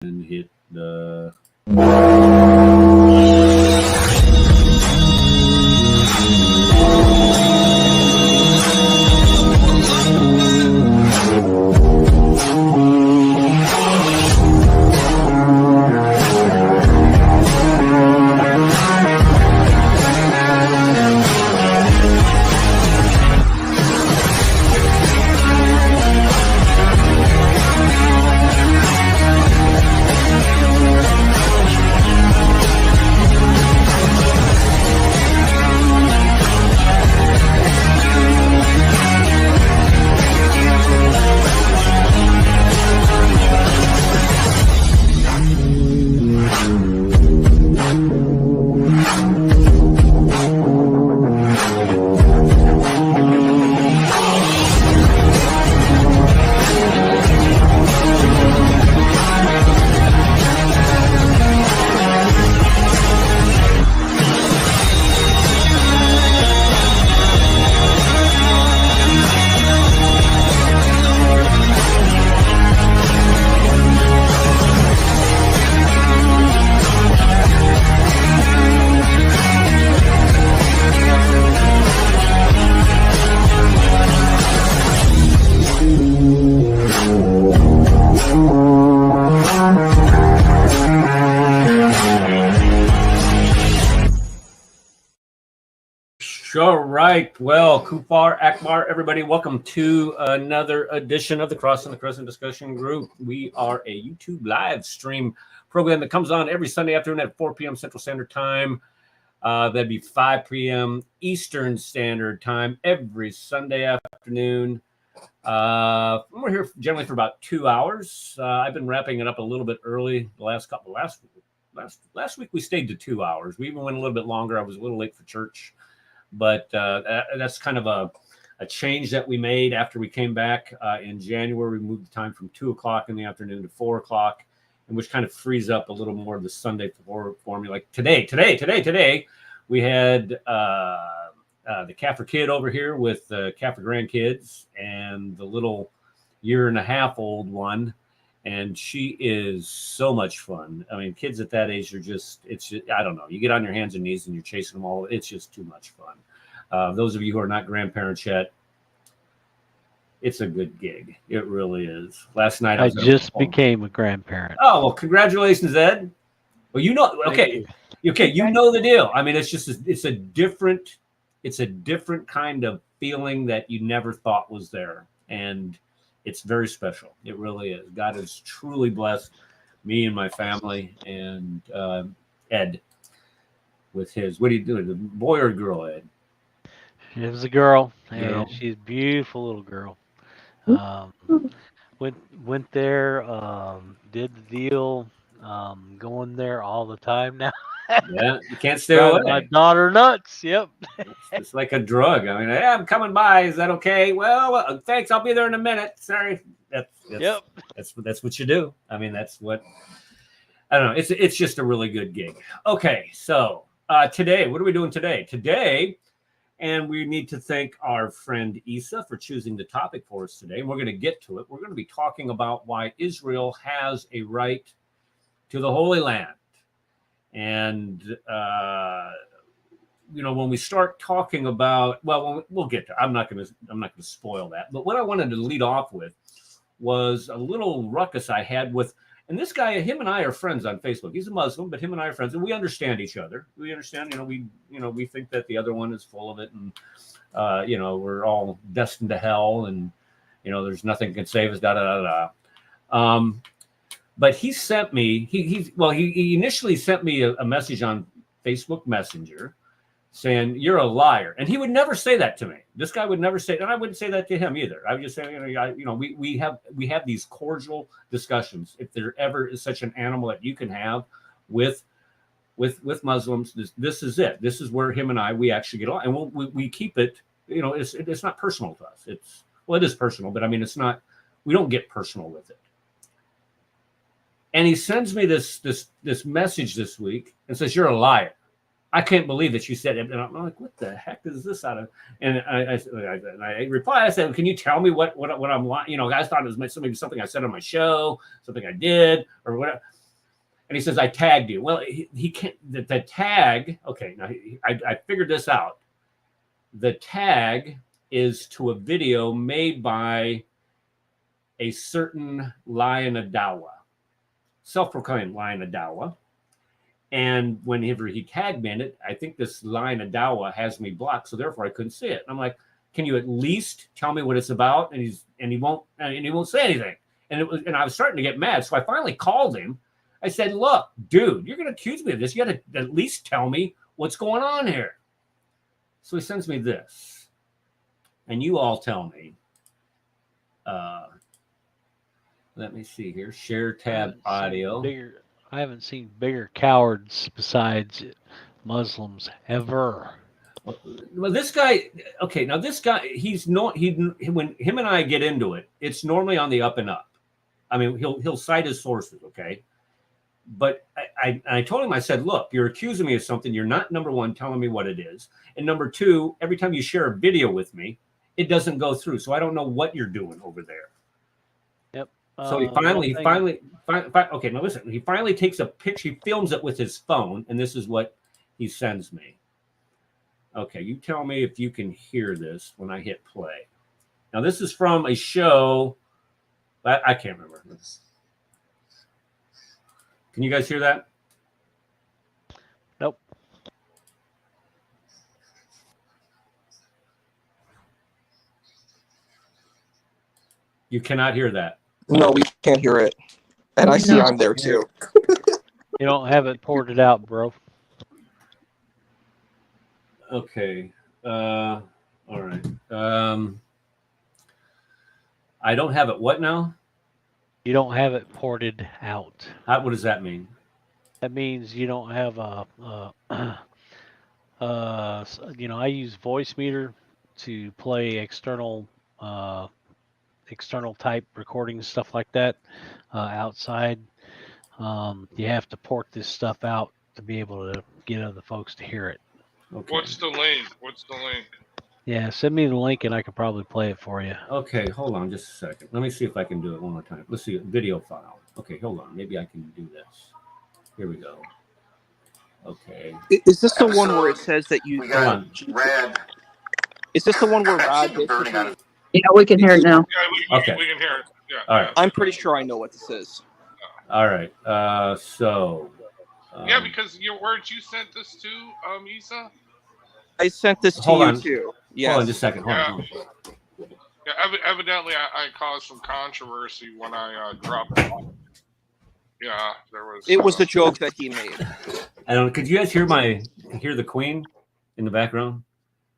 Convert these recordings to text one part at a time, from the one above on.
and hit the... All right. Well, Kufar, Akbar, everybody, welcome to another edition of the Crossing the Crescent discussion group. We are a YouTube live stream program that comes on every Sunday afternoon at 4 p.m. Central Standard Time. That'd be 5 p.m. Eastern Standard Time every Sunday afternoon. We're here generally for about 2 hours. I've been wrapping it up a little bit early. Last week we stayed to 2 hours. We even went a little bit longer. I was a little late for church. But that's kind of a change that we made after we came back in January. We moved the time from 2 o'clock in the afternoon to 4 o'clock, and which kind of frees up a little more of the Sunday for me. Like today, we had the Caffer kid over here with the Caffer grandkids and the little 1.5-year-old one. And she is so much fun. I mean, kids at that age are I don't know. You get on your hands and knees and you're chasing them all. It's just too much fun. Those of you who are not grandparents yet, it's a good gig. It really is. Last night I just became a grandparent. Oh, well, congratulations, Ed. Well, you know, okay, you know the deal. I mean, it's a different kind of feeling that you never thought was there. And it's very special. It really is. God has truly blessed me and my family and Ed with his. What are you doing? The boy or girl, Ed? It was a girl. And she's a beautiful little girl. Went there, did the deal, going there all the time now. Yeah, you can't stay away. My daughter nuts. Yep. It's like a drug. I mean, hey, I'm coming by. Is that okay? Well, thanks. I'll be there in a minute. Sorry. That's what you do. I mean, that's what. I don't know. It's just a really good gig. Okay, so today, what are we doing today? And we need to thank our friend Isa for choosing the topic for us today. And we're going to get to it. We're going to be talking about why Israel has a right to the Holy Land. And, when we start talking about, well, we'll get to, I'm not going to spoil that. But what I wanted to lead off with was a little ruckus I had with, and this guy, him and I are friends on Facebook. He's a Muslim, but him and I are friends, and we understand each other. We understand, we think that the other one is full of it, and we're all destined to hell, and there's nothing can save us. But he sent me. He initially sent me a message on Facebook Messenger saying you're a liar, and he would never say that to me. This guy would never say, and I wouldn't say that to him either. I would just say, we have these cordial discussions. If there ever is such an animal that you can have with Muslims, this is it. This is where him and we actually get along, and we keep it. It's not personal to us. It is personal, but I mean, it's not. We don't get personal with it. And he sends me this message this week and says, "You're a liar." I can't believe that you said it. And I'm like, what the heck is this out of? And I replied, I said, can you tell me what I'm lying? You know, guys thought it was maybe something I said on my show, something I did, or whatever. And he says, I tagged you. Well, he can't, the tag, okay, now I figured this out. The tag is to a video made by a certain Lion Adawa, self-proclaimed Lion Adawa. And whenever he tagged me in it, I think this Lion Adawa has me blocked, so therefore I couldn't see it. And I'm like, can you at least tell me what it's about? And he won't say anything. And I was starting to get mad, so I finally called him. I said, look, dude, you're going to accuse me of this. You got to at least tell me what's going on here. So he sends me this. And you all tell me. Let me see here. Share tab audio. I haven't seen bigger cowards besides Muslims ever. Well, this guy, okay, now this guy, when him and I get into it, it's normally on the up and up. I mean, he'll cite his sources, okay? But I told him, I said, look, you're accusing me of something. You're not, number one, telling me what it is. And number two, every time you share a video with me, it doesn't go through. So I don't know what you're doing over there. Yep. So he finally, okay, now listen, he finally takes a picture, he films it with his phone, and this is what he sends me. Okay, you tell me if you can hear this when I hit play. Now, this is from a show, I can't remember. Can you guys hear that? Nope. You cannot hear that. No, we can't hear it. And I see I'm there too. You don't have it ported out, bro. Okay. All right. I don't have it. What now? You don't have it ported out. What does that mean? That means you don't have I use Voice Meter to play external type recordings, stuff like that, outside. You have to port this stuff out to be able to get other folks to hear it. Okay. What's the link? Yeah, send me the link and I can probably play it for you. Okay, hold on just a second. Let me see if I can do it one more time. Let's see, video file. Okay, hold on. Maybe I can do this. Here we go. Okay. Is this the one where it says that you... Hold on. Red. Is this the one where Rod... Yeah, we can hear it now. Yeah, we can hear it. Yeah. All right. I'm pretty sure I know what this is. All right. Yeah, because where'd you sent this to, Isa? I sent this to you too. Yes. Hold on just a second. Hold on. Yeah, evidently I caused some controversy when I dropped it. Yeah, there was. It was the joke that he made. I don't. Could you guys hear the Queen in the background?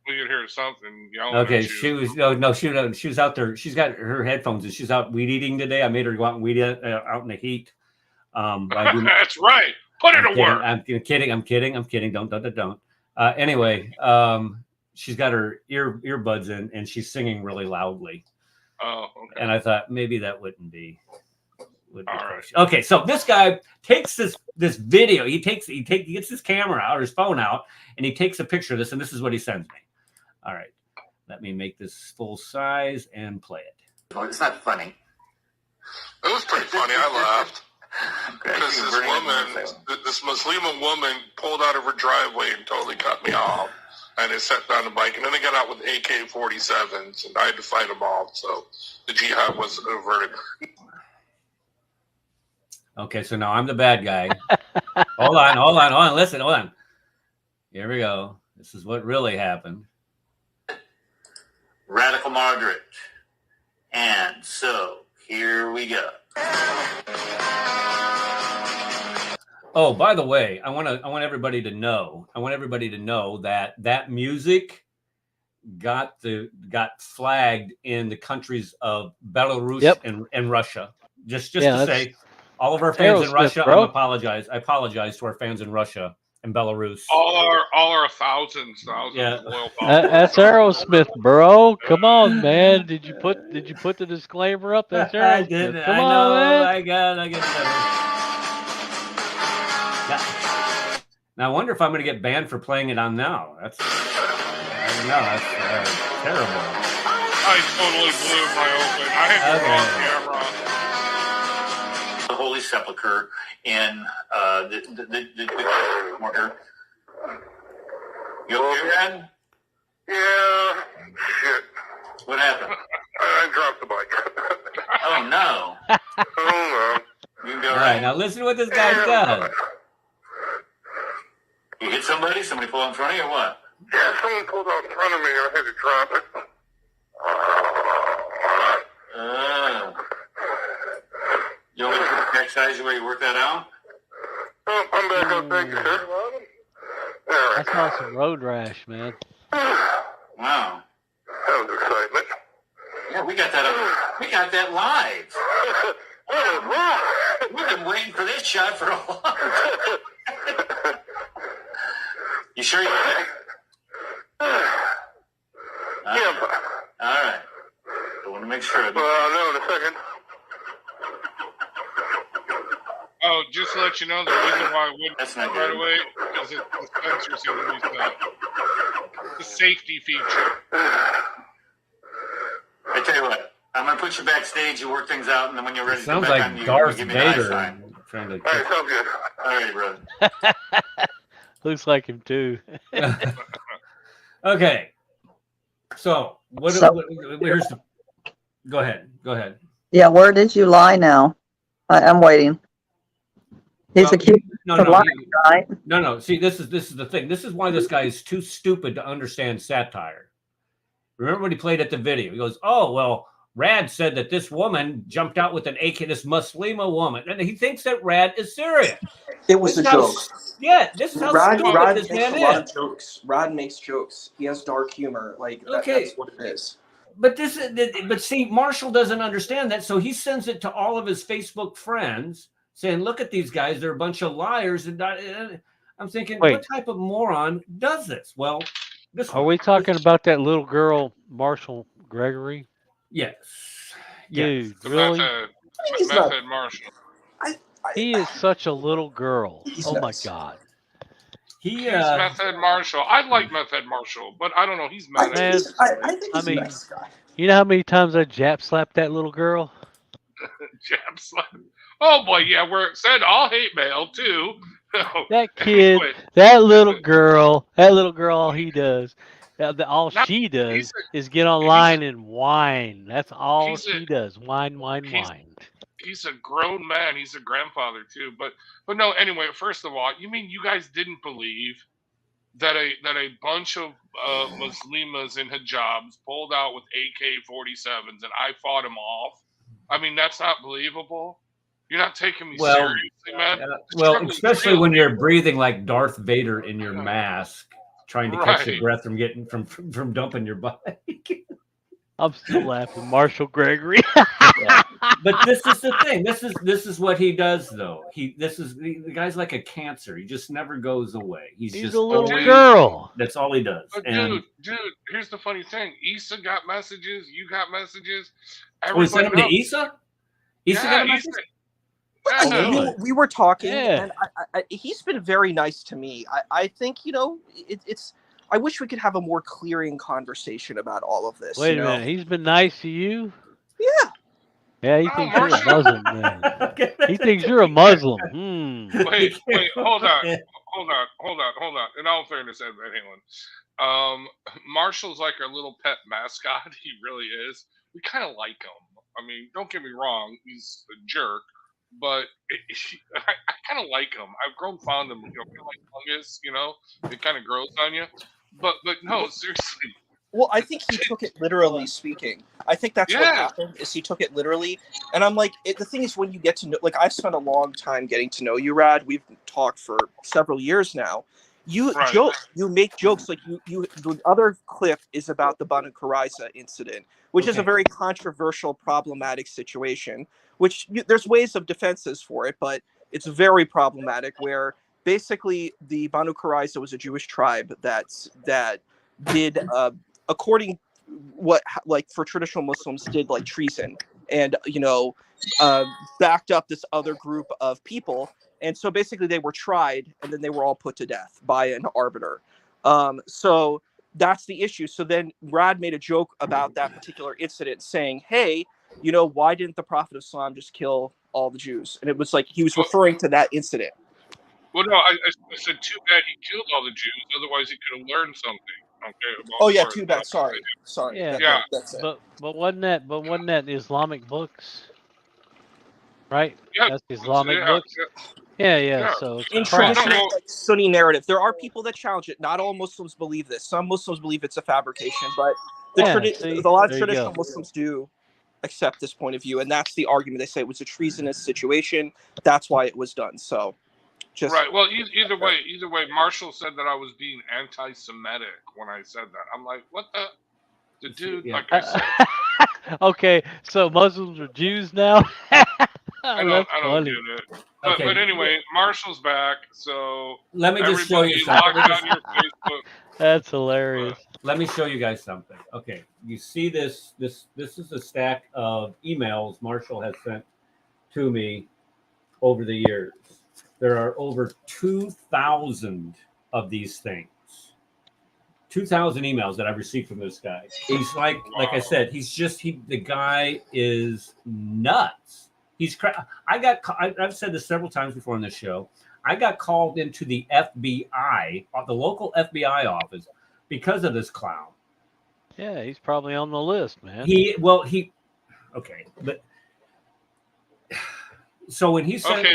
We could hear something yelling. Okay, she was out there. She's got her headphones and she's out weed eating today. I made her go out and weed out in the heat. That's right. Put her to work. I'm kidding. Don't. Anyway, she's got her earbuds in and she's singing really loudly. Oh, okay. And I thought maybe that wouldn't be. All right. Okay, so this guy takes this video. He gets his camera out, or his phone out, and he takes a picture of this, and this is what he sends me. All right, let me make this full size and play it. Oh, it's not funny. It was pretty funny. I laughed. Because this Muslima woman pulled out of her driveway and totally cut me off. And they set down the bike. And then they got out with AK-47s. And I had to fight them all. So the jihad was averted. Okay, so now I'm the bad guy. Hold on. Listen, hold on. Here we go. This is what really happened. Radical Margaret. And so, here we go. Oh, by the way, I want everybody to know. that music got flagged in the countries of Belarus and Russia. Just to say, all of our fans in Russia, I apologize to our fans in Russia and Belarus. All our thousands of loyal that's Aerosmith, bro. Come on, man. Did you put the disclaimer up? That's Aerosmith. I did. Come on, man. I got it. Now I wonder if I'm going to get banned for playing it on now. That's I don't know. That's terrible. I totally blew my open. I had the wrong camera. The Holy Sepulchre in the corner. You okay, Red? Yeah. Shit. What happened? I dropped the bike. Oh no! Oh You can go All right, now listen to what this guy does. You hit somebody? Somebody pulled in front of you or what? no. Yeah, someone pulled out in front of me and I had to drop it. You want me to exercise where you work that out? Oh, I'm back up. Thank you, sir. I saw some road rash, man. Wow. That was excitement. Yeah, we got that up. We got that live. We've been waiting for this shot for a while. You sure you're ready? Yeah. All right. I want to make sure. No, in a second. Oh, just to let you know, the reason why I wouldn't That's not right good. away is the sensors in the safety feature. I tell you what, I'm going to put you backstage, you work things out, and then when you're ready It to come sounds back like on, you Darth give me an eye Vader sign. trying to. All right, sounds good. All right, brother. Looks like him too. Okay. So what? So- Here's the. Go ahead. Yeah, where did you lie now? I'm waiting. He's Well, accused No, of no, lying, right? no. See, this is the thing. This is why this guy is too stupid to understand satire. Remember when he played at the video? He goes, "Oh well, Rad said that this woman jumped out with an AK. This Muslima woman, and he thinks that Rad is serious. It was This a is how joke. this is how Rod stupid this makes man a lot is. of jokes. Rod makes jokes. He has dark humor. Like Okay. that's what it is. But see, Marshall doesn't understand that, so he sends it to all of his Facebook friends, saying, "Look at these guys; they're a bunch of liars." And I'm thinking, Wait. what type of moron does this? Well, this Are we talking about that little girl, Marshall Gregory? Yes. Dude, The really? He's not- method Marshall. He is such a little girl. He's Oh my nuts. God. He He's Method Marshall. I like Method Marshall, but I don't know. He's I mad think at he's, I think I he's mean- a nice guy. You know how many times I jap slapped that little girl? Japs. Oh boy, yeah, where it said all hate mail too. That kid, Anyway, that little girl, all he does, all Now, she does he's is get online and whine. That's all he's a- she does. Whine, whine, he's- whine. he's a grown man. He's a grandfather too. But no. Anyway, first of all, you mean you guys didn't believe that a bunch of Muslimas in hijabs pulled out with AK-47s and I fought them off? I mean, that's not believable. You're not taking me Well, seriously, man. well, Struggling especially real. when you're breathing like Darth Vader in your mask, trying to catch your Right. breath from getting from dumping your bike. I'm still laughing. Marshall Gregory. But this is the thing. This is what he does, though. The guy's like a cancer. He just never goes away. He's He's just a little always- girl. That's all he does. But And dude, here's the funny thing. Issa got messages. You got messages. we sent him to knows. Issa. Issa got a message. Issa. Oh, Yeah. really? We were talking, Yeah. and he's been very nice to me. I think it's. I wish we could have a more clearing conversation about all of this. Wait you a know? minute. He's been nice to you? Yeah. Yeah, he Oh, thinks you're a Marshall. Muslim, man. He thinks you're a Muslim. Wait, hold on. In all fairness, Ed Van Halen, Marshall's like our little pet mascot. He really is. We kind of like him. I mean, don't get me wrong. He's a jerk, but I kind of like him. I've grown fond of him. Kind of like fungus, it kind of grows on you. But no, seriously. Well, I think he took it literally speaking. I think that's what Yeah. happened, is he took it literally. And I'm like, the thing is, when you get to know, like, I've spent a long time getting to know you, Rad. We've talked for several years now. You Right. joke, you make jokes, like the other clip is about the Banu Qurayza incident, which is a Okay. very controversial, problematic situation, which there's ways of defenses for it, but it's very problematic, where basically the Banu Qurayza was a Jewish tribe that did, according what, like, for traditional Muslims, did like treason and backed up this other group of people. And so basically they were tried and then they were all put to death by an arbiter. So that's the issue. So then Rad made a joke about that particular incident saying, hey, you know, why didn't the Prophet of Islam just kill all the Jews? And it was like he was referring to that incident. Well, no, I said too bad he killed all the Jews. Otherwise, he could have learned something. Okay. Oh yeah, too bad. Sorry. Yeah, That's it. but wasn't that Islamic books, right? Yeah, That's Islamic yeah, books. yeah. Yeah. So it's In crap. traditional like, Sunni narrative, there are people that challenge it. Not all Muslims believe this. Some Muslims believe it's a fabrication, but a lot of traditional Muslims do accept this point of view, and that's the argument. They say it was a treasonous situation. That's why it was done. So, just right. Well, either way, Marshall said that I was being anti-Semitic when I said that. I'm like, what the dude? Yeah. Like I said. Okay, so Muslims are Jews now. I don't get it. But anyway, Marshall's back, so let me just show you log something. on your Facebook. That's hilarious. Let me show you guys something. Okay, you see this? This is a stack of emails Marshall has sent to me over the years. There are over 2,000 of these things. 2,000 emails that I've received from this guy. He's like I said, the guy is nuts. I've said this several times before on this show. I got called into the FBI, the local FBI office, because of this clown. Yeah, he's probably on the list, man. Okay, but so when he said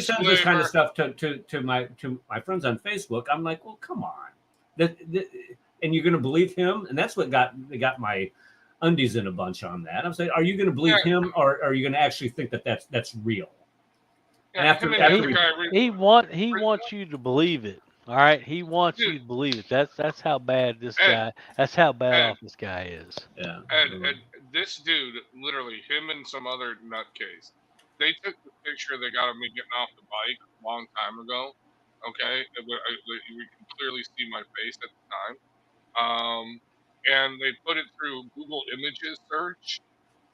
sends this kind of stuff to my friends on Facebook, I'm like, well, come on, and you're going to believe him? And that's what got my undies in a bunch on that. I'm saying, are you going to believe him, or are you going to actually think that that's real? Yeah, he wants you to believe it. All right, he wants you to believe it. That's how bad this guy. That's how bad off this guy is. Yeah. And this dude, literally, him and some other nutcase, they took the picture they got of me getting off the bike a long time ago. Okay, you can clearly see my face at the time. And they put it through Google Images search,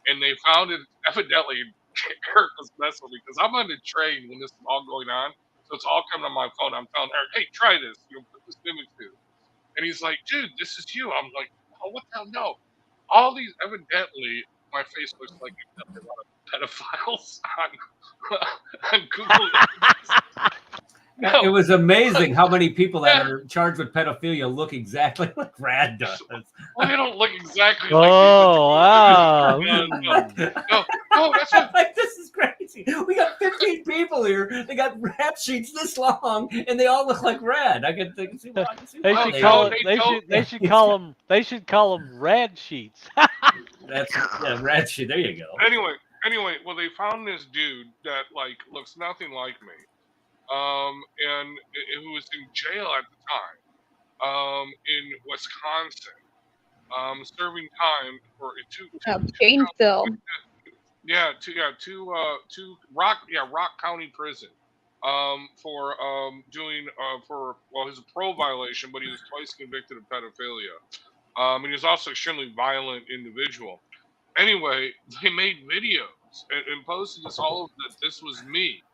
and they found it. Evidently, Eric was messing with me because I'm on the train when this is all going on, so it's all coming on my phone. I'm telling Eric, "Hey, try this. Put this image through," and he's like, "Dude, this is you." I'm like, "Oh, what the hell? No." All these, evidently, my face looks like a lot of pedophiles on Google Images. No. It was amazing how many people that are charged with pedophilia look exactly like Rad does. Well, they don't look exactly like wow. No, that's what... like, this is crazy. We got 15 people here. They got rap sheets this long, and they all look like Rad. I can see why. They should call them Rad sheets. That's Rad sheet. There you go. Anyway, well, they found this dude that looks nothing like me. And who was in jail at the time, in Wisconsin, serving time for Gainesville. To Rock County Prison, for doing he's a parole violation, but he was twice convicted of pedophilia. And he was also an extremely violent individual. Anyway, they made videos and posted this all over that this was me.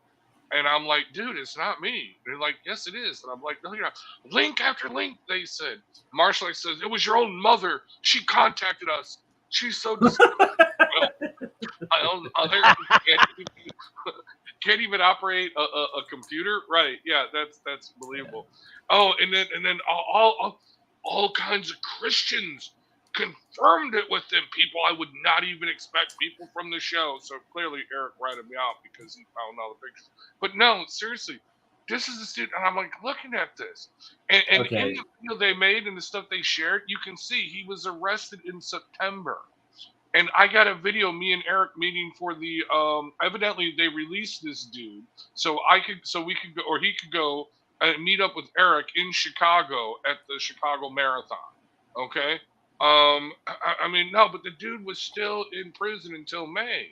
And I'm like, dude, it's not me. They're like, yes, it is. And I'm like, no, you're not. Link after link, they said. Marshall says, it was your own mother. She contacted us. She's so disgusting. My own mother can't even operate a computer. Right? Yeah, that's believable. Oh, and then all kinds of Christians confirmed it with them. People I would not even expect, people from the show. So clearly Eric ratted me out because he found all the pictures. But no, seriously, this is the student, and I'm like looking at this, and in the video they made and the stuff they shared, you can see he was arrested in September, and I got a video me and Eric meeting for the evidently they released this dude so we could go, or he could go and meet up with Eric in Chicago at the Chicago Marathon. Okay. I mean, no, but the dude was still in prison until May,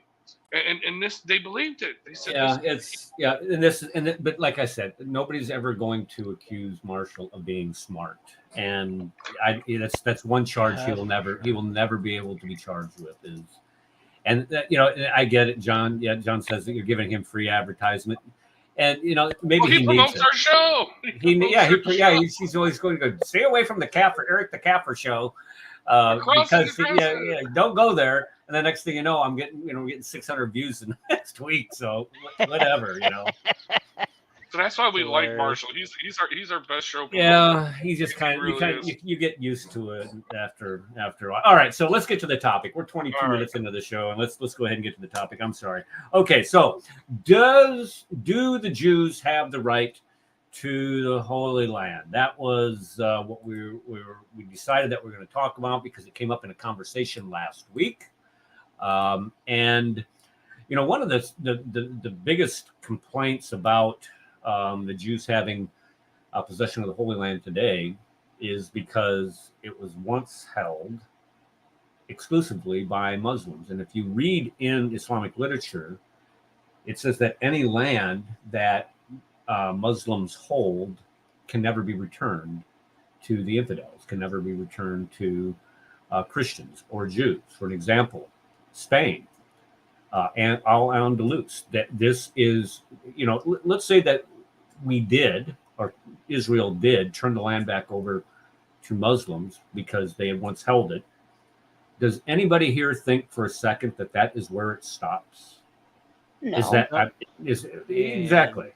and this, they believed it. They said, but like I said, nobody's ever going to accuse Marshall of being smart, and that's one charge he will never be able to be charged with and I get it, John. Yeah, John says that you're giving him free advertisement, And maybe Well, he he needs promotes it. our show. He's always going to go stay away from the Caffer, Eric the Caffer show, Crossing because the Crescent. don't go there. And the next thing you know, I'm getting 600 views in the next week. So whatever. So that's why we like Hilarious. Marshall. He's our best show promoter. Yeah, he's just you get used to it after a while. All right, so let's get to the topic. We're 22 minutes into the show, and let's go ahead and get to the topic. I'm sorry. Okay, so do the Jews have the right to the Holy Land? That was what we decided that we're going to talk about because it came up in a conversation last week, and one of the biggest complaints about the Jews having possession of the Holy Land today is because it was once held exclusively by Muslims. And if you read in Islamic literature, it says that any land that Muslims hold can never be returned to the infidels, can never be returned to Christians or Jews. For an example, Spain and Al-Andalus, that this is, let's say that we did, or Israel did, turn the land back over to Muslims because they had once held it. Does anybody here think for a second that is where it stops? No. Is that exactly?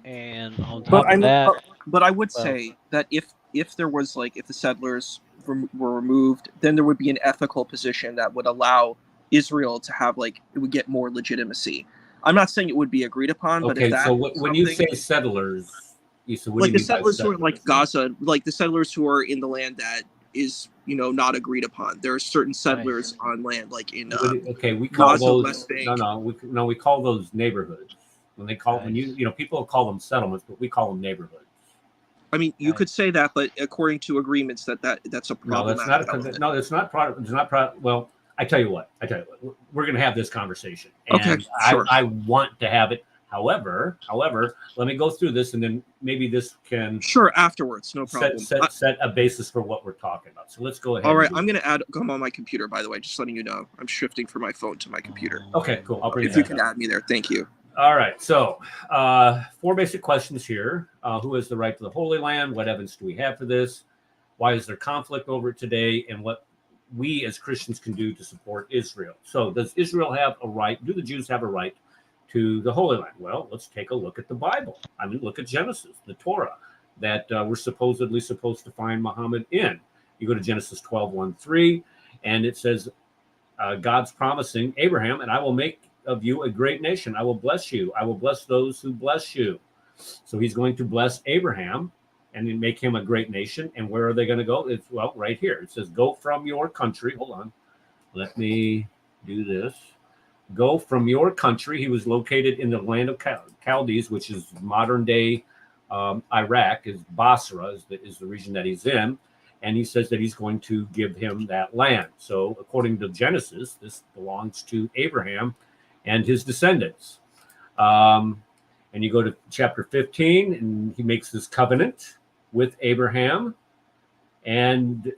And on top of that, but I would say that if there was if the settlers were removed, then there would be an ethical position that would allow Israel to have it would get more legitimacy. I'm not saying it would be agreed upon, but if that so when you say settlers, so what do you mean the settlers by who are Gaza, the settlers who are in the land that is not agreed upon. There are certain settlers on land in we call Gaza, those West Bank. we call those neighborhoods. When they call people call them settlements, but we call them neighborhoods. I mean, you could say that, but according to agreements, that's a problem. No, it's not. Well, I tell you what, we're going to have this conversation, and okay, sure. I want to have it. However, let me go through this, and then maybe this can afterwards. No problem. Set a basis for what we're talking about. So let's go ahead. All right, I'm going to come on my computer. By the way, just letting you know, I'm shifting from my phone to my computer. Okay, cool. I'll bring if you can add me there, thank you. All right, so 4 basic questions here. Who has the right to the Holy Land? What evidence do we have for this? Why is there conflict over it today? And what we as Christians can do to support Israel. So does Israel have a right? Do the Jews have a right to the Holy Land? Well, let's take a look at the Bible. I mean, look at Genesis, the Torah, that we're supposedly supposed to find Muhammad in. You go to Genesis 12:1-3, and it says, God's promising Abraham, and I will make of you a great nation. I will bless you. I will bless those who bless you. So he's going to bless Abraham and then make him a great nation. And where are they going to go? It's right here. It says, go from your country. Hold on. Let me do this. Go from your country. He was located in the land of Chaldees, which is modern day Iraq. Is Basra is the region that he's in. And he says that he's going to give him that land. So according to Genesis, this belongs to Abraham and his descendants. And you go to chapter 15, and he makes this covenant with Abraham. And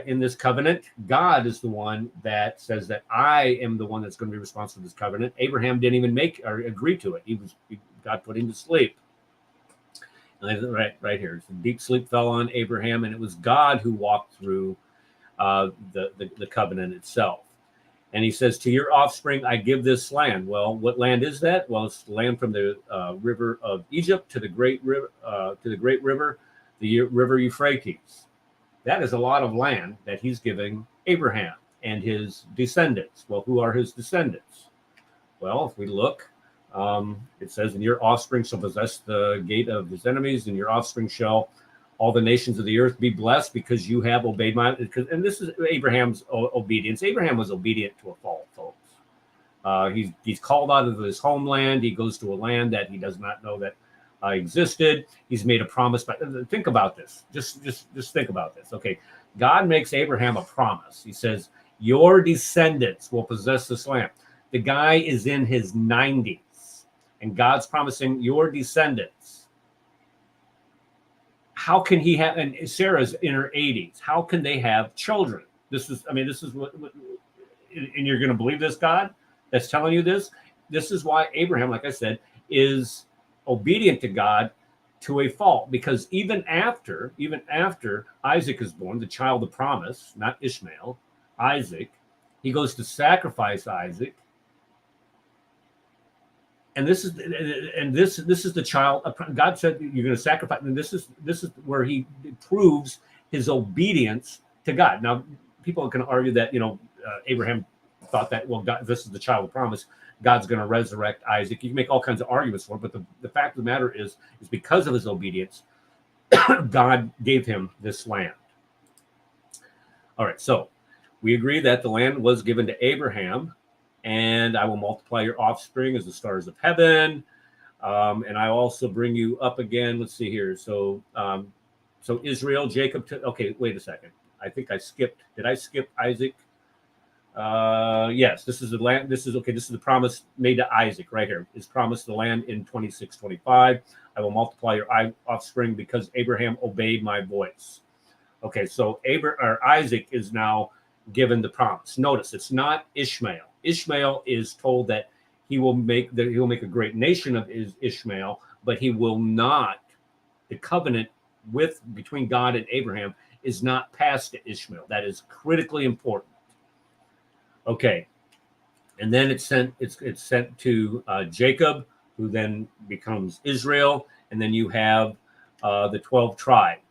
in this covenant, God is the one that says that I am the one that's going to be responsible for this covenant. Abraham didn't even make or agree to it. God put him to sleep. And right here, so deep sleep fell on Abraham, and it was God who walked through the covenant itself. And he says, to your offspring, I give this land. Well, what land is that? Well, it's the land from the river of Egypt to the great river, the river Euphrates. That is a lot of land that he's giving Abraham and his descendants. Well, who are his descendants? Well, if we look, it says, and your offspring shall possess the gate of his enemies, and your offspring shall all the nations of the earth be blessed because you have obeyed my. And this is Abraham's obedience. Abraham was obedient to a fault, folks. He's called out of his homeland. He goes to a land that he does not know that existed. He's made a promise. But think about this. Just think about this. Okay, God makes Abraham a promise. He says, your descendants will possess this land. The guy is in his 90s, and God's promising your descendants. How can he have, and Sarah's in her 80s, how can they have children? This is what and you're going to believe this God that's telling you this? This is why Abraham, like I said, is obedient to God to a fault, because even after Isaac is born, the child of promise, not Ishmael, Isaac, he goes to sacrifice Isaac. And this is the child. God said you're going to sacrifice, and this is where he proves his obedience to God. Now, people can argue that Abraham thought that, well, God, this is the child of promise. God's going to resurrect Isaac. You can make all kinds of arguments for it, but the fact of the matter is because of his obedience, God gave him this land. All right, so we agree that the land was given to Abraham. And I will multiply your offspring as the stars of heaven. And I also bring you up again. Let's see here. So Israel, Jacob. Okay, wait a second. I think I skipped. Did I skip Isaac? Yes, this is the land. This is the promise made to Isaac right here. Is promised the land in 26:25. I will multiply your offspring because Abraham obeyed my voice. Okay, so Isaac is now given the promise. Notice it's not Ishmael. Ishmael is told that he will make a great nation of Ishmael, but he will not. The covenant between God and Abraham is not passed to Ishmael. That is critically important. Okay, and then it's sent to Jacob, who then becomes Israel, and then you have the 12 tribes.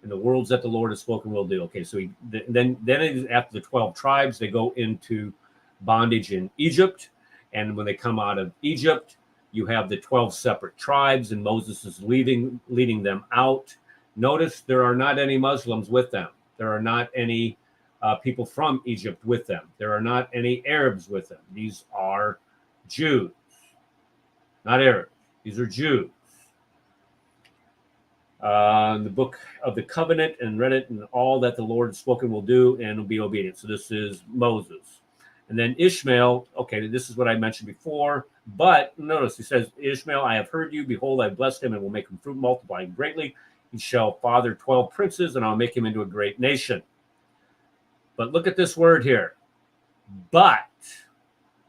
And the words that the Lord has spoken will do. Okay, so then after the 12 tribes, they go into bondage in Egypt. And when they come out of Egypt, you have the 12 separate tribes, and Moses is leading them out. Notice there are not any Muslims with them. There are not any people from Egypt with them. There are not any Arabs with them. These are Jews, not Arabs. These are Jews. The book of the covenant, and read it, and all that the Lord has spoken will do, and will be obedient. So this is Moses. And then Ishmael, okay, this is what I mentioned before, but notice he says, Ishmael, I have heard you. Behold, I blessed him and will make him fruit, multiplying greatly. He shall father 12 princes, and I'll make him into a great nation. But look at this word here. But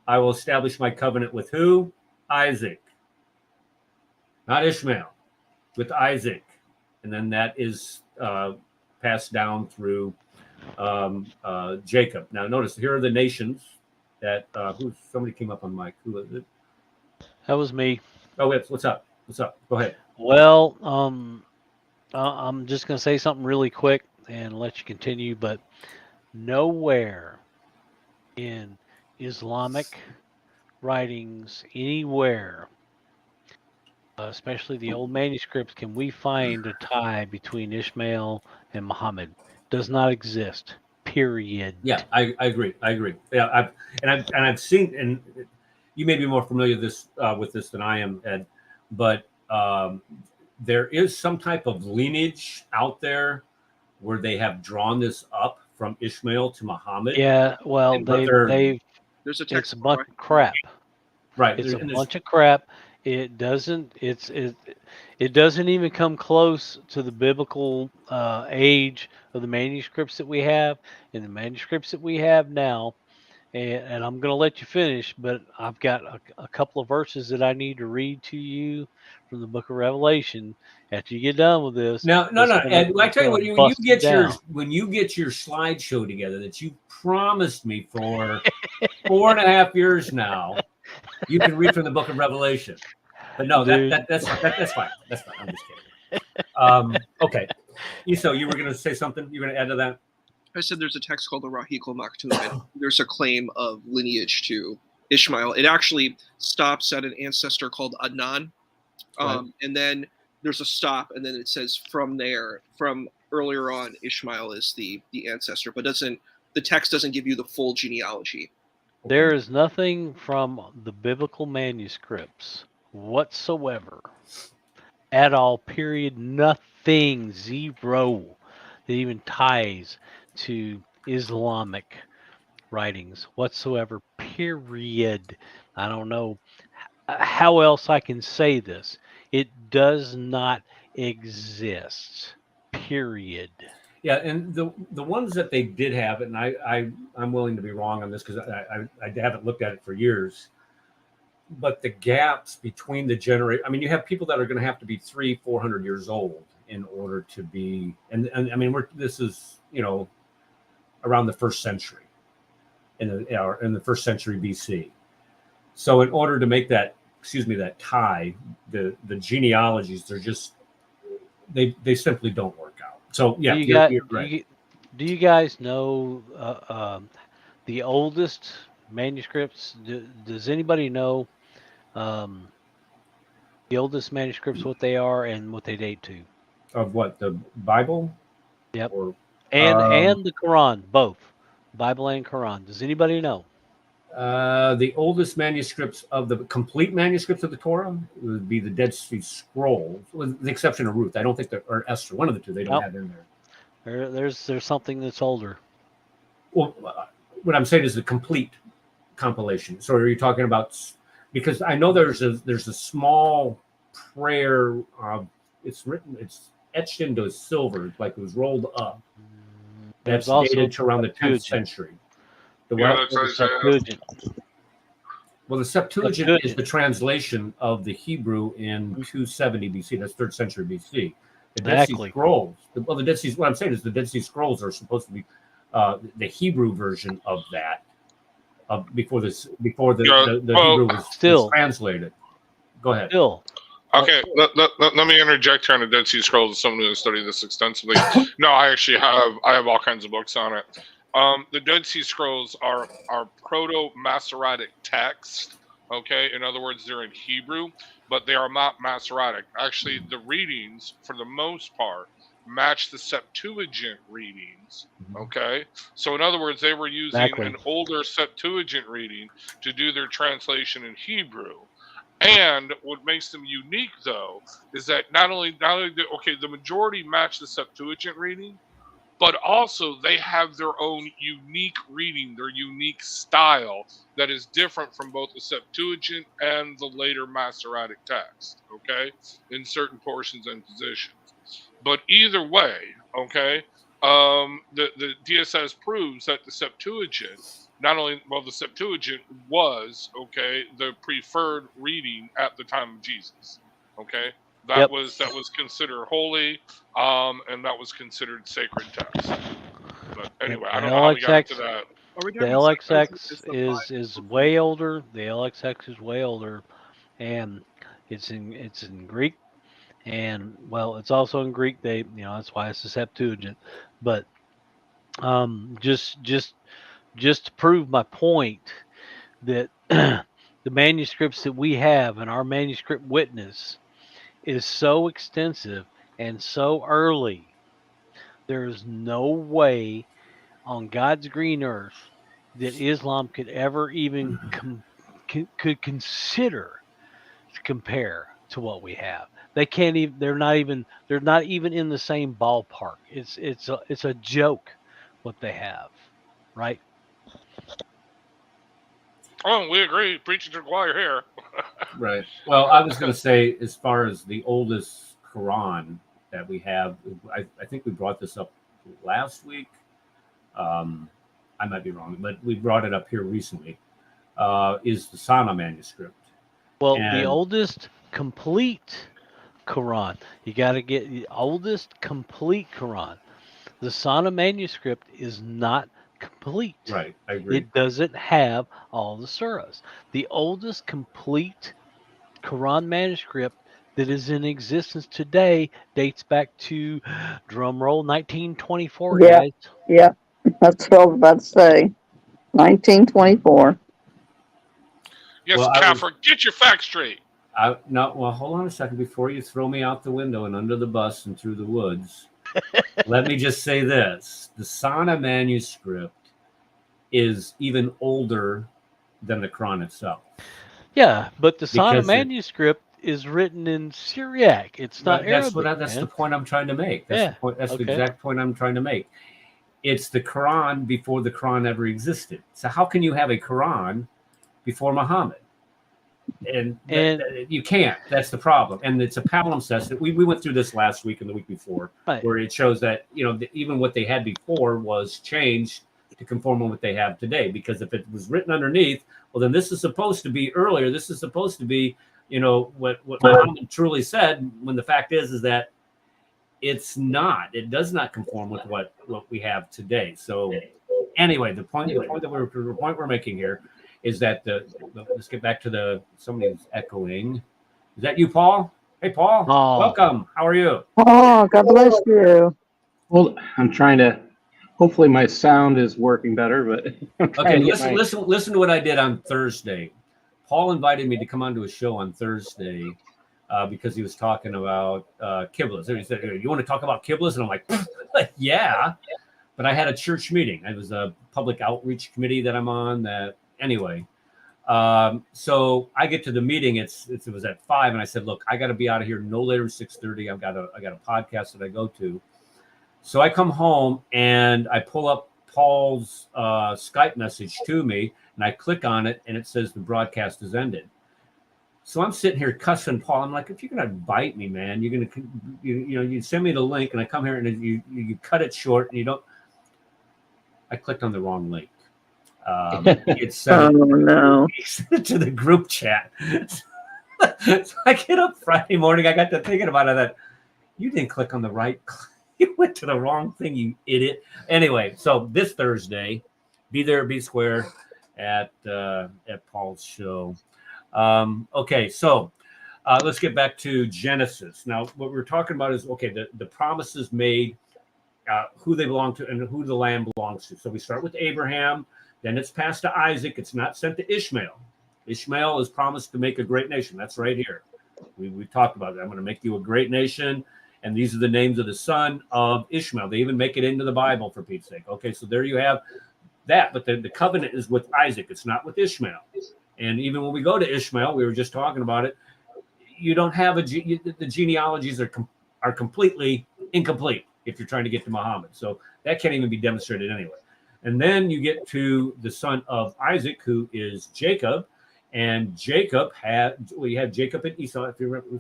I will establish my covenant with who? Isaac. Not Ishmael, with Isaac. And then that is passed down through Jacob. Now, notice here are the nations that somebody came up on mic. Who was it? That was me. Oh, what's up? What's up? Go ahead. Well, I'm just going to say something really quick and let you continue, but nowhere in Islamic writings anywhere, especially the old manuscripts, can we find a tie between Ishmael and Muhammad. Does not exist. Period. Yeah, I agree. Yeah, I've seen, and you may be more familiar with this than I am, Ed, but there is some type of lineage out there where they have drawn this up from Ishmael to Muhammad. Yeah, well, There's a text. it's a bunch of crap. Right. It's a bunch of crap. It doesn't even come close to the biblical age of the manuscripts that we have. In the manuscripts that we have now, and I'm going to let you finish, but I've got a couple of verses that I need to read to you from the book of Revelation. After you get done with this, No. Ed, I tell you what, when you get your slideshow together that you promised me for 4.5 years now, you can read from the book of Revelation. But no, that's fine. That's fine. I'm just kidding. Okay. So you were going to say something? You were going to add to that? I said there's a text called the Rahikul Maktum, and there's a claim of lineage to Ishmael. It actually stops at an ancestor called Adnan, Right. and then there's a stop, and then it says from earlier on, Ishmael is the ancestor, but the text doesn't give you the full genealogy. There is nothing from the biblical manuscripts whatsoever at all, period, nothing, zero, that even ties to Islamic writings whatsoever, period. I don't know how else I can say this. It does not exist, period. Yeah, and the ones that they did have, and I'm willing to be wrong on this because I haven't looked at it for years. but the gaps between the generation, I mean, you have people that are going to have to be 300-400 years old in order to be, and I mean, this is, around the first century, in the first century BC. So in order to make that tie, the genealogies, they're just, they simply don't work out. So yeah, you're right. Do you guys know the oldest manuscripts? Does anybody know the oldest manuscripts, what they are and what they date to? Of what, the Bible? Yep. Or And the Quran, both Bible and Quran. Does anybody know? the oldest manuscripts of the complete manuscripts of the Torah would be the Dead Sea Scrolls, with the exception of Ruth. I don't think or Esther, one of the two, they don't have in there. There's something that's older. Well, what I'm saying is the complete compilation. So are you talking about? Because I know there's a small prayer. It's etched into silver, like it was rolled up. That's dated to around the 10th century. The Septuagint. Well, the Septuagint is the translation of the Hebrew in 270 BC. That's 3rd century BC. The Dead Sea Scrolls. The Dead Sea. What I'm saying is the Dead Sea Scrolls are supposed to be the Hebrew version of that. Before the Hebrew was translated. Go ahead. Okay, let me interject here on the Dead Sea Scrolls as someone who has studied this extensively. No, I actually have all kinds of books on it. The Dead Sea Scrolls are proto-Masoretic text. Okay, in other words, they're in Hebrew, but they are not Masoretic. Actually, the readings, for the most part, match the Septuagint readings. Okay, so in other words, they were using an older Septuagint reading to do their translation in Hebrew. And what makes them unique, though, is that not only the majority match the Septuagint reading, but also they have their own unique reading, their unique style that is different from both the Septuagint and the later Masoretic text, okay, in certain portions and positions. But either way, okay, the DSS proves that the Septuagint, the Septuagint was, okay, the preferred reading at the time of Jesus, okay? That was considered holy, and that was considered sacred text. But anyway, I don't know how we got to that. The LXX is way older. The LXX is way older, and it's in Greek, and it's also in Greek. That's why it's the Septuagint. But just to prove my point that the manuscripts that we have and our manuscript witness is so extensive and so early, there is no way on God's green earth that Islam could ever even could consider to compare to what we have. They can't even. They're not even in the same ballpark. It's a joke what they have, right? Oh, we agree. Preaching to the choir here. Right. Well, I was going to say, as far as the oldest Quran that we have, I think we brought this up last week. I might be wrong, but we brought it up here recently. Is the Sana manuscript? Well, the oldest complete Quran. You got to get the oldest complete Quran. The Sana manuscript is not complete. Right, I agree. It doesn't have all the surahs. The oldest complete Quran manuscript that is in existence today dates back to, drum roll, 1924, guys. Yeah, that's what I was about to say. 1924. Yes, Kaffir, get your facts straight. Hold on a second before you throw me out the window and under the bus and through the woods. Let me just say this. The Sana manuscript is even older than the Quran itself. Yeah, but the Sana manuscript is written in Syriac. It's not Arabic. That's the point I'm trying to make. That's the exact point I'm trying to make. It's the Quran before the Quran ever existed. So how can you have a Quran before Muhammad? And you can't. That's the problem. And it's a palimpsest. We went through this last week and the week before, where it shows that even what they had before was changed to conform with what they have today. Because if it was written underneath, well, then this is supposed to be earlier. This is supposed to be, what Muhammad truly said, when the fact is that it's not. It does not conform with what we have today. So anyway, the point we're making here is that let's get back to somebody's echoing. Is that you, Paul? Hey, Paul. Welcome. How are you? Oh, God bless you. Well, I'm trying to. Hopefully, my sound is working better. But okay, listen to what I did on Thursday. Paul invited me to come onto a show on Thursday because he was talking about Qiblas. He said, "You want to talk about Qiblas?" And I'm like, "Yeah." But I had a church meeting. It was a public outreach committee that I'm on. Anyway. So I get to the meeting. It was at 5:00, and I said, "Look, I got to be out of here no later than 6:30. I got a podcast that I go to." So I come home and I pull up Paul's Skype message to me, and I click on it, and it says the broadcast has ended. So I'm sitting here cussing Paul. I'm like, "If you're gonna bite me, man, you're gonna you send me the link, and I come here and you cut it short, and you don't." I clicked on the wrong link. It sent it to the group chat. So I get up Friday morning. I got to thinking about it. That you didn't click on the right. You went to the wrong thing, you idiot. Anyway, so this Thursday, be there, be square at Paul's show. Okay, so let's get back to Genesis. Now, what we're talking about is the promises made, who they belong to, and who the land belongs to. So we start with Abraham. Then it's passed to Isaac. It's not sent to Ishmael. Ishmael is promised to make a great nation. That's right here. We talked about that. I'm going to make you a great nation. And these are the names of the son of Ishmael. They even make it into the Bible, for Pete's sake. Okay, so there you have that. But the covenant is with Isaac. It's not with Ishmael. And even when we go to Ishmael, we were just talking about it, you don't have the genealogies are completely incomplete if you're trying to get to Muhammad. So that can't even be demonstrated anyway. And then you get to the son of Isaac, who is Jacob. And Jacob you have Jacob and Esau, if you remember,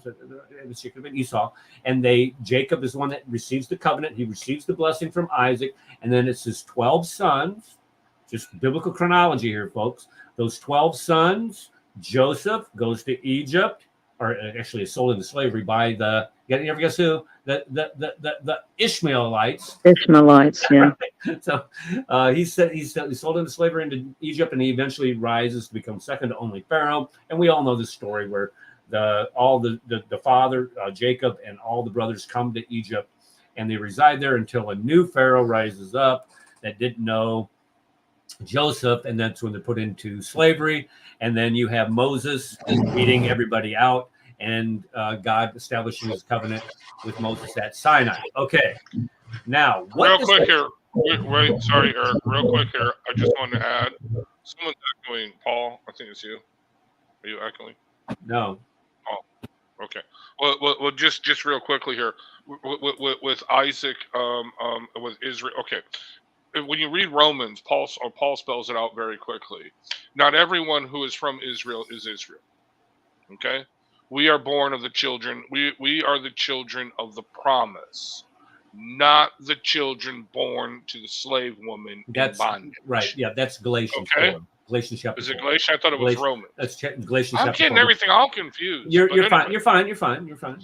it was Jacob and Esau. And Jacob is the one that receives the covenant. He receives the blessing from Isaac. And then it's his 12 sons, just biblical chronology here, folks. Those 12 sons, Joseph goes to Egypt, or actually is sold into slavery by you ever guess who? The Ishmaelites. Ishmaelites, yeah. So he's sold into slavery into Egypt, and he eventually rises to become second to only Pharaoh. And we all know this story where the father Jacob and all the brothers come to Egypt, and they reside there until a new Pharaoh rises up that didn't know Joseph, and that's when they're put into slavery. And then you have Moses beating everybody out, and God establishing his covenant with Moses at Sinai. Okay, now real quick here. Wait, sorry, Eric. Real quick here. I just wanted to add. Someone's echoing. Paul, I think it's you. Are you echoing? No. Oh, okay. Well, just real quickly here with Isaac, with Israel. Okay. When you read Romans, Paul spells it out very quickly. Not everyone who is from Israel is Israel. Okay, we are born of the children. We are the children of the promise, not the children born to the slave woman in bondage. Right. Yeah, that's Galatians. Okay. 4. Galatians chapter 4. Is it Galatians? I thought it was Romans. That's Galatians. I'm getting everything all confused. You're fine. You're fine.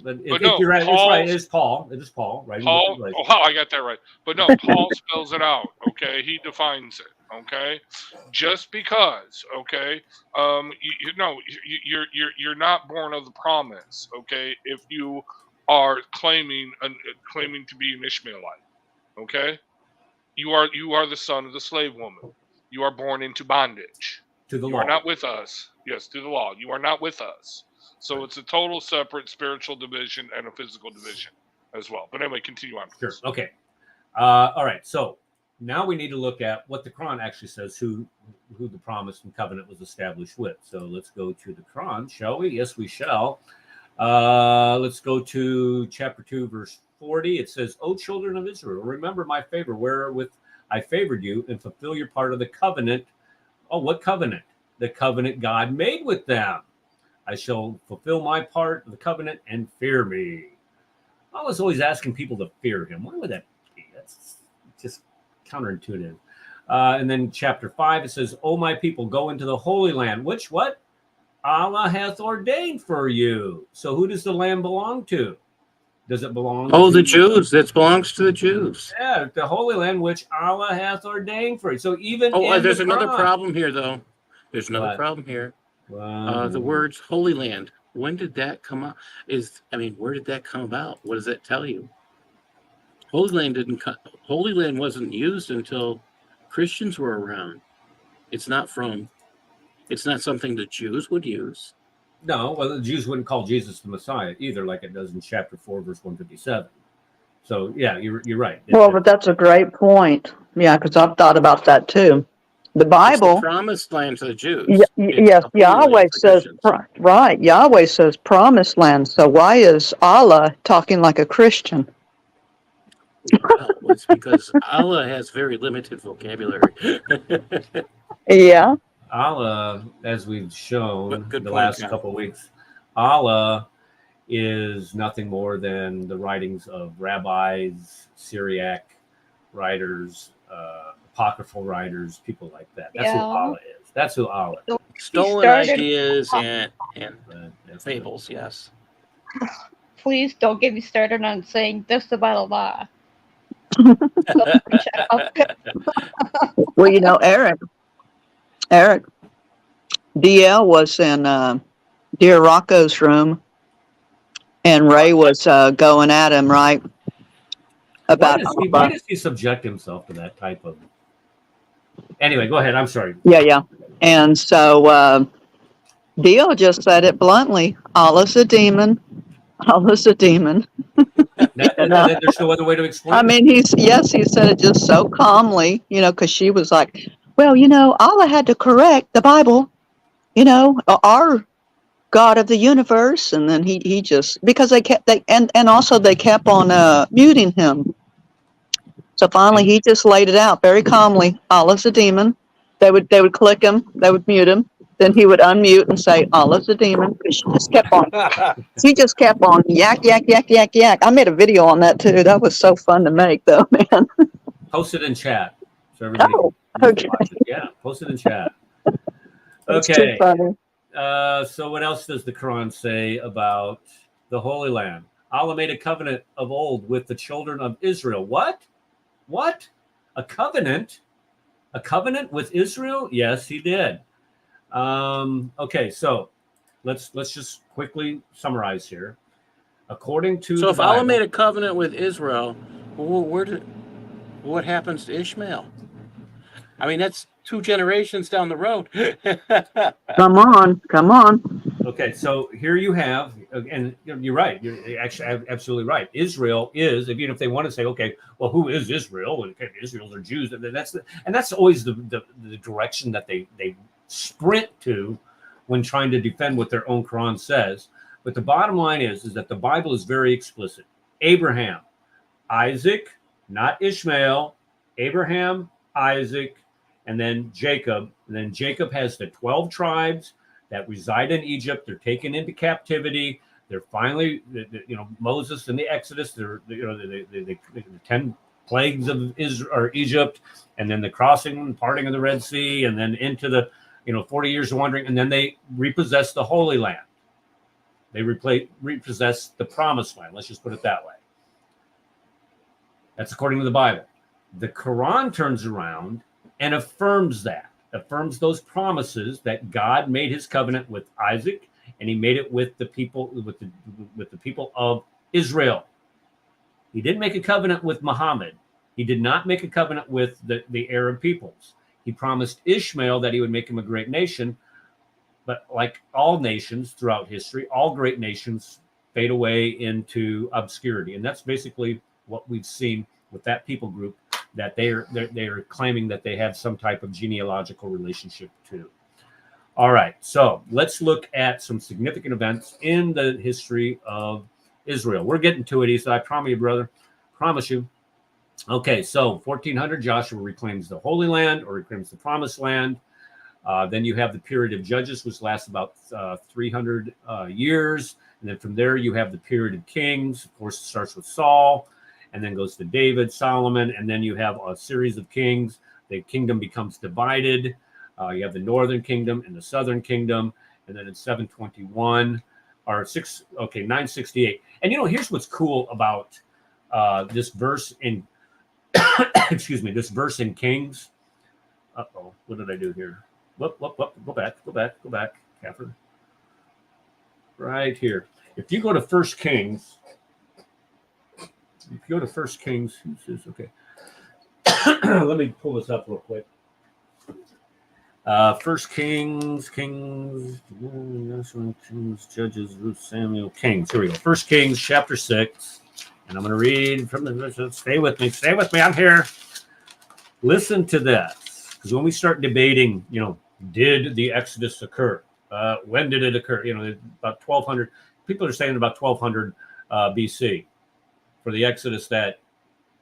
But no, you're right. It's right. It is Paul. It is Paul. Right. Paul. Oh, I got that right. But no, Paul spells it out. Okay, he defines it. Okay, just because. Okay, you're not born of the promise. Okay, if you are claiming to be an Ishmaelite. Okay, you are the son of the slave woman. You are born into bondage. To the law. You are not with us. Yes, to the law. You are not with us. So it's a total separate spiritual division and a physical division as well. But anyway, continue on. Sure. Okay. All right. So now we need to look at what the Quran actually says, who the promise and covenant was established with. So let's go to the Quran, shall we? Yes, we shall. Let's go to chapter 2, verse 40. It says, "O children of Israel, remember my favor wherewith I favored you, and fulfill your part of the covenant." Oh, what covenant? The covenant God made with them. "I shall fulfill my part of the covenant and fear me." I was always asking people to fear him. Why would that be? That's just counterintuitive. And then chapter 5, it says, "O my people, go into the Holy Land, which what? Allah hath ordained for you." So who does the land belong to? Does it belong Oh, to the Jews. That belongs to the Jews. Yeah, the Holy Land, which Allah hath ordained for you. So even Oh, in there's the another Quran, problem here, though. There's another What? problem here. The Wow. words Holy Land. When did that come out? Where did that come about? What does that tell you? Holy Land wasn't used until Christians were around. It's not something the Jews would use. No, well, the Jews wouldn't call Jesus the Messiah either, like it does in chapter 4, verse 157. So, yeah, you're right. Well, but that's a great point. Yeah, because I've thought about that too. The It's the Bible, promised land to the Jews. yes, It's the Holy Yahweh Land for says, Christians. right, Yahweh says promised land. So why is Allah talking like a Christian? Well, it's because Allah has very limited vocabulary. Yeah. Allah, as we've shown Good the point, last John. couple of weeks, Allah is nothing more than the writings of rabbis, Syriac writers, apocryphal writers, people like that. That's who Yeah. Allah is. That's who Allah is. Stolen started- ideas and That's fables, yes. Please don't get me started on saying this about Allah. Well, Eric, DL was in Dear Rocco's room, and Ray was going at him, right? About why does he subject himself to that type of? Anyway, go ahead. I'm sorry. Yeah. And so DL just said it bluntly: Allah's a demon. Allah's a demon. There's no other way to explain. I mean, he said it just so calmly, because she was like, well, Allah had to correct the Bible, our God of the universe. And then he just, because they kept on muting him. So finally he just laid it out very calmly. Allah's a demon. They would click him, they would mute him. Then he would unmute and say, Allah's a demon. She just kept on yak, yak, yak, yak, yak. I made a video on that too. That was so fun to make though, man. Post it in chat so everybody okay. can watch it. Yeah, post it in chat. That's Okay. too funny. So what else does the Quran say about the Holy Land? Allah made a covenant of old with the children of Israel. What? A covenant? A covenant with Israel? Yes, he did. Okay, so let's just quickly summarize here. According to So the if Allah Bible, made a covenant with Israel, what happens to Ishmael? I mean, that's 2 generations down the road. Come on. Okay, so here you have, and you're right. You're actually absolutely right. Israel is, even if they want to say, okay, well, who is Israel? Well, okay, Israel are Jews. That's always the direction that they sprint to when trying to defend what their own Quran says. But the bottom line is that the Bible is very explicit. Abraham, Isaac, not Ishmael, Abraham, Isaac, and then Jacob. And then Jacob has the 12 tribes that reside in Egypt. They're taken into captivity. They're finally, Moses in the Exodus, the 10 plagues of Egypt, and then the crossing and parting of the Red Sea, and then into the 40 years of wandering, and then they repossess the Holy Land. They repossess the Promised Land. Let's just put it that way. That's according to the Bible. The Quran turns around and affirms those promises that God made his covenant with Isaac, and he made it with the people with the people of Israel. He didn't make a covenant with Muhammad. He did not make a covenant with the Arab peoples. He promised Ishmael that he would make him a great nation, but like all nations throughout history, all great nations fade away into obscurity, and that's basically what we've seen with that people group that they are claiming that they have some type of genealogical relationship to. All right, so let's look at some significant events in the history of Israel. We're getting to it, Issa. I promise you, brother. Promise you. Okay, so 1400, Joshua reclaims the Holy Land, or reclaims the Promised Land. Then you have the period of Judges, which lasts about 300 years. And then from there, you have the period of Kings. Of course, it starts with Saul, and then goes to David, Solomon, and then you have a series of kings the kingdom becomes divided. You have the northern kingdom and the southern kingdom, and then in 721 or 968. And here's what's cool about this verse in excuse me, this verse in Kings. What did I do here? Whoop, go back, Catherine. Right here. If you go to First Kings, okay. Let me pull this up real quick. First Kings, Judges, Ruth, Samuel, Kings. Here we go. First Kings, chapter 6. And I'm going to read from the. Stay with me. I'm here. Listen to this. Because when we start debating, did the Exodus occur? When did it occur? About 1200. People are saying about 1200 BC for the Exodus that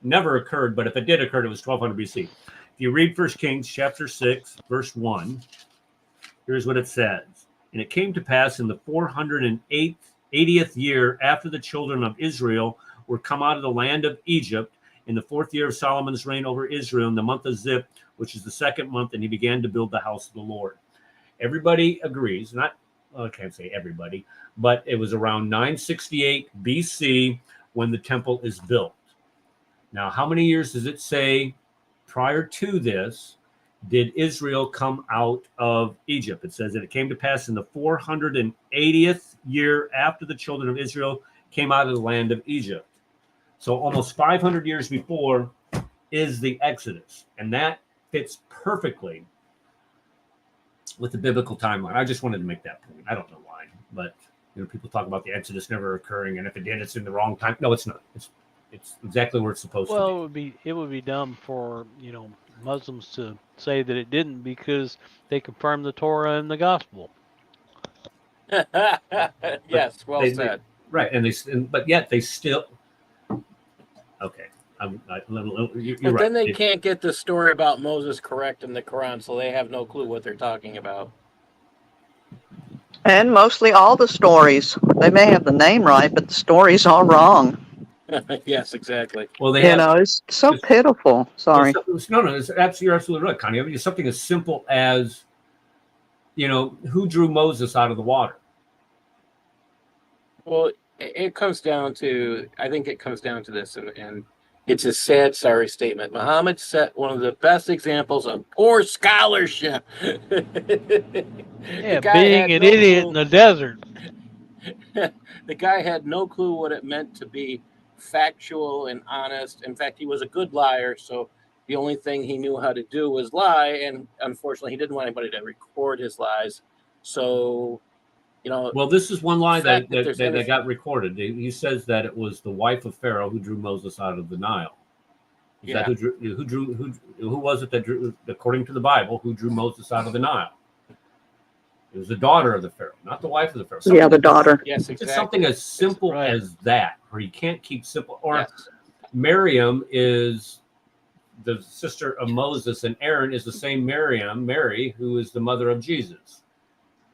never occurred. But if it did occur, it was 1200 BC. If you read 1 Kings chapter 6, verse 1, here's what it says. And it came to pass in the 480th year after the children of Israel were come out of the land of Egypt, in the 4th year of Solomon's reign over Israel, in the month of Zip, which is the 2nd month, and he began to build the house of the Lord. Everybody agrees, I can't say everybody, but it was around 968 BC when the temple is built. Now, how many years does it say prior to this did Israel come out of Egypt? It says that it came to pass in the 480th year after the children of Israel came out of the land of Egypt. So almost 500 years before is the Exodus. And that fits perfectly with the biblical timeline. I just wanted to make that point. I don't know why, but people talk about the Exodus never occurring, and if it did, it's in the wrong time. No, it's not. It's exactly where it's supposed to be. Well, it would be dumb for Muslims to say that it didn't, because they confirm the Torah and the Gospel. Yes, well said. Right, but yet they still. Okay, you're but right. Then they can't get the story about Moses correct in the Quran, so they have no clue what they're talking about. And mostly all the stories. They may have the name right, but the stories are wrong. Yes, exactly. Well, it's so pitiful. Sorry. You're absolutely right, Connie. I mean, it's something as simple as, who drew Moses out of the water? Well, it comes down to, I think it comes down to this, and it's a sad, sorry statement. Muhammad set one of the best examples of poor scholarship. Yeah, being an idiot in the desert. The guy had no clue what it meant to be factual and honest. In fact, he was a good liar, so the only thing he knew how to do was lie, and unfortunately, he didn't want anybody to record his lies. So, Well, this is one lie that got recorded. He says that it was the wife of Pharaoh who drew Moses out of the Nile. Is that who was it that drew, according to the Bible, who drew Moses out of the Nile? It was the daughter of the Pharaoh, not the wife of the Pharaoh. The daughter. Yes, exactly. It's something as simple as that, or you can't keep simple. Or Miriam is the sister of Moses, and Aaron is the same Mary, who is the mother of Jesus.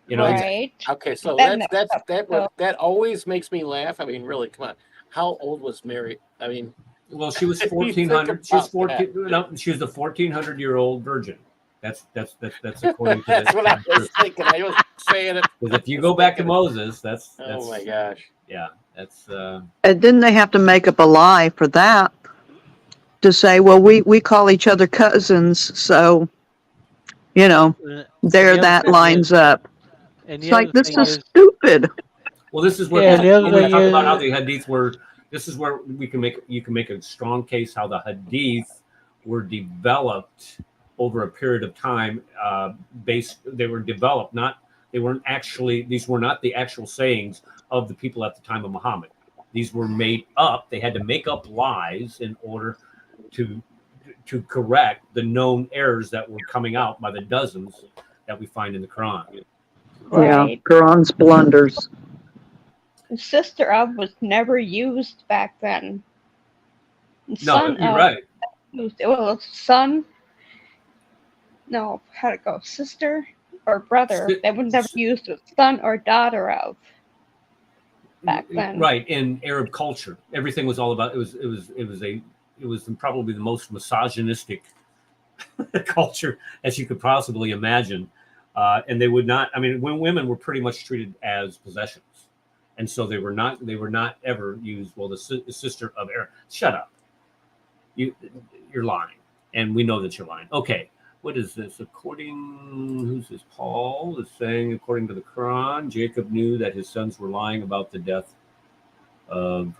Right. Okay, so that always makes me laugh. I mean, really, come on. How old was Mary? I mean, well, she was 1400. She was 14. No, she was the 1400-year-old virgin. That's according to that's what I was thinking. I was saying it because if you go back to Moses, that's oh my gosh, yeah, that's. And didn't they have to make up a lie for that to say, well, we call each other cousins, so that lines up. And it's like, this is stupid. Well, this is where when we talk about how the hadiths were. This is where you can make a strong case how the hadith were developed over a period of time. They were developed, these were not the actual sayings of the people at the time of Muhammad. These were made up. They had to make up lies in order to correct the known errors that were coming out by the dozens that we find in the Quran. Right. Yeah, Quran's blunders. Sister of was never used back then. No, you're right. Well, son. No, how'd it go? Sister or brother? They would never use with son or daughter of back then. Right. In Arab culture, everything was all about. It was probably the most misogynistic culture as you could possibly imagine. And they would not, I mean, when women were pretty much treated as possessions. And so they were not ever used, well, the sister of Aaron. Shut up. You're lying. And we know that you're lying. Okay. What is this? Who's this? Paul is saying, according to the Quran, Jacob knew that his sons were lying about the death of,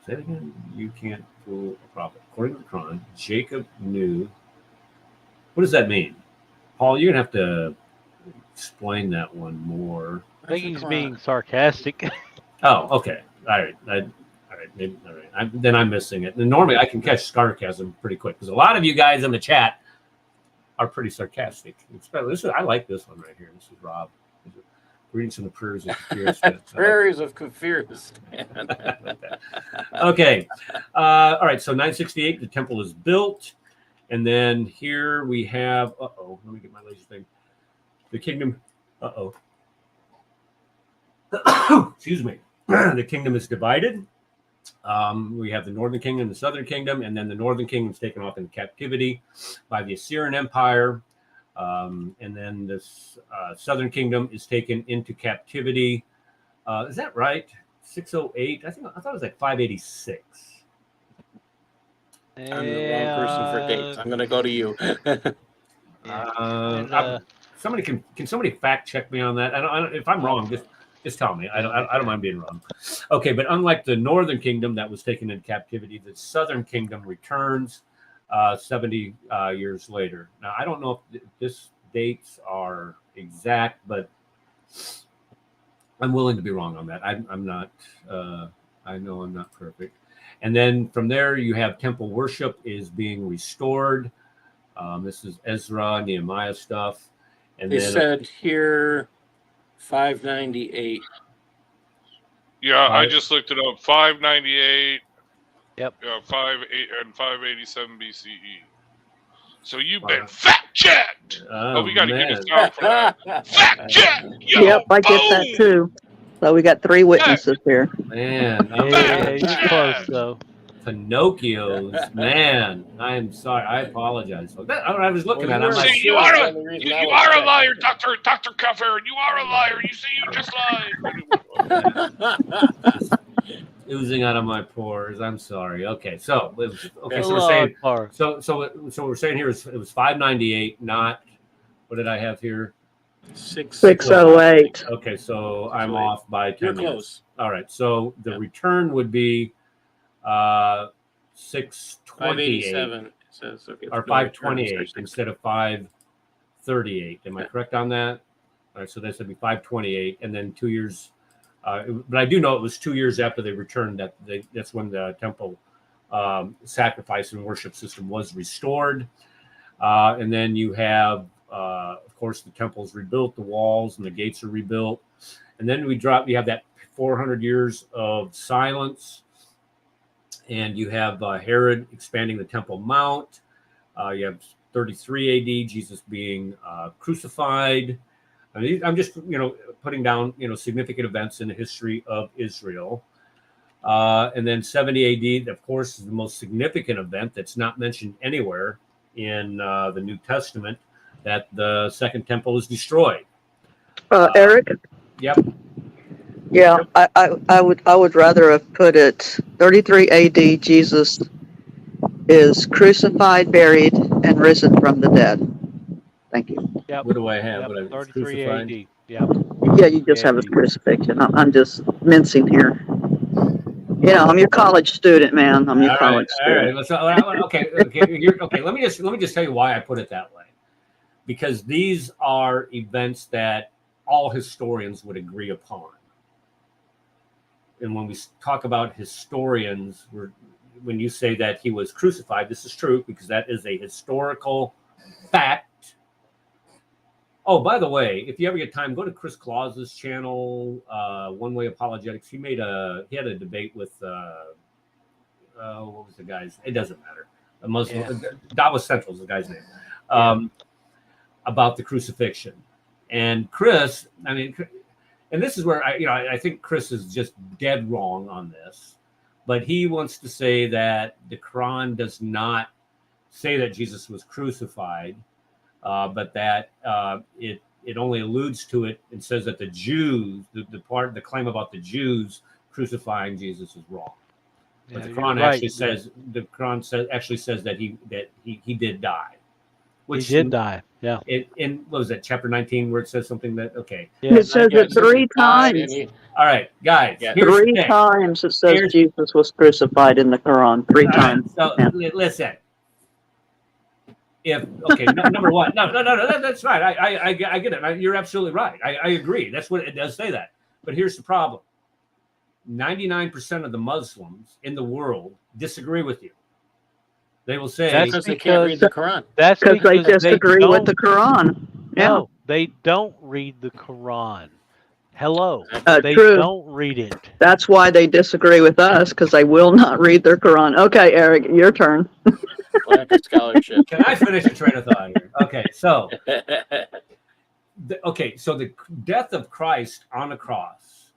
say it again, you can't fool a prophet. According to the Quran, Jacob knew. What does that mean? Paul, you're going to have to explain that one more. I think he's being sarcastic. Oh, okay. All right. Maybe, all right. Then I'm missing it. And normally I can catch sarcasm pretty quick because a lot of you guys in the chat are pretty sarcastic. I like this one right here. This is Rob. Reading some of the prayers of Kafir. Prayers of Kafir. Okay. All right. So 968, the temple is built. And then here we have, let me get my laser thing. The kingdom, excuse me. The kingdom is divided. We have the northern kingdom, the southern kingdom, and then the northern kingdom is taken off in captivity by the Assyrian Empire. And then this southern kingdom is taken into captivity. Is that right? 608? I thought it was like 586. I'm the wrong person for dates. I'm going to go to you. Somebody can somebody fact check me on that? I don't, if I'm wrong, just tell me. I don't mind being wrong. Okay, but unlike the northern kingdom that was taken in captivity, the southern kingdom returns 70 years later. Now, I don't know if this dates are exact, but I'm willing to be wrong on that. I'm not. I know I'm not perfect. And then from there, you have temple worship is being restored. This is Ezra, Nehemiah stuff. And they then said here 598. Yeah, I just looked it up. 598. Yep. Yeah, 587 BCE. So you've been fact checked. Oh, we got to get a song for that. Fact check. Yep, I get that too. So we got 3 witnesses here. Man, You're close though. Pinocchio's, man. I'm sorry. I apologize. So I was looking at it. I'm like, See, you are a liar, Dr. Cuffer. You are a liar. You say you just lied. Oozing out of my pores. I'm sorry. Okay, so we're saying so we're saying here it was 598, not what did I have here? 608. Okay, so I'm off by 10 You're minutes. close. All right, so the return would be 628 587. It says, okay, or 528 instead of 538. Am I correct on that? All right, so this would be 528, and then 2 years. But I do know it was 2 years after they returned that's when the temple sacrifice and worship system was restored. And then you have, of course, the temple's rebuilt, the walls and the gates are rebuilt. And then we have that 400 years of silence. And you have Herod expanding the Temple Mount. You have 33 AD, Jesus being crucified. I mean, I'm just, putting down, significant events in the history of Israel. And then 70 AD, of course, is the most significant event that's not mentioned anywhere in the New Testament, that the Second Temple is destroyed. Eric? Yep. Yeah, I would rather have put it 33 AD, Jesus is crucified, buried, and risen from the dead. Thank you. Yep. What do I have? Yep. 33 crucified? AD. Yep. Yeah, you just have his crucifixion. I'm just mincing here. I'm your college student, man. I'm your college student. All right. Okay. Let me just tell you why I put it that way. Because these are events that all historians would agree upon. And when we talk about historians, when you say that he was crucified, this is true because that is a historical fact. Oh, by the way, if you ever get time, go to Chris Claus's channel, One Way Apologetics. He had a debate with what was the guy's? It doesn't matter. A Muslim. Dawas Central is the guy's name. About the crucifixion, and Chris. I mean, and this is where I think Chris is just dead wrong on this, but he wants to say that the Quran does not say that Jesus was crucified, but that it only alludes to it and says that the Jews, the claim about the Jews crucifying Jesus is wrong. But Yeah, the you're Quran right. actually says actually says that he did die. He did die. Yeah. In what was it, chapter 19, where it says something that Yeah. It says it 3 died and times. he- All right, guys. Yeah. Here's the 3 thing. times it says Here's- Jesus was crucified in the Quran. 3 All right, times. so Yeah. listen. Number one, no, that's right. I get it. You're absolutely right. I agree. That's what it does say that. But here's the problem: 99% of the Muslims in the world disagree with you. They will say That's because they can't read the Quran. That's Because they because disagree with the Quran. Yeah. No, they don't read the Quran. Hello, they True. don't read it. That's why they disagree with us, because they will not read their Quran. Okay, Eric, your turn. Lack of scholarship. Can I finish a train of thought here? Okay, so the death of Christ on a cross,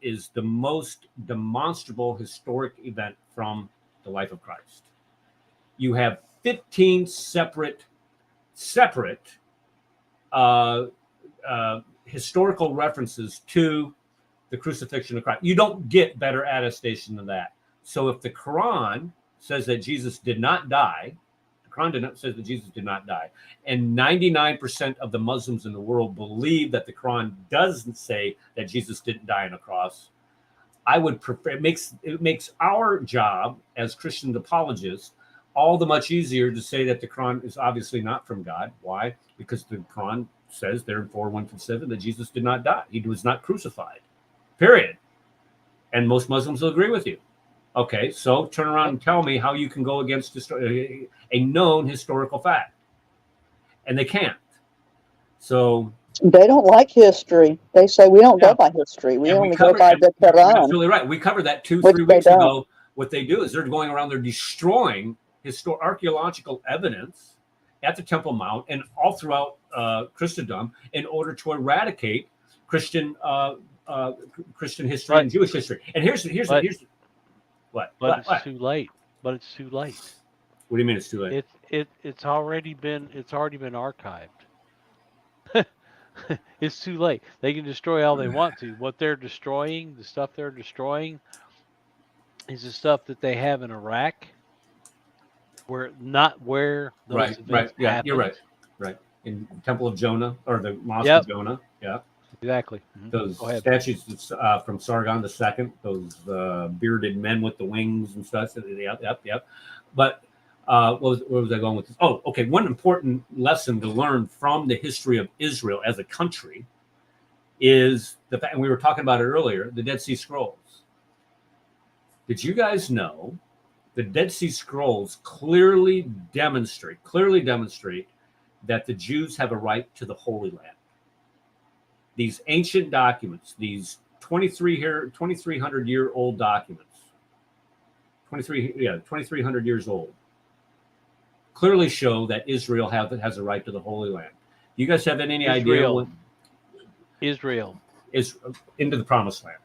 is the most demonstrable historic event from the life of Christ. You have 15 separate historical references to the crucifixion of Christ. You don't get better attestation than that. So if the Quran says that Jesus did not die, says that Jesus did not die, and 99% of the Muslims in the world believe that the Quran doesn't say that Jesus didn't die on a cross, I would prefer. It makes our job as Christian apologists all the much easier to say that the Quran is obviously not from God. Why? Because the Quran says there in 4:1-7 that Jesus did not die. He was not crucified. Period. And most Muslims will agree with you. Okay, so turn around and tell me how you can go against a known historical fact. And they can't. So They don't like history. They say we don't go by history. We only go by the You're Quran. absolutely right. We covered that 2-3 Which they weeks don't. ago. What they do is they're going around, they're destroying archaeological evidence at the Temple Mount and all throughout Christendom in order to eradicate Christian history and Jewish history. And here's what? But it's too late. But it's too late. What do you mean it's too late? It's already been archived. It's too late. They can destroy all they want to. What they're destroying, the stuff they're destroying, is the stuff that they have in Iraq, where those events Yeah, happened. you're right. In Temple of Jonah or the Mosque of Jonah. Yeah. Exactly. Those statues from Sargon II, those bearded men with the wings and stuff. Yep. But where was I going with this? Oh, okay. One important lesson to learn from the history of Israel as a country is the fact, and we were talking about it earlier, the Dead Sea Scrolls. Did you guys know the Dead Sea Scrolls clearly demonstrate that the Jews have a right to the Holy Land? These ancient documents, these 2,300-year-old documents, 2,300 years old, clearly show that Israel has a right to the Holy Land. Do you guys have any idea what Israel is into the Promised Land?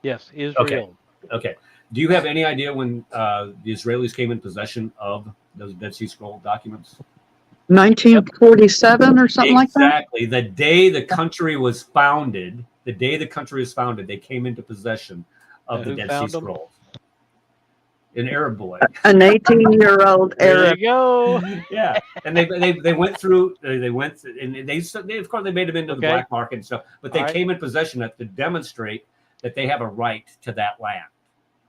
Yes, Israel. Okay. Do you have any idea when the Israelis came in possession of those Dead Sea Scroll documents? 1947 or something like that? Exactly. The day the country was founded, they came into possession of the Dead Sea Scrolls. An Arab boy. An 18-year-old There Arab. you go. Yeah, and they went through. They went and they of course they made them into the black market and stuff, but they came in possession to demonstrate that they have a right to that land.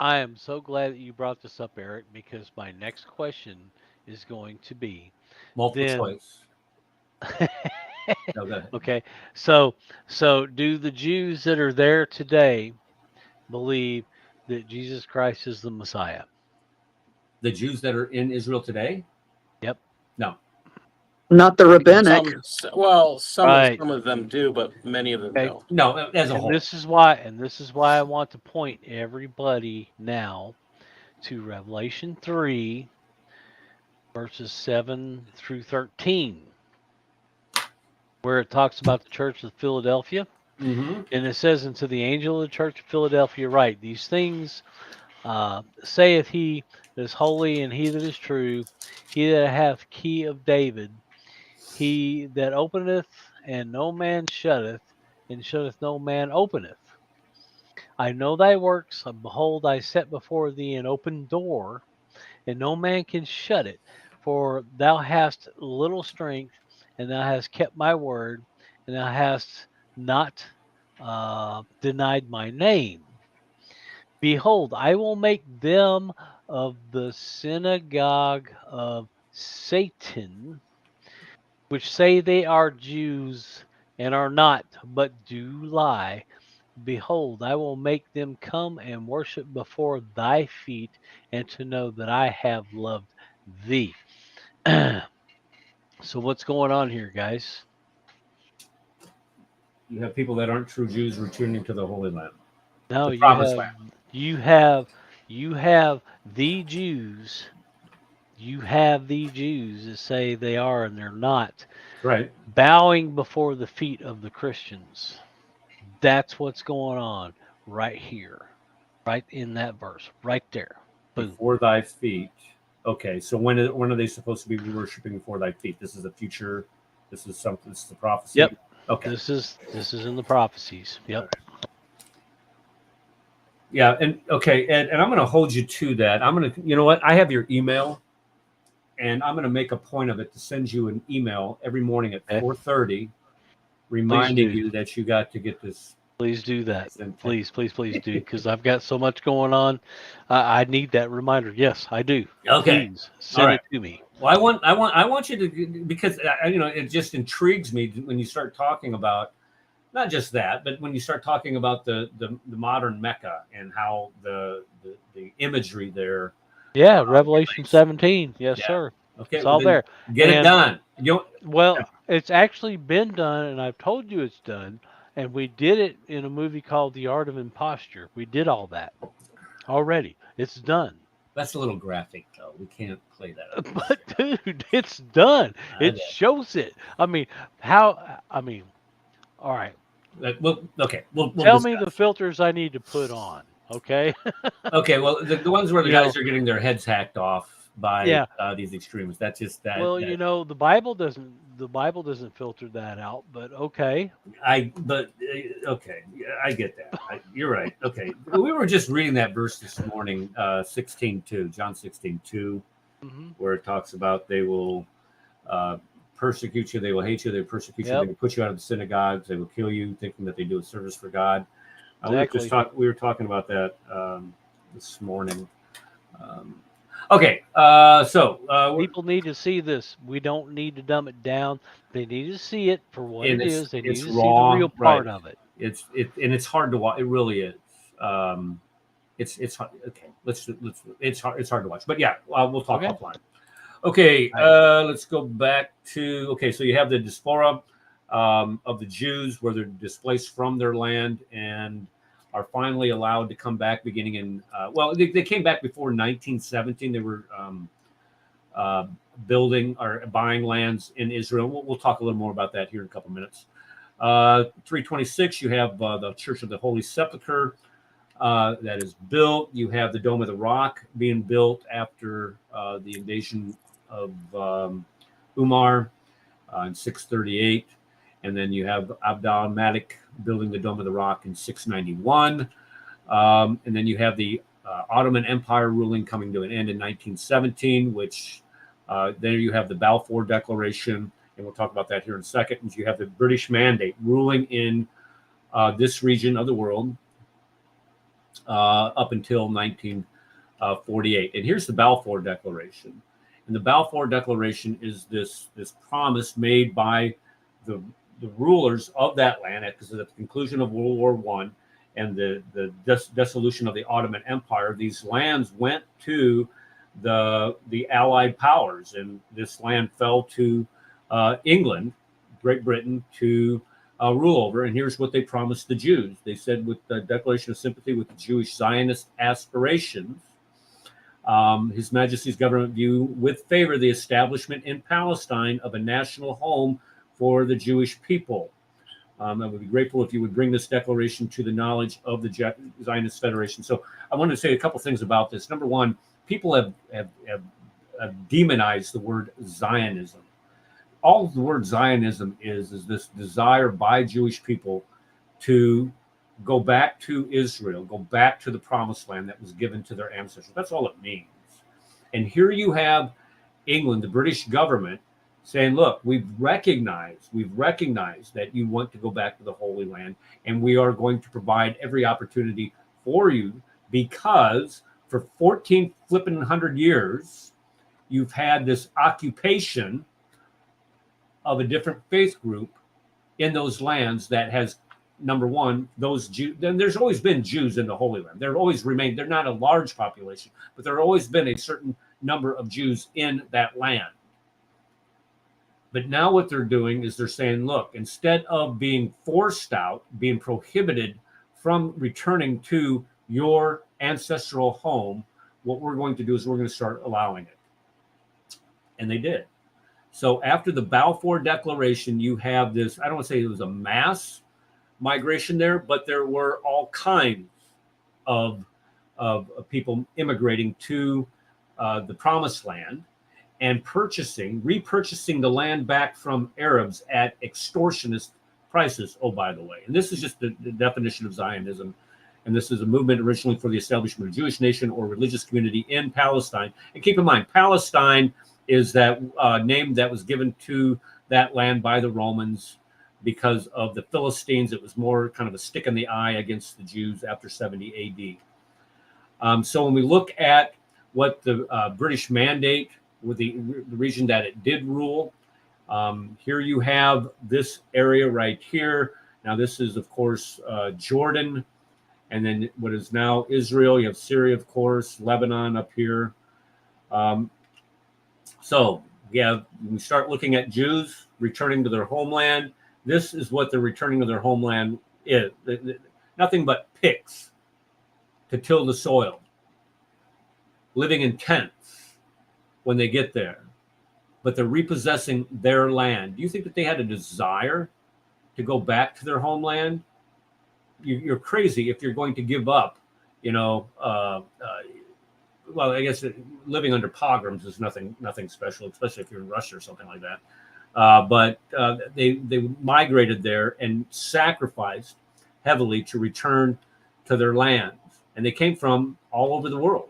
I am so glad that you brought this up, Eric, because my next question is going to be multiple choice. No, go ahead. Okay, so do the Jews that are there today believe that Jesus Christ is the Messiah? The Jews that are in Israel today? Yep. No. Not the rabbinic. Some of them do, but many of them don't. No, as a whole. This is why I want to point everybody now to Revelation 3, verses 7 through 13, where it talks about the church of Philadelphia. Mm-hmm. And it says, "And to the angel of the church of Philadelphia write, these things Saith he that is holy and he that is true, he that hath key of David, he that openeth and no man shutteth, and shutteth no man openeth. I know thy works, and behold, I set before thee an open door, and no man can shut it. For thou hast little strength, and thou hast kept my word, and thou hast not denied my name. Behold, I will make them of the synagogue of Satan, which say they are Jews and are not, but do lie. Behold, I will make them come and worship before thy feet, and to know that I have loved thee. So, what's going on here, guys? You have people that aren't true Jews returning to the Holy Land, Now the promised land. you have the Jews. You have the Jews that say they are and they're not, Right. bowing before the feet of the Christians. That's what's going on right here, right in that verse, right there. Boom. Before thy feet. Okay, so when are they supposed to be worshiping before thy feet? This is a future. This is something. This is a prophecy. Yep. Okay. This is in the prophecies. Yep. Yeah, and okay, and I'm going to hold you to that. I'm going to, you know what? I have your email, and I'm going to make a point of it to send you an email every morning at Okay. 4:30, reminding do. you that you got to get this. Please do that. And- Please do, because I've got so much going on. I need that reminder. Yes, I do. Okay. Please All send right. it to me. Well, I want you to, because you know, it just intrigues me when you start talking about not just that, but when you start talking about the modern Mecca and how the imagery there. Yeah, Revelation relates. 17. Yes, Yeah. sir. Okay, It's well, all then there. get it And done. You know, well, it's actually been done, and I've told you it's done. And we did it in a movie called The Art of Imposture. We did all that already. It's done. that's a little graphic, though. We can't play that. But dude, it's done. It Okay. shows it. I mean, how? I mean, all right. Well, okay, we'll Tell me discuss. the filters I need to put on. Okay. Okay, well, the ones where the You guys know, are getting their heads hacked off by yeah. these extremists. That's just that. Well, you know, the Bible doesn't filter that out, but okay. But okay, yeah, I get that. You're right. Okay, we were just reading that verse this morning, 16:2, John 16:2, Hmm. where it talks about they will persecute you, they will hate you, they will persecute you, they Yep. will put you out of the synagogues, they will kill you, thinking that they do a service for God. Exactly. We were talking about that this morning. Um, okay, People need to see this. We don't need to dumb it down. They need to see it for what and it is. They need it's to see the raw, real right? part of it. It's hard to watch. It really is. It's hard. Okay. It's hard to watch. But yeah, we'll talk Okay. offline. Okay. Right. Let's go back to. Okay, so you have the diaspora of the Jews, where they're displaced from their land and are finally allowed to come back, beginning in. They came back before 1917. They were uh, building or buying lands in Israel. We'll talk a little more about that here in a couple minutes. 326, you have the Church of the Holy Sepulchre that is built. You have the Dome of the Rock being built after the invasion of Umar in 638. And then you have Abdal Malik building the Dome of the Rock in 691. And then you have the Ottoman Empire ruling coming to an end in 1917, which there you have the Balfour Declaration, and we'll talk about that here in a second. And you have the British Mandate ruling in this region of the world up until 1948. And here's the Balfour Declaration. And the Balfour Declaration is this promise made by the rulers of that land because at the conclusion of World War I and the dissolution of the Ottoman Empire. These lands went to the Allied powers, and this land fell to England, Great Britain, to rule over. And here's what they promised the Jews. They said, with the declaration of sympathy with the Jewish Zionist aspirations, His Majesty's government view with favor the establishment in Palestine of a national home for the Jewish people. I would be grateful if you would bring this declaration to the knowledge of the Zionist Federation. So I wanted to say a couple things about this. Number one, people have demonized the word Zionism. All the word Zionism is this desire by Jewish people to go back to Israel, go back to the promised land that was given to their ancestors. That's all it means. And here you have England, the British government, saying, look, we've recognized that you want to go back to the Holy Land, and we are going to provide every opportunity for you, because for 1,400 years, you've had this occupation of a different faith group in those lands that has, number one, those Jews. Then there's always been Jews in the Holy Land. There always remained. They're not a large population, but there have always been a certain number of Jews in that land. But now what they're doing is they're saying, look, instead of being forced out, being prohibited from returning to your ancestral home, what we're going to do is we're going to start allowing it. And they did. So after the Balfour Declaration, you have this, I don't want to say it was a mass migration there, but there were all kinds of people immigrating to the Promised Land and repurchasing the land back from Arabs at extortionist prices, oh, by the way. And this is just the definition of Zionism. And this is a movement originally for the establishment of a Jewish nation or religious community in Palestine. And keep in mind, Palestine is that name that was given to that land by the Romans because of the Philistines. It was more kind of a stick in the eye against the Jews after 70 AD. So when we look at what the British mandate with the region that it did rule, here you have this area right here. Now this is, of course, Jordan, and then what is now Israel. You have Syria, of course, Lebanon up here. So yeah, when we start looking at Jews returning to their homeland, this is what the returning to their homeland is. Nothing but picks to till the soil, living in tents when they get there, but they're repossessing their land. Do you think that they had a desire to go back to their homeland? You're crazy if you're going to give up, well, I guess living under pogroms is nothing special, especially if you're in Russia or something like that. But they migrated there and sacrificed heavily to return to their lands. And they came from all over the world.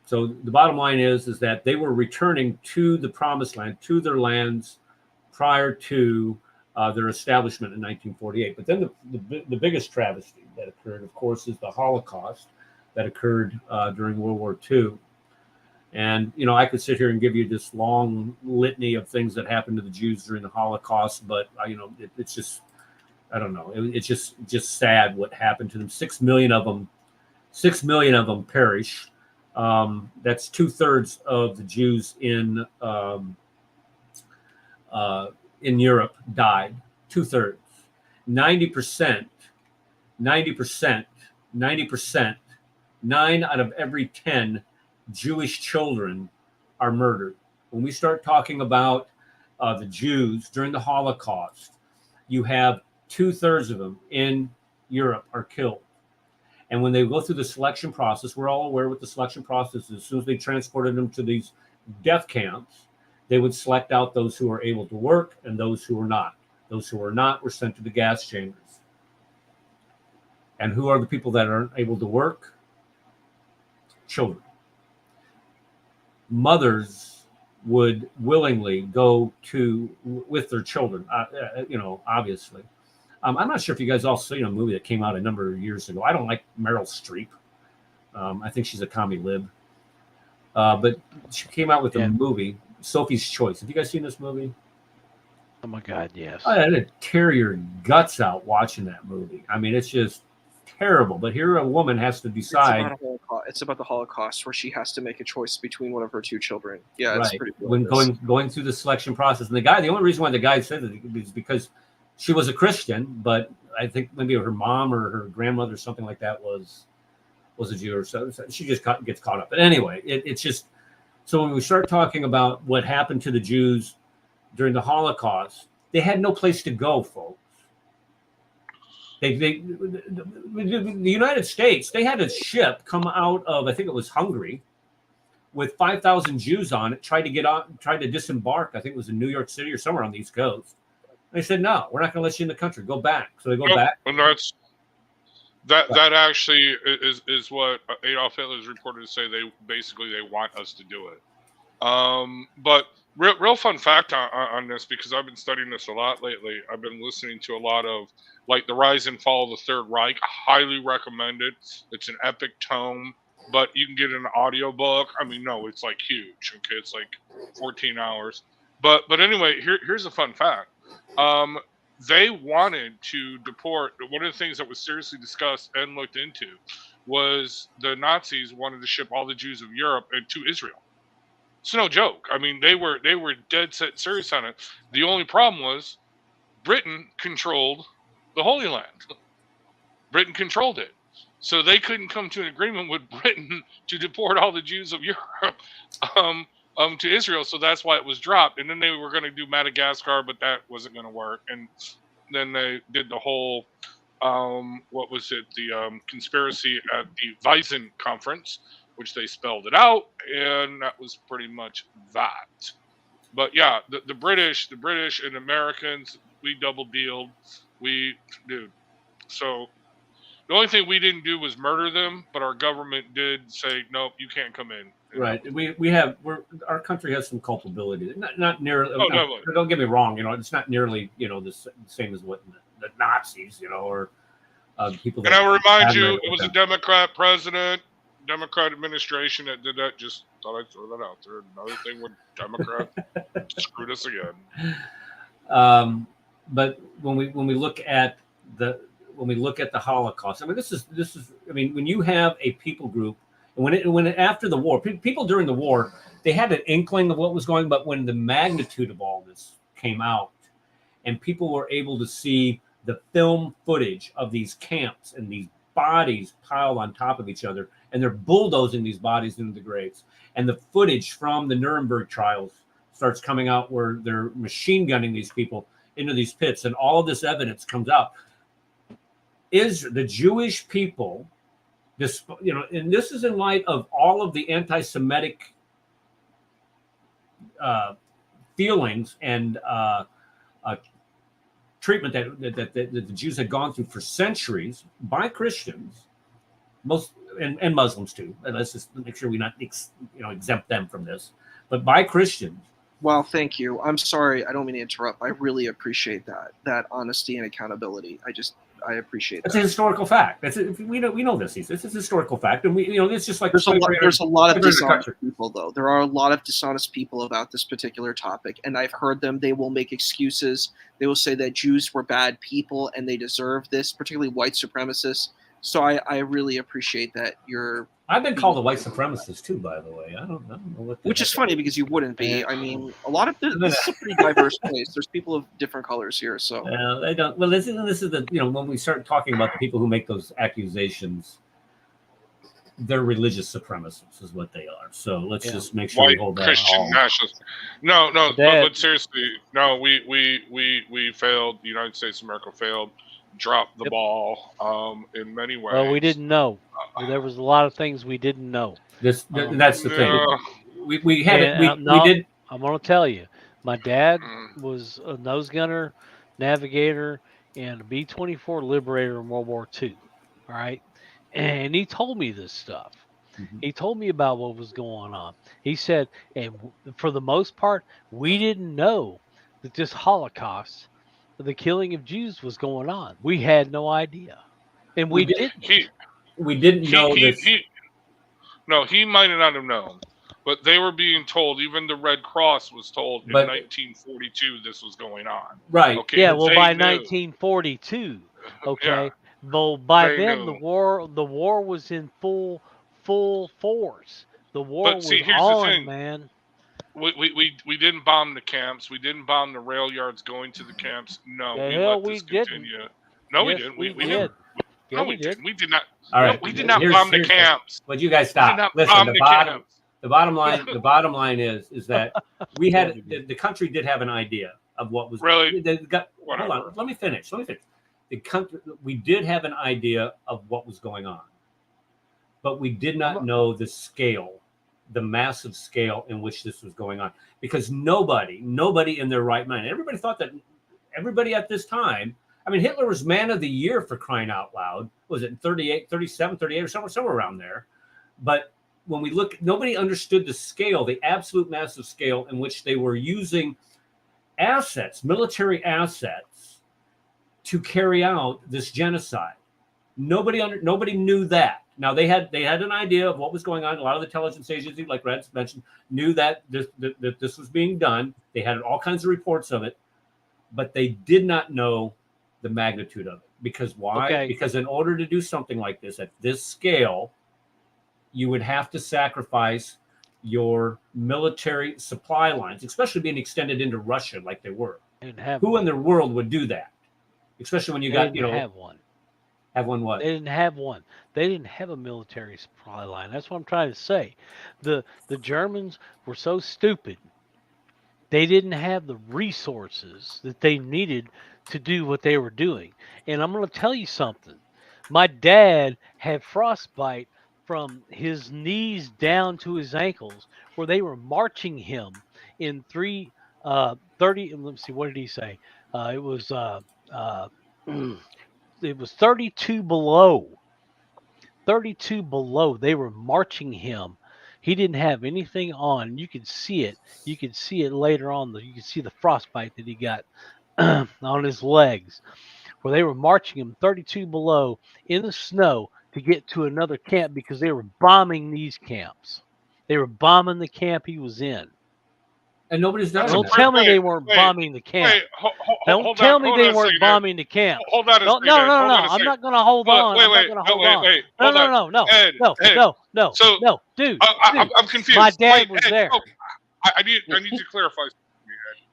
So the bottom line is that they were returning to the Promised Land, to their lands prior to their establishment in 1948. But then the biggest travesty that occurred, of course, is the Holocaust that occurred during World War II. And, I could sit here and give you this long litany of things that happened to the Jews during the Holocaust, but, it's just, I don't know. It's just sad what happened to them. 6 million of them perish. That's 2/3 of the Jews in Europe died. 2/3. 90%. 9 out of every 10 Jewish children are murdered. When we start talking about the Jews during the Holocaust, you have 2/3 of them in Europe are killed. And when they go through the selection process, we're all aware what the selection process is. As soon as they transported them to these death camps, they would select out those who were able to work and those who were not. Those who were not were sent to the gas chambers. And who are the people that aren't able to work? Children. Mothers would willingly go with their children, obviously. I'm not sure if you guys all seen a movie that came out a number of years ago. I don't like Meryl Streep. I think she's a commie lib. But she came out with a movie, Sophie's Choice. Have you guys seen this movie? Oh my God, yes. I had to tear your guts out watching that movie. I mean, it's just terrible. But here a woman has to decide. It's about the Holocaust, where she has to make a choice between one of her two children. Yeah, right. It's pretty cool. When going through the selection process. And the only reason why the guy said it is because she was a Christian, but I think maybe her mom or her grandmother or something like that was a Jew, or so she just gets caught up. But anyway, it's just, so when we start talking about what happened to the Jews during the Holocaust, they had no place to go, folks. The United States, they had a ship come out of, I think it was Hungary, with 5,000 Jews on it, tried to disembark. I think it was in New York City or somewhere on the East Coast. And they said, no, we're not going to let you in the country. Go back. So they go back. And that actually is what Adolf Hitler is reported to say. They want us to do it. But real fun fact on this, because I've been studying this a lot lately. I've been listening to a lot of like The Rise and Fall of the Third Reich. I highly recommend it. It's an epic tome, but you can get an audiobook. I mean, no, it's like huge. Okay, it's like 14 hours. But anyway, here's a fun fact. They wanted to deport. One of the things that was seriously discussed and looked into was the Nazis wanted to ship all the Jews of Europe to Israel. It's no joke. I mean, they were dead set serious on it. The only problem was Britain controlled the Holy Land. Britain controlled it. So they couldn't come to an agreement with Britain to deport all the Jews of Europe to Israel. So that's why it was dropped. And then they were going to do Madagascar, but that wasn't going to work. And then they did the whole, the conspiracy at the Weizen conference, which they spelled it out. And that was pretty much that. But yeah, the British and Americans, we double dealed. So the only thing we didn't do was murder them, but our government did say, nope, you can't come in. Right. Our country has some culpability. Not nearly. Oh, no. Don't get me wrong. It's not nearly, the same as what the Nazis, or people. And I remind you, it was a Democrat president, Democrat administration that did that. Just thought I'd throw that out there. Another thing with Democrat screwed us again. But when we look at the Holocaust, I mean, this is when you have a people group, and when after the war, people during the war, they had an inkling of what was going, but when the magnitude of all this came out, and people were able to see the film footage of these camps and these bodies piled on top of each other, and they're bulldozing these bodies into the graves, and the footage from the Nuremberg trials starts coming out where they're machine gunning these people into these pits, and all of this evidence comes out. Is the Jewish people, and this is in light of all of the anti-Semitic feelings and treatment that the Jews had gone through for centuries by Christians, and Muslims too. And let's just make sure we not exempt them from this, but by Christians. Well, thank you. I'm sorry. I don't mean to interrupt. I really appreciate that honesty and accountability. I appreciate that. It's a historical fact. We know this. This is a historical fact, and it's just like there's a lot of dishonest people, though. There are a lot of dishonest people about this particular topic, and I've heard them. They will make excuses. They will say that Jews were bad people and they deserve this, particularly white supremacists. So I really appreciate that you're. I've been called a white supremacist too, by the way. I don't know what. Which is funny because you wouldn't be. I mean, a lot of this is a pretty diverse place. There's people of different colors here, so. They don't. Well, this is the when we start talking about the people who make those accusations, they're religious supremacists, is what they are. So let's just make sure white we hold that. Christian nationalists. No, but seriously, no. We failed. The United States of America failed. Dropped the ball in many ways. Well, we didn't know. There was a lot of things we didn't know. That's the thing. We had it. We did. I'm going to tell you. My dad was a nose gunner, navigator, and a B-24 Liberator in World War II. All right, and he told me this stuff. Mm-hmm. He told me about what was going on. He said, and for the most part, we didn't know that this Holocaust, the killing of Jews, was going on. We had no idea, and we didn't. We didn't know this. He might not have known, but they were being told. Even the Red Cross was told in 1942 this was going on. Right. Okay. Yeah. Well, by 1942. Okay. Yeah. Well, by then the war was in full force. The war was on, man. We didn't bomb the camps. We didn't bomb the rail yards going to the camps. No, we let this continue. No, we didn't. We did. No, we didn't. We did not. All right. We did not bomb the camps. But you guys stop. Listen, the bottom line is that we had the country did have an idea of what was Really? They got, hold Whatever. on, let me finish. The country, we did have an idea of what was going on, but we did not know the scale, the massive scale in which this was going on, because nobody in their right mind, everybody thought that, everybody at this time, I mean, Hitler was man of the year, for crying out loud. Was it 38, 37, 38, or somewhere around there? But when we look, nobody understood the scale, the absolute massive scale in which they were using assets, military assets, to carry out this genocide. Nobody knew that. Now they had an idea of what was going on. A lot of the intelligence agencies, like Red mentioned, knew that this was being done. They had all kinds of reports of it, but they did not know the magnitude of it. Because why? Okay. Because in order to do something like this at this scale, you would have to sacrifice your military supply lines, especially being extended into Russia like they were. Who in the world would do that? Especially when you got, have one. Have one what? They didn't have one. They didn't have a military supply line. That's what I'm trying to say. The Germans were so stupid. They didn't have the resources that they needed to do what they were doing. And I'm going to tell you something. My dad had frostbite from his knees down to his ankles, where they were marching him in 30. Let's see, what did he say? It was 32 below. 32 below. They were marching him. He didn't have anything on. You could see it. You could see it later on. You could see the frostbite that he got on his legs, where they were marching him 32 below in the snow to get to another camp, because they were bombing these camps. They were bombing the camp he was in. And nobody's done Don't that. tell me they weren't bombing the camp. Don't tell me they weren't bombing the camp. Hold on a second. No. I'm not going to hold on. Wait. Hold on. Ed, No, dude. I'm confused. My dad was there. No, I need to clarify something.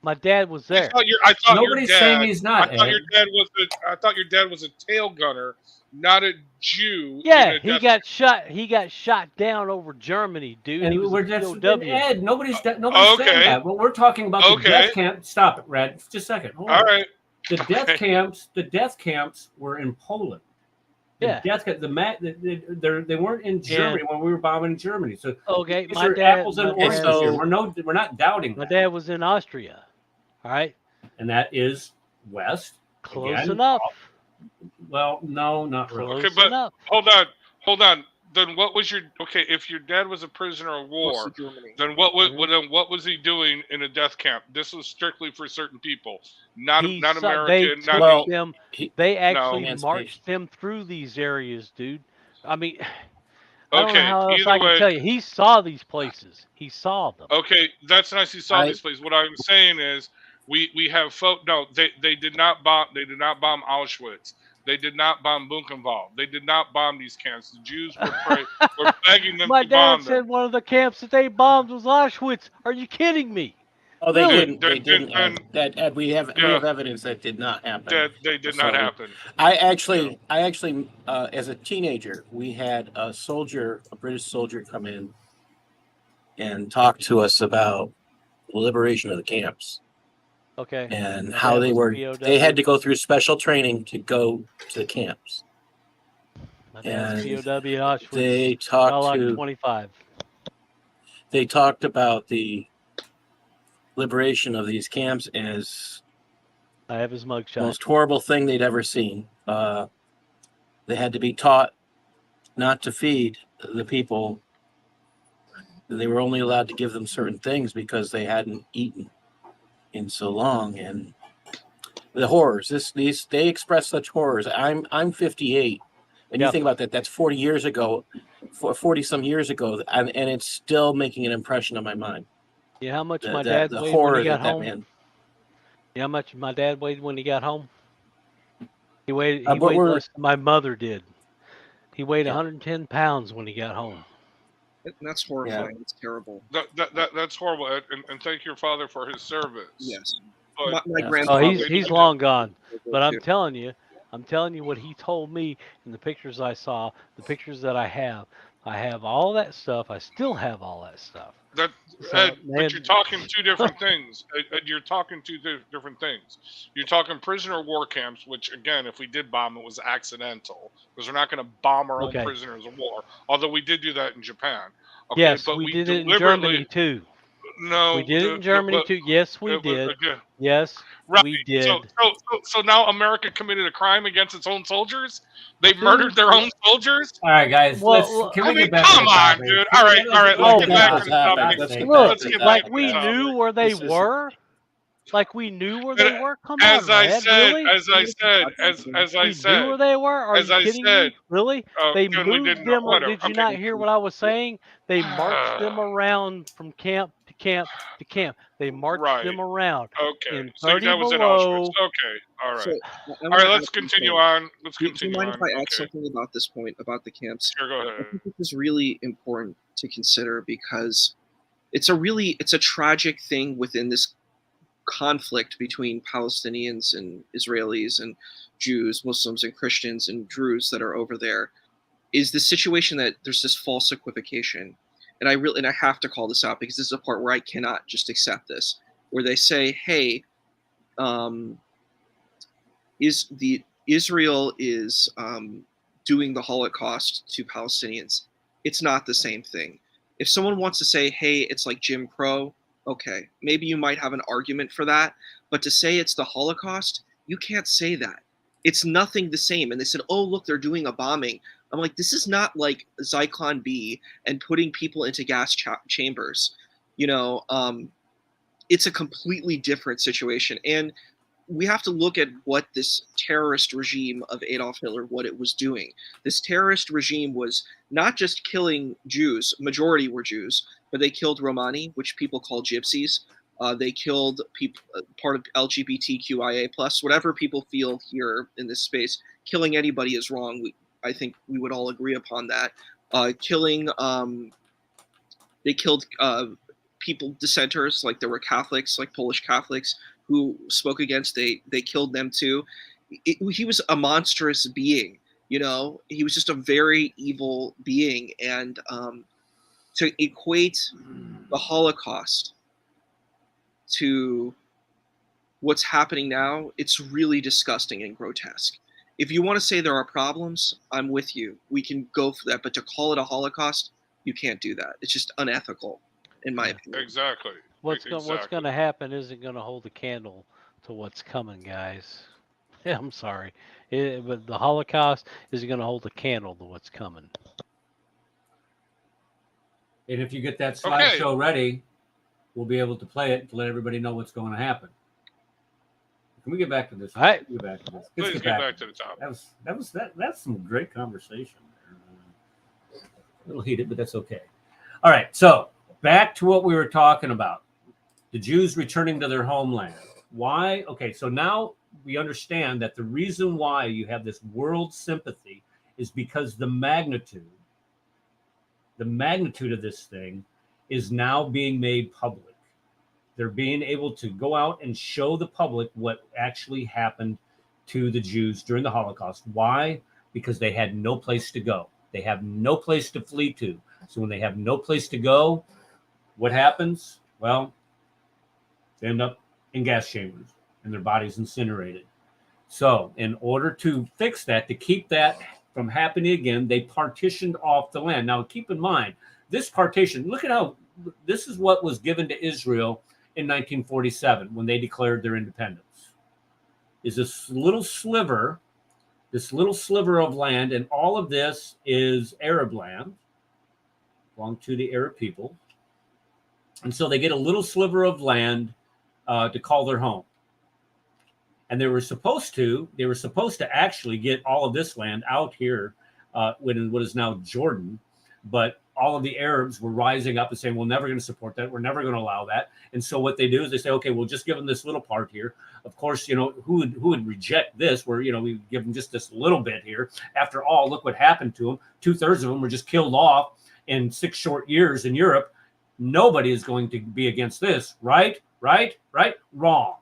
My dad was there. I thought Nobody's your dad, saying he's not. I thought your dad was a tail gunner, not a Jew. Yeah, he got shot. He got shot down over Germany, dude. And he was we're a just, POW. Ed, nobody's saying that. What we're talking about the death camp. Stop it, Red. Just a second. Hold on. All right. The death camps were in Poland. They weren't in Germany when we were bombing Germany. So okay, these my are dad. apples and my oranges dad- here. We're not doubting My that. dad was in Austria. All right, And that is west. close Again, enough. Well, no, not really. Close Okay, but enough. hold on. Then what was your if your dad was a prisoner of war, then what was he doing in a death camp? This was strictly for certain people, not American. They actually marched them through these areas, dude. I mean, I don't know how else I can tell you. He saw these places. He saw them. Okay, that's nice. He saw these places. What I'm saying is, we have they did not bomb. They did not bomb Auschwitz. They did not bomb Buchenwald. They did not bomb these camps. The Jews were begging them My to dad bomb said them. one of the camps that they bombed was Auschwitz. Are you kidding me? Oh, they Really? didn't. They didn't. Ed, we have evidence that did not happen. They did not happen. I actually, as a teenager, we had a British soldier, come in and talk to us about the liberation of the camps. Okay. And how they had to go through special training to go to the camps. My dad's POW in Auschwitz. They talked to 25. They talked about the liberation of these camps as I have his mugshot. the most horrible thing they'd ever seen. They had to be taught not to feed the people. They were only allowed to give them certain things because they hadn't eaten in so long, and the horrors. They express such horrors. I'm 58, and you think about that. That's 40 years ago, 40 some years ago, and it's still making an impression on my mind. Yeah, how much my dad weighed when he got home? Yeah, how much my dad weighed when he got home? He weighed less than my mother did. He weighed 110 pounds when he got home. That's horrifying. It's terrible. That's horrible. And thank your father for his service. Yes. But my grandfather. Oh, he's long gone. But I'm telling you what he told me in the pictures I saw, the pictures that I have. I have all that stuff. I still have all that stuff. That So, Ed, but man, you're talking two different things. Ed, you're talking two different things. You're talking prisoner of war camps, which again, if we did bomb, it was accidental because we're not going to bomb our own Okay. prisoners of war. Although we did do that in Japan. Okay, Yes, but we we did it in deliberately Germany too. no. We did it in Germany too. Yes, we did. Again, Yes, right. we did. So now America committed a crime against its own soldiers. They Dude, murdered their own soldiers. All right, guys. Well, Can I we mean, get back to come the on, topic? dude. All right. Let's get back to the topic. Let's get Look, Let's back to get the back like to we the topic. knew where they This is- were. Like we knew where they were. Come As on, I Red. said, Really? as I said, We knew where they were. Are as you I kidding said, me? Really? oh, They then we moved didn't. them. Whatever. Did you Okay. not hear what I was saying? They marched them around from camp to camp to camp. They marched Right. them around Okay. in So 30 that was in below. Auschwitz. Okay. All right. So, All right. Let's continue on. Let's Do you continue mind on. if I add Okay. something about this point about the camps? Sure. Go I ahead. think this is really important to consider because it's a tragic thing within this conflict between Palestinians and Israelis and Jews, Muslims and Christians and Druze that are over there, is the situation that there's this false equivocation. And I have to call this out because this is a part where I cannot just accept this, where they say, hey, Israel is doing the Holocaust to Palestinians. It's not the same thing. If someone wants to say, hey, it's like Jim Crow, okay, maybe you might have an argument for that. But to say it's the Holocaust, you can't say that. It's nothing the same. And they said, oh, look, they're doing a bombing. I'm like, this is not like Zyklon B and putting people into gas chambers. It's a completely different situation. And we have to look at what this terrorist regime of Adolf Hitler, what it was doing. This terrorist regime was not just killing Jews, majority were Jews, but they killed Romani, which people call gypsies. They killed people, part of LGBTQIA+, whatever people feel here in this space. Killing anybody is wrong. I think we would all agree upon that. They killed people, dissenters, like there were Catholics, like Polish Catholics, who spoke against, they killed them too. He was a monstrous being, he was just a very evil being. And to equate the Holocaust to what's happening now, it's really disgusting and grotesque. If you want to say there are problems, I'm with you. We can go for that. But to call it a Holocaust, you can't do that. It's just unethical, in my opinion. Exactly. What's going to happen isn't going to hold a candle to what's coming, guys. I'm sorry, but the Holocaust isn't going to hold a candle to what's coming. And if you get that slideshow ready, we'll be able to play it to let everybody know what's going to happen. Can we get back to this? All right. Get back to this. Let's get back to the topic. That's some great conversation. A little heated, but that's okay. All right. So back to what we were talking about. The Jews returning to their homeland. Why? Okay. So now we understand that the reason why you have this world sympathy is because the magnitude of this thing is now being made public. They're being able to go out and show the public what actually happened to the Jews during the Holocaust. Why? Because they had no place to go. They have no place to flee to. So when they have no place to go, what happens? Well, they end up in gas chambers and their bodies incinerated. So in order to fix that, to keep that from happening again, they partitioned off the land. Now, keep in mind, this partition, look at how this is what was given to Israel in 1947 when they declared their independence. Is this little sliver of land, and all of this is Arab land, belong to the Arab people. And so they get a little sliver of land to call their home. And they were supposed to actually get all of this land out here in what is now Jordan, but all of the Arabs were rising up and saying, we're never going to support that. We're never going to allow that. And so what they do is they say, okay, we'll just give them this little part here. Of course, who would reject this where, we give them just this little bit here. After all, look what happened to them. 2/3 of them were just killed off in 6 short years in Europe. Nobody is going to be against this. Right? Wrong.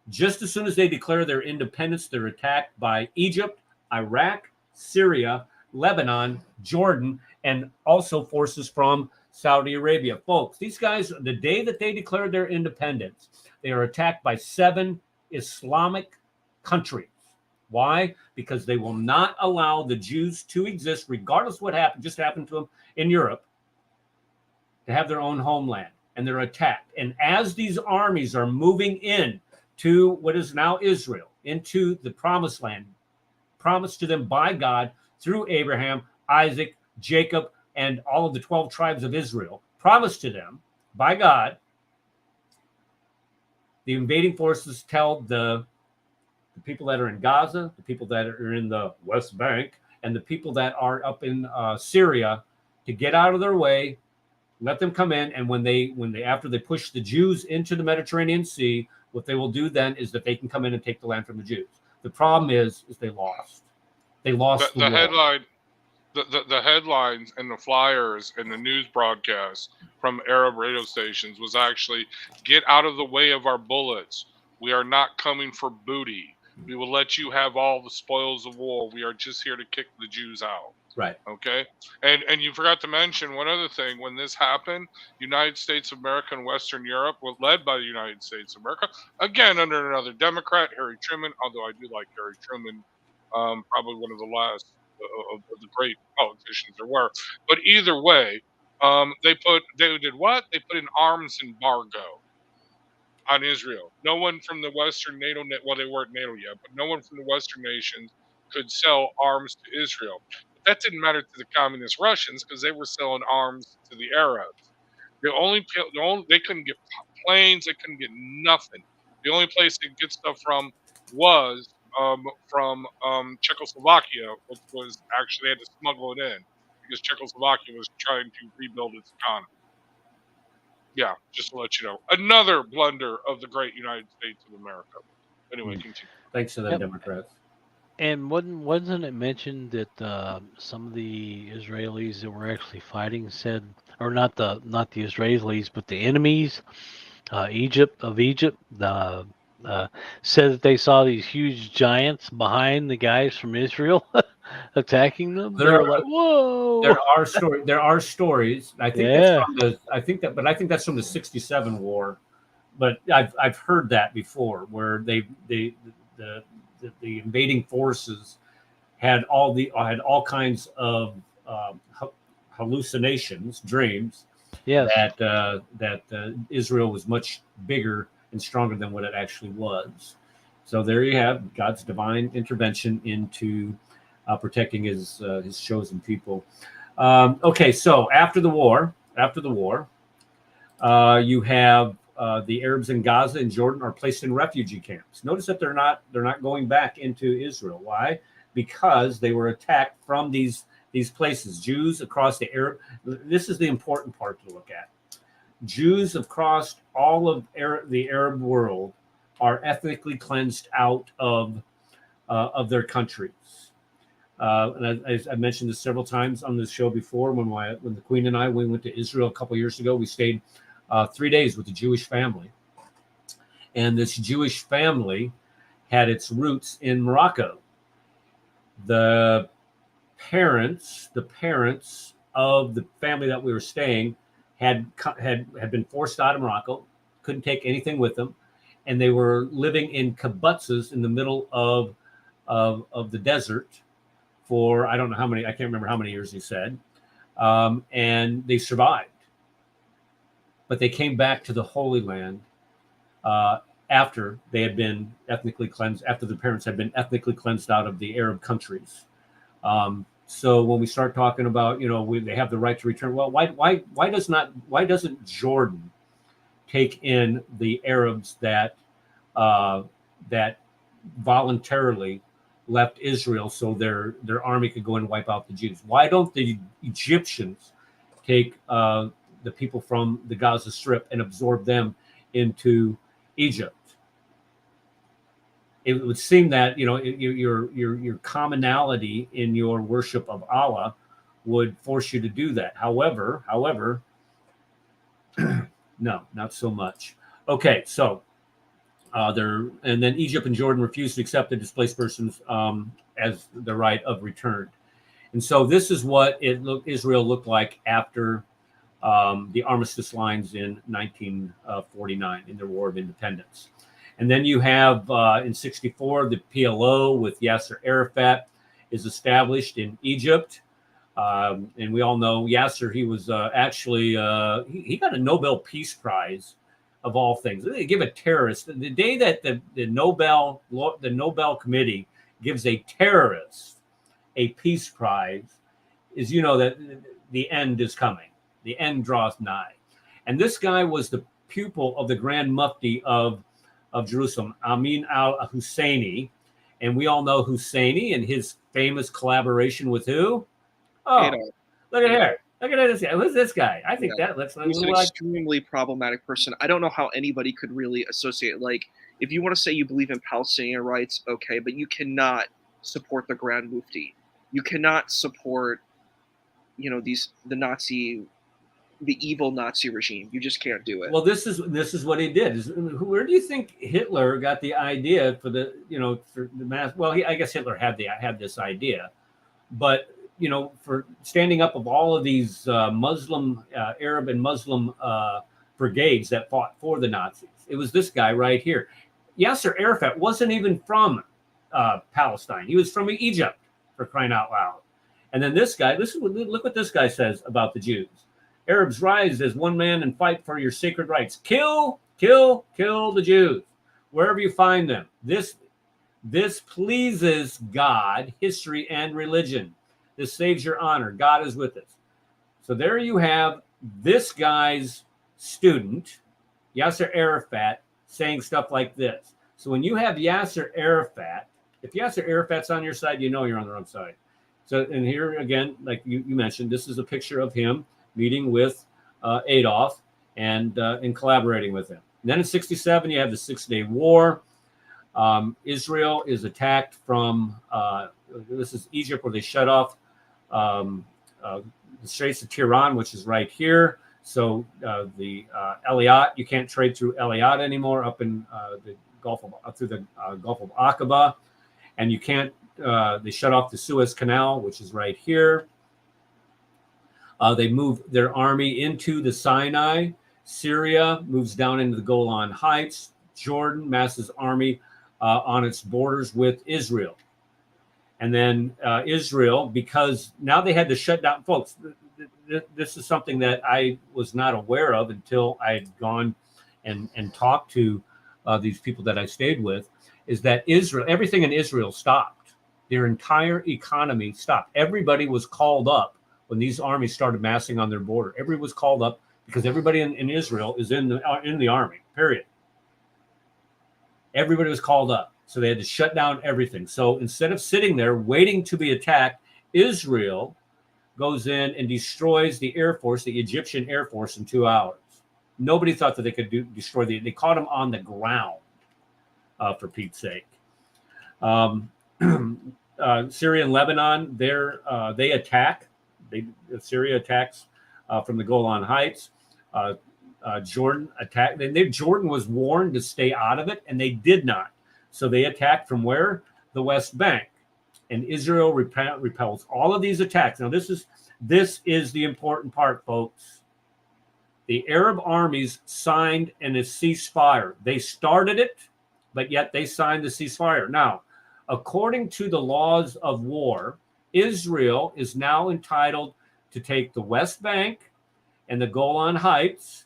Just as soon as they declare their independence, they're attacked by Egypt, Iraq, Syria, Lebanon, Jordan, and also forces from Saudi Arabia. Folks, these guys, the day that they declared their independence, they are attacked by 7 Islamic countries. Why? Because they will not allow the Jews to exist, regardless of what just happened to them in Europe, to have their own homeland. And they're attacked. And as these armies are moving in to what is now Israel, into the promised land, promised to them by God through Abraham, Isaac, Jacob, and all of the 12 tribes of Israel, promised to them by God, the invading forces tell the people that are in Gaza, the people that are in the West Bank, and the people that are up in Syria to get out of their way, let them come in. And when they after they push the Jews into the Mediterranean Sea, what they will do then is that they can come in and take the land from the Jews. The problem is they lost. They lost the war. Headline. The headlines and the flyers and the news broadcasts from Arab radio stations was actually, "Get out of the way of our bullets. We are not coming for booty. We will let you have all the spoils of war. We are just here to kick the Jews out." Right. Okay. And you forgot to mention one other thing. When this happened, United States of America and Western Europe were led by the United States of America, again under another Democrat, Harry Truman. Although I do like Harry Truman, probably one of the last of the great politicians there were. But either way, they did what? They put an arms embargo on Israel. No one from the Western NATO, well, they weren't NATO yet, but no one from the Western nations could sell arms to Israel. But that didn't matter to the communist Russians because they were selling arms to the Arabs. They couldn't get planes. They couldn't get nothing. The only place they could get stuff from was from Czechoslovakia, which was actually, they had to smuggle it in because Czechoslovakia was trying to rebuild its economy. Yeah, just to let you know. Another blunder of the great United States of America. Anyway, continue. Thanks to the Democrats. And wasn't it mentioned that some of the Israelis that were actually fighting said, or not the Israelis, but the enemies, Egypt, said that they saw these huge giants behind the guys from Israel attacking them? They're like, whoa! There are stories. I think that's from the '67 war, but I've heard that before, where the invading forces had all kinds of hallucinations, dreams. Yes. That Israel was much bigger and stronger than what it actually was. So there you have God's divine intervention into protecting his chosen people. Okay, so after the war, you have the Arabs in Gaza and Jordan are placed in refugee camps. Notice that they're not going back into Israel. Why? Because they were attacked from these places. Jews across the Arab. This is the important part to look at. Jews across all of the Arab world are ethnically cleansed out of their countries. And I mentioned this several times on this show before. When the Queen and we went to Israel a couple years ago, we stayed 3 days with a Jewish family, and this Jewish family had its roots in Morocco. The parents of the family that we were staying had been forced out of Morocco, couldn't take anything with them, and they were living in kibbutzes in the middle of the desert for I can't remember how many years he said, and they survived. But they came back to the Holy Land after they had been ethnically cleansed, after the parents had been ethnically cleansed out of the Arab countries. So when we start talking about, they have the right to return. Well, why doesn't Jordan take in the Arabs that voluntarily left Israel so their army could go and wipe out the Jews? Why don't the Egyptians take the people from the Gaza Strip and absorb them into Egypt? It would seem that your commonality in your worship of Allah would force you to do that. However, no, not so much. Okay, so and then Egypt and Jordan refused to accept the displaced persons as the right of return. And so this is what Israel looked like after the armistice lines in 1949 in their War of Independence. And then you have in 64, the PLO with Yasser Arafat is established in Egypt. And we all know Yasser, he was actually, he got a Nobel Peace Prize of all things. They give a terrorist, the day that the Nobel Committee gives a terrorist a peace prize is, you know, that the end is coming. The end draws nigh. And this guy was the pupil of the Grand Mufti of Jerusalem, Amin al-Husseini. And we all know Husseini and his famous collaboration with who? Oh, look at here. Look at this guy. Who's this guy? I think that looks like he's an extremely problematic person. I don't know how anybody could really associate. Like, if you want to say you believe in Palestinian rights, okay, but you cannot support the Grand Mufti. You cannot support, you know, the evil Nazi regime. You just can't do it. Well, this is what he did. Where do you think Hitler got the idea for the, you know, for the mass? Well, I guess Hitler had this idea, but you know, for standing up of all of these Muslim, Arab and Muslim brigades that fought for the Nazis. It was this guy right here. Yasser Arafat wasn't even from Palestine. He was from Egypt, for crying out loud. And then this guy, look what this guy says about the Jews. Arabs rise as one man and fight for your sacred rights. Kill the Jews, wherever you find them. This pleases God, history, and religion. This saves your honor. God is with us. So there you have this guy's student, Yasser Arafat, saying stuff like this. So when you have Yasser Arafat, if Yasser Arafat's on your side, you know you're on the wrong side. So, and here again, like you mentioned, this is a picture of him meeting with Adolf and collaborating with him. And then in 67, you have the 6-Day War. Israel is attacked from, this is Egypt, where they shut off the Straits of Tiran, which is right here. So the Elliot, you can't trade through Elliot anymore up in the Gulf of Aqaba, and you can't. They shut off the Suez Canal, which is right here. They move their army into the Sinai. Syria moves down into the Golan Heights. Jordan masses army on its borders with Israel. And then Israel, because now they had to shut down, folks, this is something that I was not aware of until I had gone and talked to these people that I stayed with, is that Israel, everything in Israel stopped. Their entire economy stopped. Everybody was called up when these armies started massing on their border. Everybody was called up because everybody in Israel is in the army, period. Everybody was called up. So they had to shut down everything. So instead of sitting there waiting to be attacked, Israel goes in and destroys the Air Force, the Egyptian Air Force, in 2 hours. Nobody thought that they could destroy they caught them on the ground, for Pete's sake. Syria and Lebanon, they attack. Syria attacks from the Golan Heights. Jordan attacked. Jordan was warned to stay out of it, and they did not. So they attacked from where? The West Bank. And Israel repels all of these attacks. Now, this is the important part, folks. The Arab armies signed a ceasefire. They started it, but yet they signed the ceasefire. Now, according to the laws of war, Israel is now entitled to take the West Bank and the Golan Heights,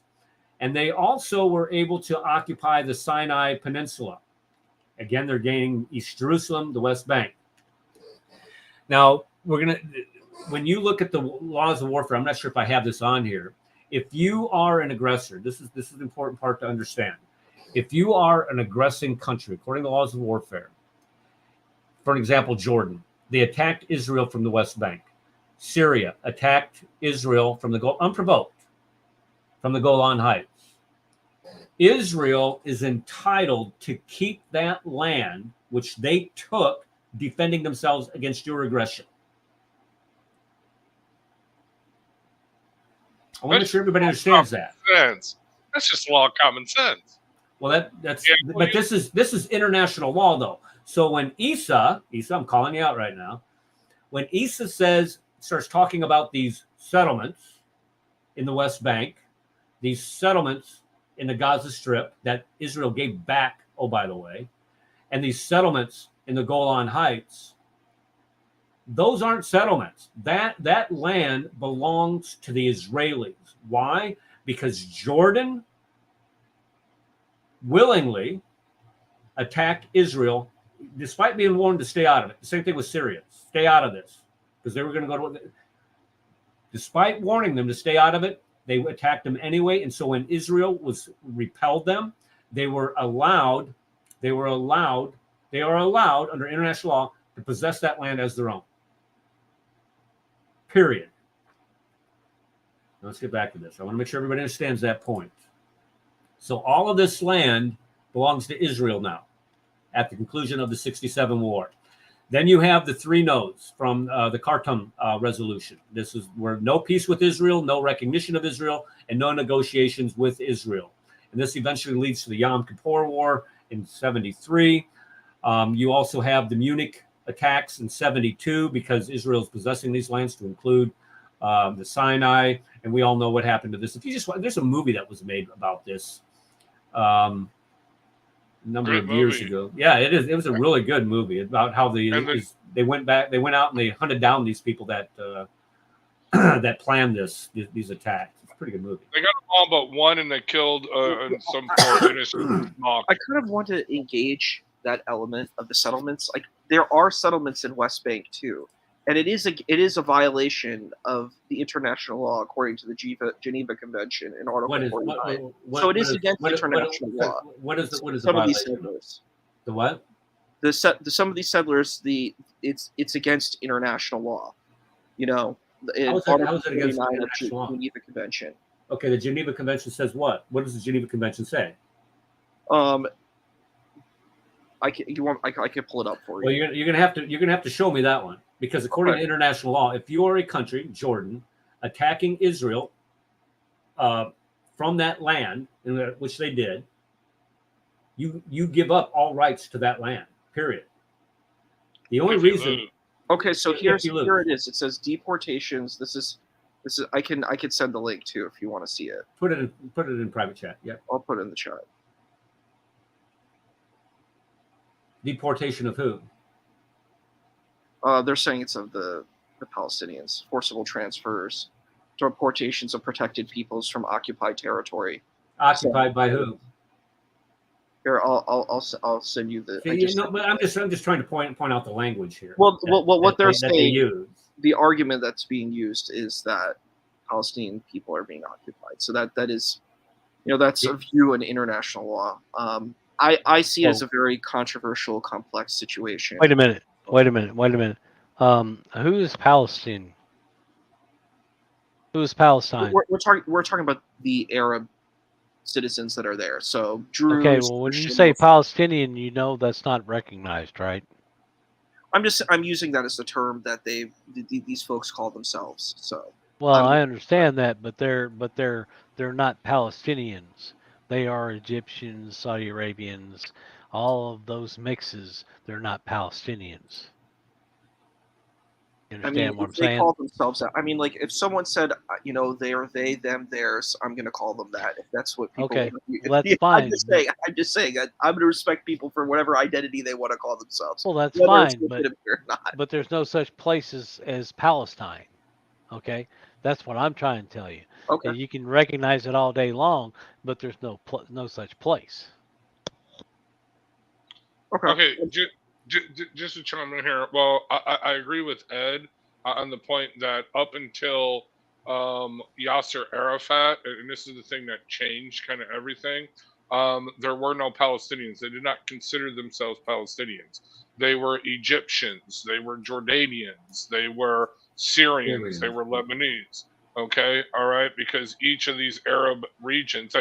and they also were able to occupy the Sinai Peninsula. Again, they're gaining East Jerusalem, the West Bank. Now, when you look at the laws of warfare, I'm not sure if I have this on here. If you are an aggressor, this is the important part to understand. If you are an aggressing country, according to the laws of warfare, for example, Jordan, they attacked Israel from the West Bank. Syria attacked Israel from unprovoked from the Golan Heights. Israel is entitled to keep that land which they took, defending themselves against your aggression. I want to make sure everybody understands that. That's just law of common sense. Well, but this is international law, though. So when Isa, I'm calling you out right now, When Issa starts talking about these settlements in the West Bank, these settlements in the Gaza Strip that Israel gave back, oh, by the way, and these settlements in the Golan Heights, those aren't settlements. That land belongs to the Israelis. Why? Because Jordan willingly attacked Israel, despite being warned to stay out of it. The same thing with Syria. Stay out of this, because they were going to go to. Despite warning them to stay out of it, they attacked them anyway. And so when Israel repelled them, they are allowed under international law to possess that land as their own. Period. Now let's get back to this. I want to make sure everybody understands that point. So all of this land belongs to Israel now at the conclusion of the 67 war. Then you have the 3 no's from the Khartoum resolution. This is where no peace with Israel, no recognition of Israel, and no negotiations with Israel. And this eventually leads to the Yom Kippur War in 73. You also have the Munich attacks in 72 because Israel is possessing these lands to include the Sinai. And we all know what happened to this. If you just there's a movie that was made about this a number of years ago. Yeah, it is. It was a really good movie about how they went out and they hunted down these people that that planned these attacks. It's a pretty good movie. They got them all but one, and they killed some poor innocent mock. I kind of want to engage that element of the settlements. Like, there are settlements in West Bank too, and it is a violation of the international law according to the Geneva Convention in Article 49. So it is against international law. What is the some of these settlers? The what? Some of these settlers, it's against international law. You know, How is it against international law? Geneva Convention. Okay, the Geneva Convention says what? What does the Geneva Convention say? I can pull it up for you. Well, you're gonna have to show me that one, because according to international law, if you are a country, Jordan, attacking Israel from that land, which they did, you give up all rights to that land. Period. The only reason. Okay, so here it is. It says deportations. This is. I can send the link too if you want to see it. Put it in private chat. Yeah. I'll put it in the chat. Deportation of who? They're saying it's of the Palestinians. Forcible transfers, deportations of protected peoples from occupied territory. Occupied by who? Here, I'll send you the. But I'm just trying to point out the language here. Well, what they're saying, the argument that's being used is that Palestinian people are being occupied. So that is, that's a view in international law. I see it as a very controversial, complex situation. Wait a minute. Who is Palestine? Who is Palestine? We're talking about the Arab citizens that are there. So Druze. Okay, well, when you say Palestinian, that's not recognized, right? I'm using that as the term that these folks call themselves. So. Well, I understand that, but they're not Palestinians. They are Egyptians, Saudi Arabians, all of those mixes. They're not Palestinians. You understand what I'm saying? They call themselves that. I mean, like, if someone said, they are they, them, theirs, I'm going to call them that. If that's what people. Okay, well, that's fine. I'm just saying. I'm going to respect people for whatever identity they want to call themselves. Well, that's fine, but there's no such place as Palestine. Okay, that's what I'm trying to tell you. Okay. And you can recognize it all day long, but there's no such place. Okay, just to chime in here. Well, I agree with Ed on the point that up until Yasser Arafat, and this is the thing that changed kind of everything, there were no Palestinians. They did not consider themselves Palestinians. They were Egyptians. They were Jordanians. They were Syrians. They were Lebanese. Okay, all right, because each of these Arab regions,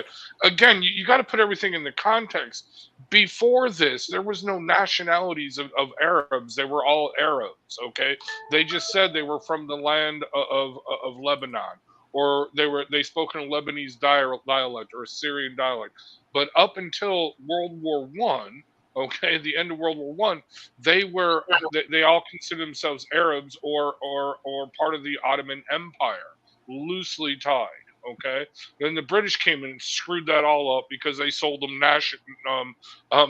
again, you got to put everything in the context. Before this, there was no nationalities of Arabs. They were all Arabs, okay? They just said they were from the land of Lebanon, or they spoke in a Lebanese dialect or a Syrian dialect. But up until World War I, Okay, at the end of World War One, they all consider themselves Arabs or part of the Ottoman Empire, loosely tied. Okay, then the British came in and screwed that all up because they sold them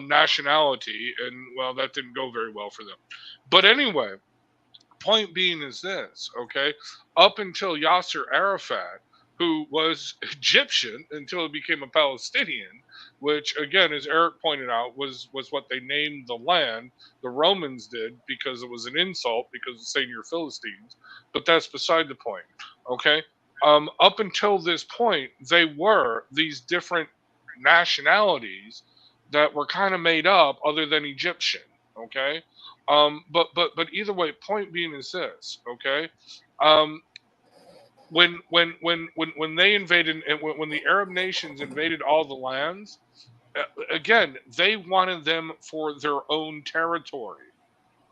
nationality, and well, that didn't go very well for them. But anyway, point being is this, okay? Up until Yasser Arafat, who was Egyptian until he became a Palestinian, which again, as Eric pointed out, was what they named the land. The Romans did because it was an insult because of saying you're Philistines. But that's beside the point, okay? Up until this point, they were these different nationalities that were kind of made up, other than Egyptian, okay? But either way, point being is this, okay? Um, when they invaded, and when the Arab nations invaded all the lands, again, they wanted them for their own territory.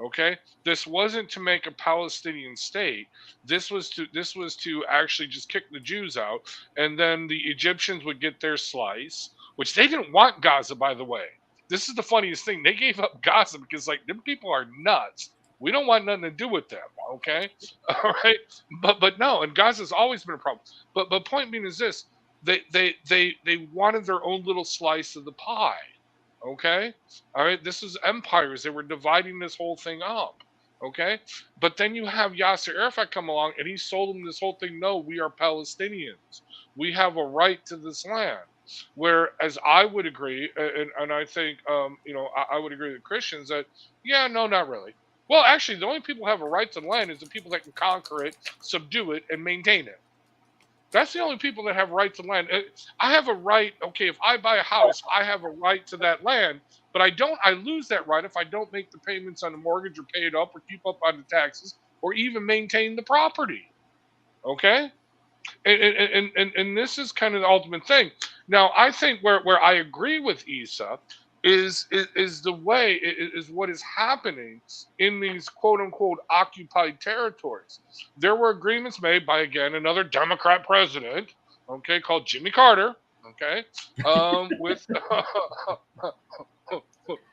Okay, this wasn't to make a Palestinian state. This was to actually just kick the Jews out, and then the Egyptians would get their slice, which they didn't want Gaza, by the way. This is the funniest thing. They gave up Gaza because, like, them people are nuts. We don't want nothing to do with them. Okay, all right. But no, and Gaza's always been a problem. But point being is this: they wanted their own little slice of the pie. Okay, all right. This is empires. They were dividing this whole thing up. Okay, but then you have Yasser Arafat come along, and he sold them this whole thing. No, we are Palestinians. We have a right to this land. Whereas I would agree, and I think I would agree with Christians that yeah, no, not really. Well, actually, the only people who have a right to the land is the people that can conquer it, subdue it, and maintain it. That's the only people that have right to land. I have a right. Okay, if I buy a house, I have a right to that land, but I lose that right if I don't make the payments on the mortgage or pay it up or keep up on the taxes or even maintain the property. Okay, and this is kind of the ultimate thing. Now, I think where I agree with Isa is the way is what is happening in these quote unquote occupied territories. There were agreements made by, again, another Democrat president, okay, called Jimmy Carter, okay, with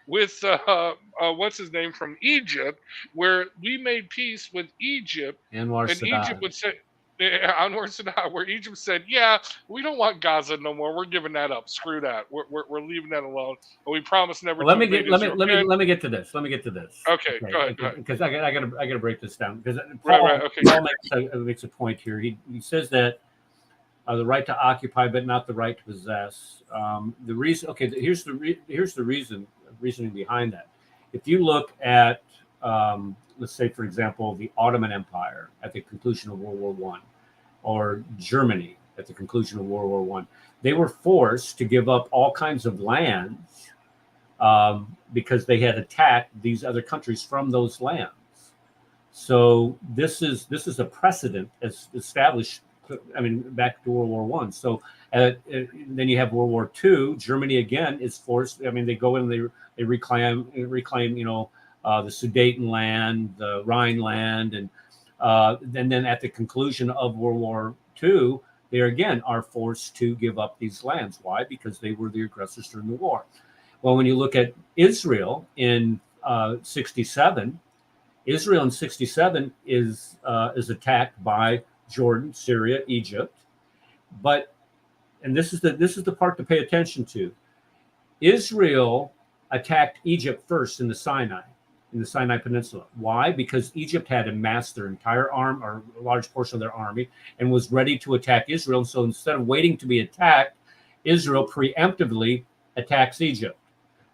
what's his name from Egypt, where we made peace with Egypt, Anwar and Sadat. Egypt would say. Anwar Sadat, where Egypt said, "Yeah, we don't want Gaza no more. We're giving that up. Screw that. We're leaving that alone. And we promise never." Well, let me get to this. Okay, go ahead. Because I gotta break this down because Right. Okay. Paul makes a point here. He says that the right to occupy, but not the right to possess. The reason. Okay, here's the reasoning behind that. If you look at let's say, for example, the Ottoman Empire at the conclusion of World War One, or Germany at the conclusion of World War One, they were forced to give up all kinds of lands because they had attacked these other countries from those lands. So this is a precedent as established. I mean, back to World War One. So then you have World War Two. Germany again is forced. I mean, they go in and they reclaim the Sudetenland, the Rhineland, and then at the conclusion of World War II, they again are forced to give up these lands. Why? Because they were the aggressors during the war. Well, when you look at Israel in '67, Israel in '67 is attacked by Jordan, Syria, Egypt, and this is the part to pay attention to. Israel attacked Egypt first in the Sinai Peninsula. Why? Because Egypt had amassed their entire arm, or a large portion of their army, and was ready to attack Israel. So instead of waiting to be attacked, Israel preemptively attacks Egypt.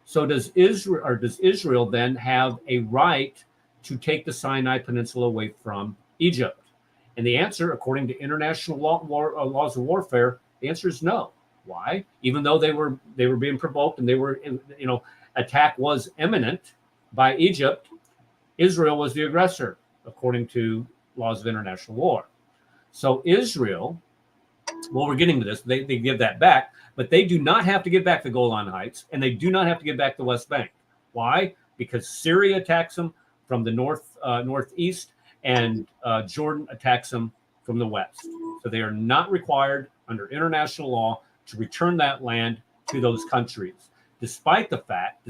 So does Israel then have a right to take the Sinai Peninsula away from Egypt? And the answer, according to international laws of warfare, the answer is no. Why? Even though they were being provoked and they were, attack was imminent by Egypt, Israel was the aggressor, according to laws of international law. So Israel, well, we're getting to this, they give that back, but they do not have to give back the Golan Heights, and they do not have to give back the West Bank. Why? Because Syria attacks them from the northeast, and Jordan attacks them from the west. So they are not required under international law to return that land to those countries. despite the fact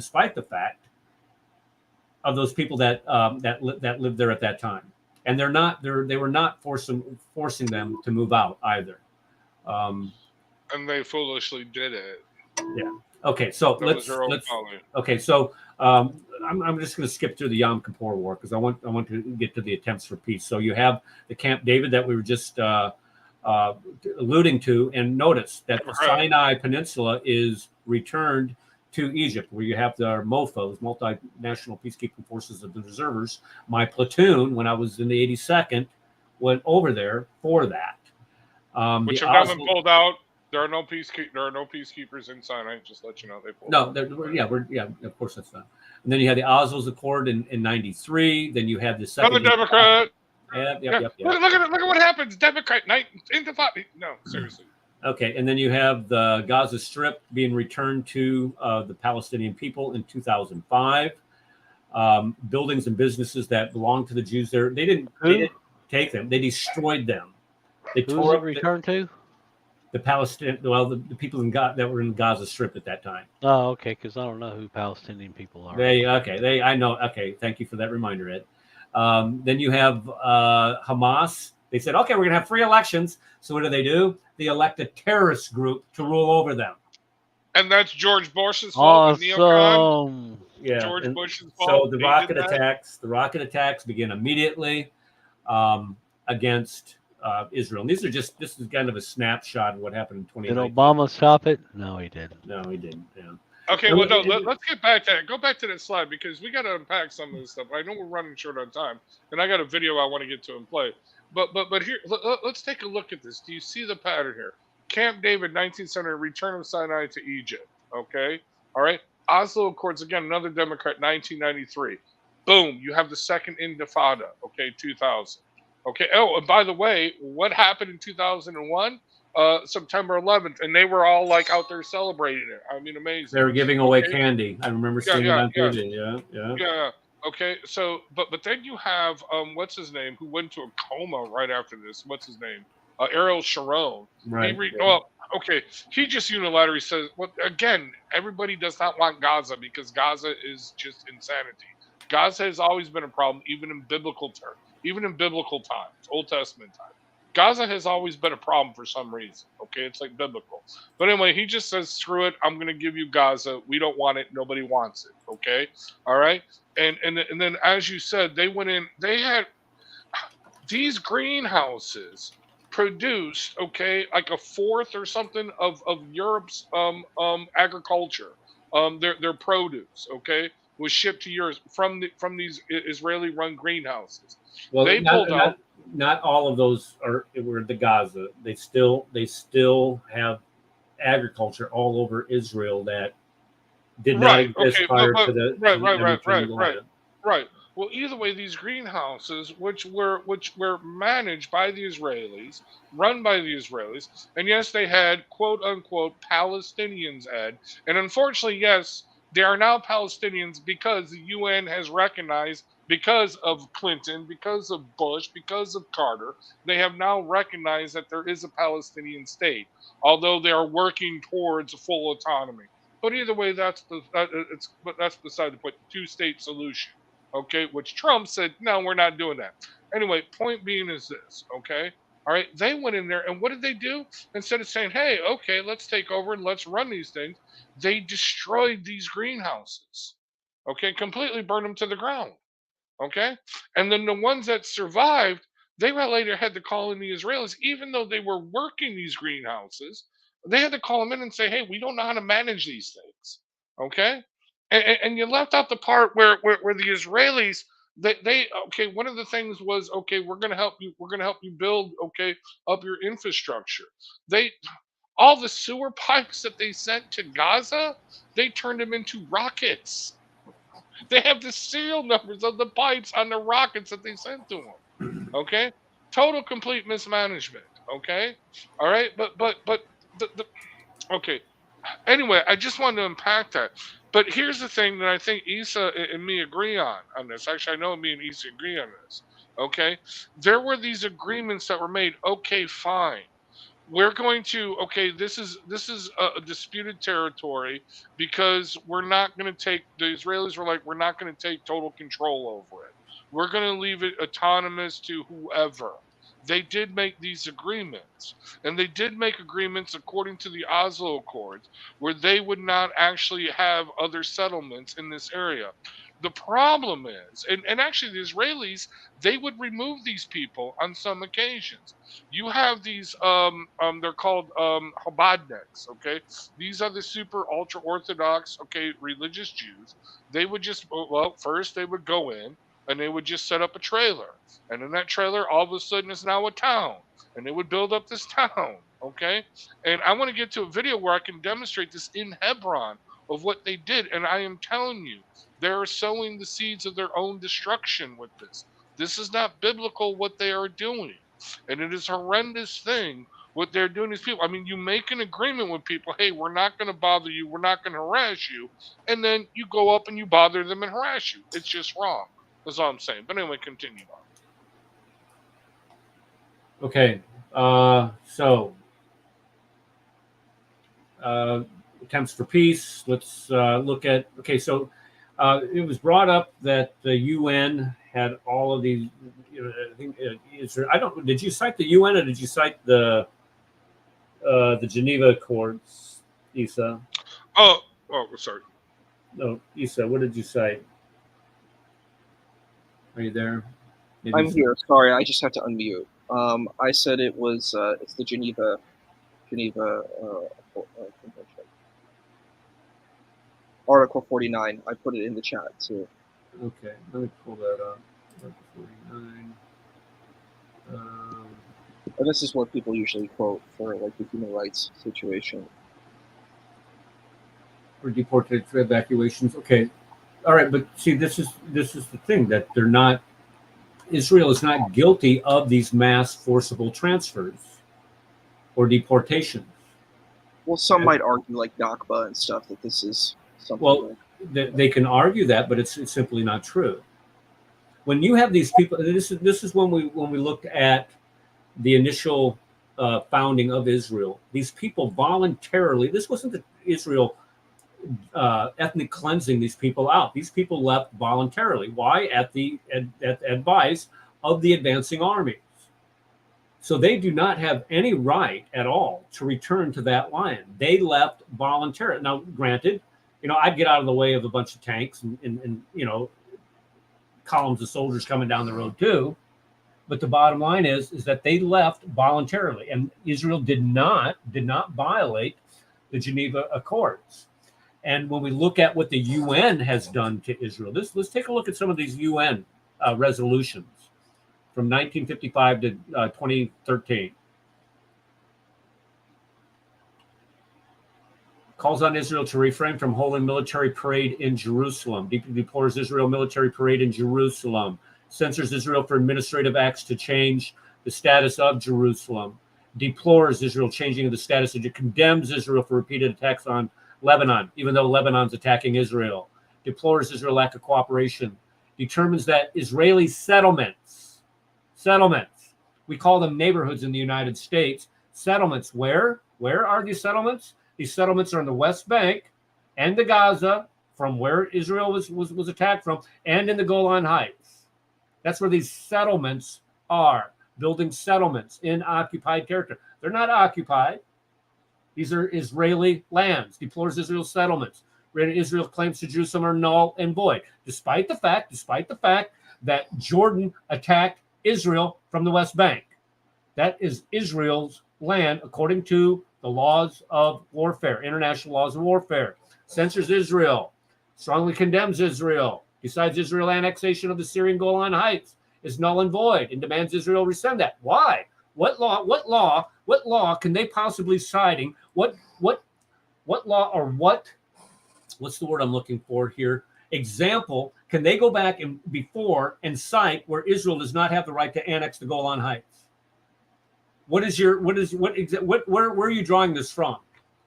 of those people that that lived there at that time, and they were not forcing them to move out either. Um, And they foolishly did it. yeah. Okay. So That was their own folly. Okay. So I'm just going to skip through the Yom Kippur War because I want to get to the attempts for peace. So you have the Camp David that we were just alluding to, and notice that the Sinai Peninsula is returned to Egypt, where you have the MOFOs, Multinational Peacekeeping Forces of the Reservers. My platoon, when I was in the 82nd, went over there for that. Which have not been pulled out. There are no peacekeepers in Sinai. Just let you know they pulled. No, of course that's not. And then you had the Oslo's Accord in '93. Then you had the second. Another Democrat. Yep. Look at what happens. Democrat night intifada. No, seriously. Okay, and then you have the Gaza Strip being returned to the Palestinian people in 2005. Buildings and businesses that belonged to the Jews there, they didn't take them; they destroyed them. They tore it returned to the Palestinian. Well, the people that were in Gaza Strip at that time. Oh, okay, because I don't know who Palestinian people are. I know. Okay, thank you for that reminder, Ed. Then you have Hamas. They said, okay, we're going to have free elections. So what do? They elect a terrorist group to rule over them. And that's George Bush's fault. Awesome. Yeah. George Bush's fault. So the rocket attacks begin immediately against Israel. And this is kind of a snapshot of what happened in 2019. Did Obama stop it? No, he didn't. No, he didn't. Yeah. Okay, well, no, let's get back to that. Go back to that slide because we got to unpack some of this stuff. I know we're running short on time, and I got a video I want to get to and play. But here, let's take a look at this. Do you see the pattern here? Camp David, 19th century, return of Sinai to Egypt. Okay, all right. Oslo Accords, again, another Democrat, 1993. Boom, you have the second Intifada. Okay, 2000. Okay. Oh, and by the way, what happened in 2001? September 11th, and they were all like out there celebrating it. I mean, amazing. They were giving away candy. I remember seeing it on TV. Yeah. Okay, so but then you have what's his name, who went to a coma right after this. What's his name? Ariel Sharon. Right. Well, okay, he just unilaterally says, well, again, everybody does not want Gaza because Gaza is just insanity. Gaza has always been a problem, even in biblical times, Old Testament times. Gaza has always been a problem for some reason. Okay, it's like biblical. But anyway, he just says, screw it. I'm going to give you Gaza. We don't want it. Nobody wants it. Okay, all right. And then, as you said, they went in. They had these greenhouses produced, okay, like a fourth or something of Europe's agriculture. Their produce, okay, was shipped to Europe from these Israeli-run greenhouses. Well, they pulled out. Not all of those were the Gaza. They still have agriculture all over Israel that did not exist prior to the Right. Well, either way, these greenhouses, which were managed by the Israelis, run by the Israelis, and yes, they had quote unquote Palestinians, Ed, and unfortunately, yes, they are now Palestinians because the UN has recognized. Because of Clinton, because of Bush, because of Carter, they have now recognized that there is a Palestinian state, although they are working towards full autonomy. But either way, that's beside the point. Two-state solution, okay? Which Trump said, no, we're not doing that. Anyway, point being is this, okay? All right, they went in there, and what did they do? Instead of saying, hey, okay, let's take over and let's run these things, they destroyed these greenhouses, okay? Completely burned them to the ground. Okay, and then the ones that survived, they later had to call in the Israelis, even though they were working these greenhouses. They had to call them in and say, "Hey, we don't know how to manage these things." Okay, and you left out the part where the Israelis they okay. One of the things was okay. We're going to help you. We're going to help you build up your infrastructure. All the sewer pipes that they sent to Gaza, they turned them into rockets. They have the serial numbers of the pipes on the rockets that they sent to them. Okay, total complete mismanagement. Okay, all right, but okay. Anyway, I just wanted to unpack that. But here's the thing that I think Issa and me agree on this. Actually, I know me and Issa agree on this. Okay, there were these agreements that were made. Okay, fine. we're going to, okay, this is a disputed territory because we're not going to take, the Israelis were like, we're not going to take total control over it. We're going to leave it autonomous to whoever. They did make these agreements, and they did make agreements according to the Oslo Accords, where they would not actually have other settlements in this area. The problem is, and actually the Israelis, they would remove these people on some occasions. You have these they're called Chabadniks, okay? These are the super ultra orthodox, okay, religious Jews. They would just, well, first they would go in and they would just set up a trailer, and in that trailer all of a sudden is now a town, and they would build up this town, okay? And I want to get to a video where I can demonstrate this in Hebron of what they did, and I am telling you, they're sowing the seeds of their own destruction with this. This is not biblical what they are doing. And it is a horrendous thing what they're doing to these people. I mean, you make an agreement with people, hey, we're not going to bother you, we're not going to harass you, and then you go up and you bother them and harass you. It's just wrong. That's all I'm saying. But anyway, continue on. Okay. So attempts for peace. Let's look at. Okay, so it was brought up that the UN had all of these. I think I don't. Did you cite the UN or did you cite the Geneva Accords, Issa? Oh, sorry. No, Issa. What did you cite? Are you there? I'm here. Sorry, I just had to unmute. I said it was it's the Geneva Convention. Article 49. I put it in the chat too. Okay, let me pull that up. Article 49. And this is what people usually quote for like the human rights situation. For deported for evacuations. Okay, all right, but see, this is the thing that they're not. Israel is not guilty of these mass forcible transfers or deportations. Well, some might argue, like Nakba and stuff, that this is something. Well, they can argue that, but it's simply not true. When you have these people, this is when we looked at the initial founding of Israel. These people voluntarily. This wasn't the Israel ethnic cleansing these people out. These people left voluntarily. Why? At the advice of the advancing armies. So they do not have any right at all to return to that land. They left voluntarily. Now, granted, I'd get out of the way of a bunch of tanks and columns of soldiers coming down the road too. But the bottom line is that they left voluntarily, and Israel did not violate the Geneva Accords. And when we look at what the UN has done to Israel, let's take a look at some of these UN resolutions from 1955 to 2013. Calls on Israel to refrain from holding military parade in Jerusalem. Deeply deplores Israel military parade in Jerusalem. Censors Israel for administrative acts to change the status of Jerusalem. Deplores Israel changing the status of, condemns Israel for repeated attacks on Lebanon, even though Lebanon's attacking Israel. Deplores Israel's lack of cooperation. Determines that Israeli settlements, we call them neighborhoods in the United States. Settlements, where are these settlements? These settlements are in the West Bank and the Gaza, from where Israel was attacked from, and in the Golan Heights. That's where these settlements are, building settlements in occupied territory. They're not occupied. These are Israeli lands. Deplores Israel's settlements. Israel's claims to Jerusalem are null and void, despite the fact that Jordan attacked Israel from the West Bank. That is Israel's land according to the laws of warfare, international laws of warfare. Censors Israel, strongly condemns Israel, decides Israel annexation of the Syrian Golan Heights is null and void, and demands Israel rescind that. Why? What law can they possibly citing? What law or what's the word I'm looking for here? Example, can they go back and before and cite where Israel does not have the right to annex the Golan Heights? Where are you drawing this from?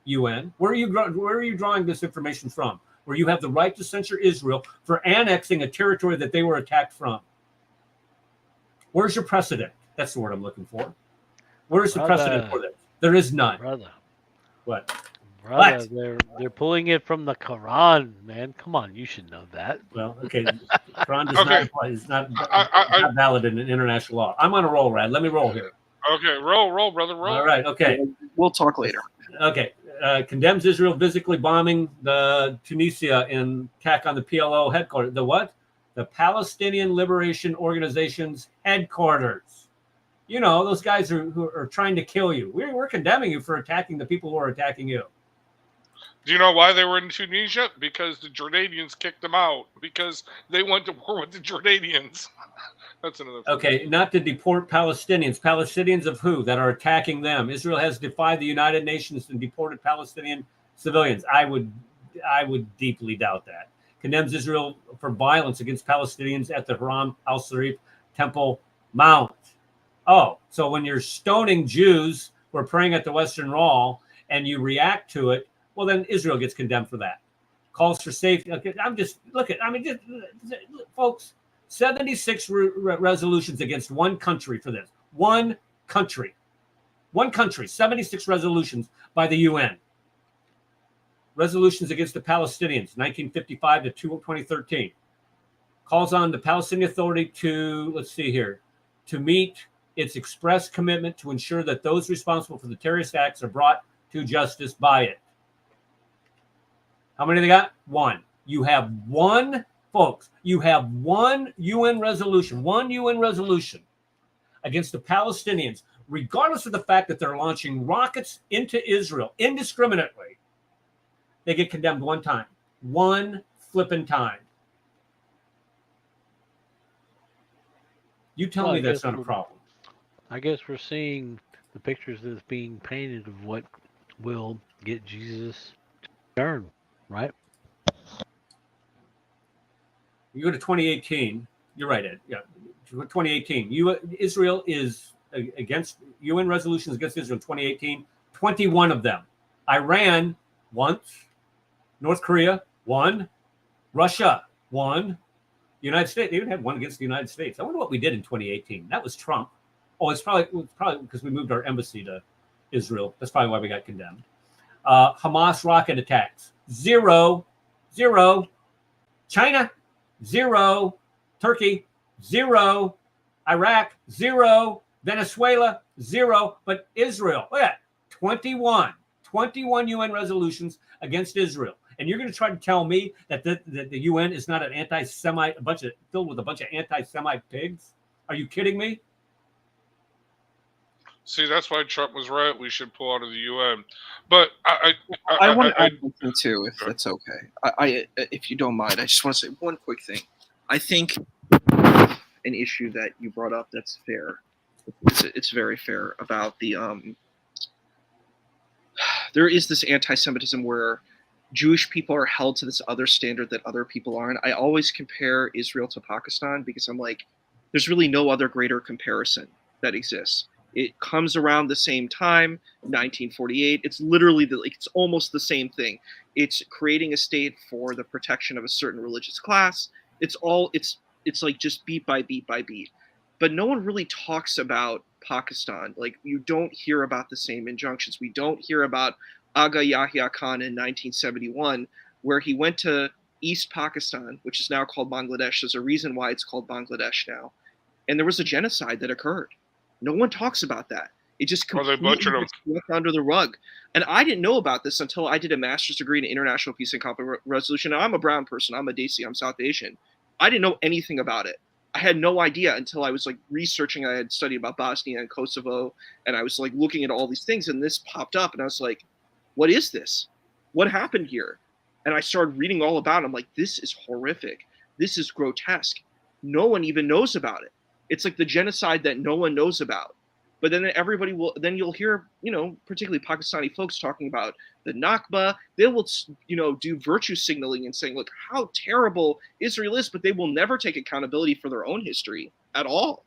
UN, where are you drawing this information from? Where you have the right to censure Israel for annexing a territory that they were attacked from? Where's your precedent? That's the word I'm looking for. Where's the precedent for this? There is none. Brother, What? brother, they're pulling it from the Quran, man. Come on, you should know that. Well, okay. Quran does Okay. not apply. It's not I valid in international law. I'm on a roll, Rad. Let me roll here. okay, roll, brother, roll. All right. Okay. We'll talk later. Okay. Condemns Israel physically bombing the Tunisia in attack on the PLO headquarters. The what? The Palestinian Liberation Organization's headquarters. You know, those guys who are trying to kill you. We're condemning you for attacking the people who are attacking you. Do you know why they were in Tunisia? Because the Jordanians kicked them out because they went to war with the Jordanians. That's another. Okay, not to deport Palestinians. Palestinians of who? That are attacking them. Israel has defied the United Nations and deported Palestinian civilians. I would deeply doubt that. Condemns Israel for violence against Palestinians at the Haram al-Sharif Temple Mount. Oh, so when you're stoning Jews who are praying at the Western Wall and you react to it, well, then Israel gets condemned for that. Calls for safety. Okay, folks, 76 resolutions against one country for this. One country, 76 resolutions by the UN. Resolutions against the Palestinians, 1955 to 2013. Calls on the Palestinian Authority to, let's see here, to meet its express commitment to ensure that those responsible for the terrorist acts are brought to justice by it. How many they got? One. You have one, folks. You have one UN resolution against the Palestinians, regardless of the fact that they're launching rockets into Israel indiscriminately. They get condemned one time. One flipping time. You tell me that's not a problem. I guess we're seeing the pictures that's being painted of what will get Jesus to return, right? You go to 2018. You're right, Ed. Yeah, 2018. Israel is against UN resolutions against Israel in 2018. 21 of them. Iran once. North Korea one. Russia one. United States. They even had one against the United States. I wonder what we did in 2018. That was Trump. Oh, it's probably because we moved our embassy to Israel. That's probably why we got condemned. Hamas rocket attacks. 0. China, 0. Turkey, 0. Iraq, 0. Venezuela, 0. But Israel, look at that, 21 UN resolutions against Israel. And you're going to try to tell me that the UN is not an anti-Semite, filled with a bunch of anti-Semite pigs? Are you kidding me? See, that's why Trump was right. We should pull out of the UN. But I want to add something too, if that's okay. I if you don't mind, I just want to say one quick thing. I think an issue that you brought up that's fair. It's very fair about the there is this anti-Semitism where Jewish people are held to this other standard that other people aren't. I always compare Israel to Pakistan because I'm like, there's really no other greater comparison that exists. It comes around the same time, 1948. It's literally it's almost the same thing. It's creating a state for the protection of a certain religious class. It's like just beat by beat by beat. But no one really talks about Pakistan. Like, you don't hear about the same injunctions. We don't hear about Aga Yahya Khan in 1971, where he went to East Pakistan, which is now called Bangladesh. There's a reason why it's called Bangladesh now. And there was a genocide that occurred. No one talks about that. It just completely swept under the rug. And I didn't know about this until I did a master's degree in international peace and conflict resolution. Now, I'm a brown person. I'm a Desi. I'm South Asian. I didn't know anything about it. I had no idea until I was like researching. I had studied about Bosnia and Kosovo, and I was like looking at all these things, and this popped up, and I was like, what is this? What happened here? And I started reading all about it. I'm like, this is horrific. This is grotesque. No one even knows about it. It's like the genocide that no one knows about. But then you'll hear, particularly Pakistani folks talking about the Nakba. They will, do virtue signaling and saying, look, how terrible Israel is, but they will never take accountability for their own history at all.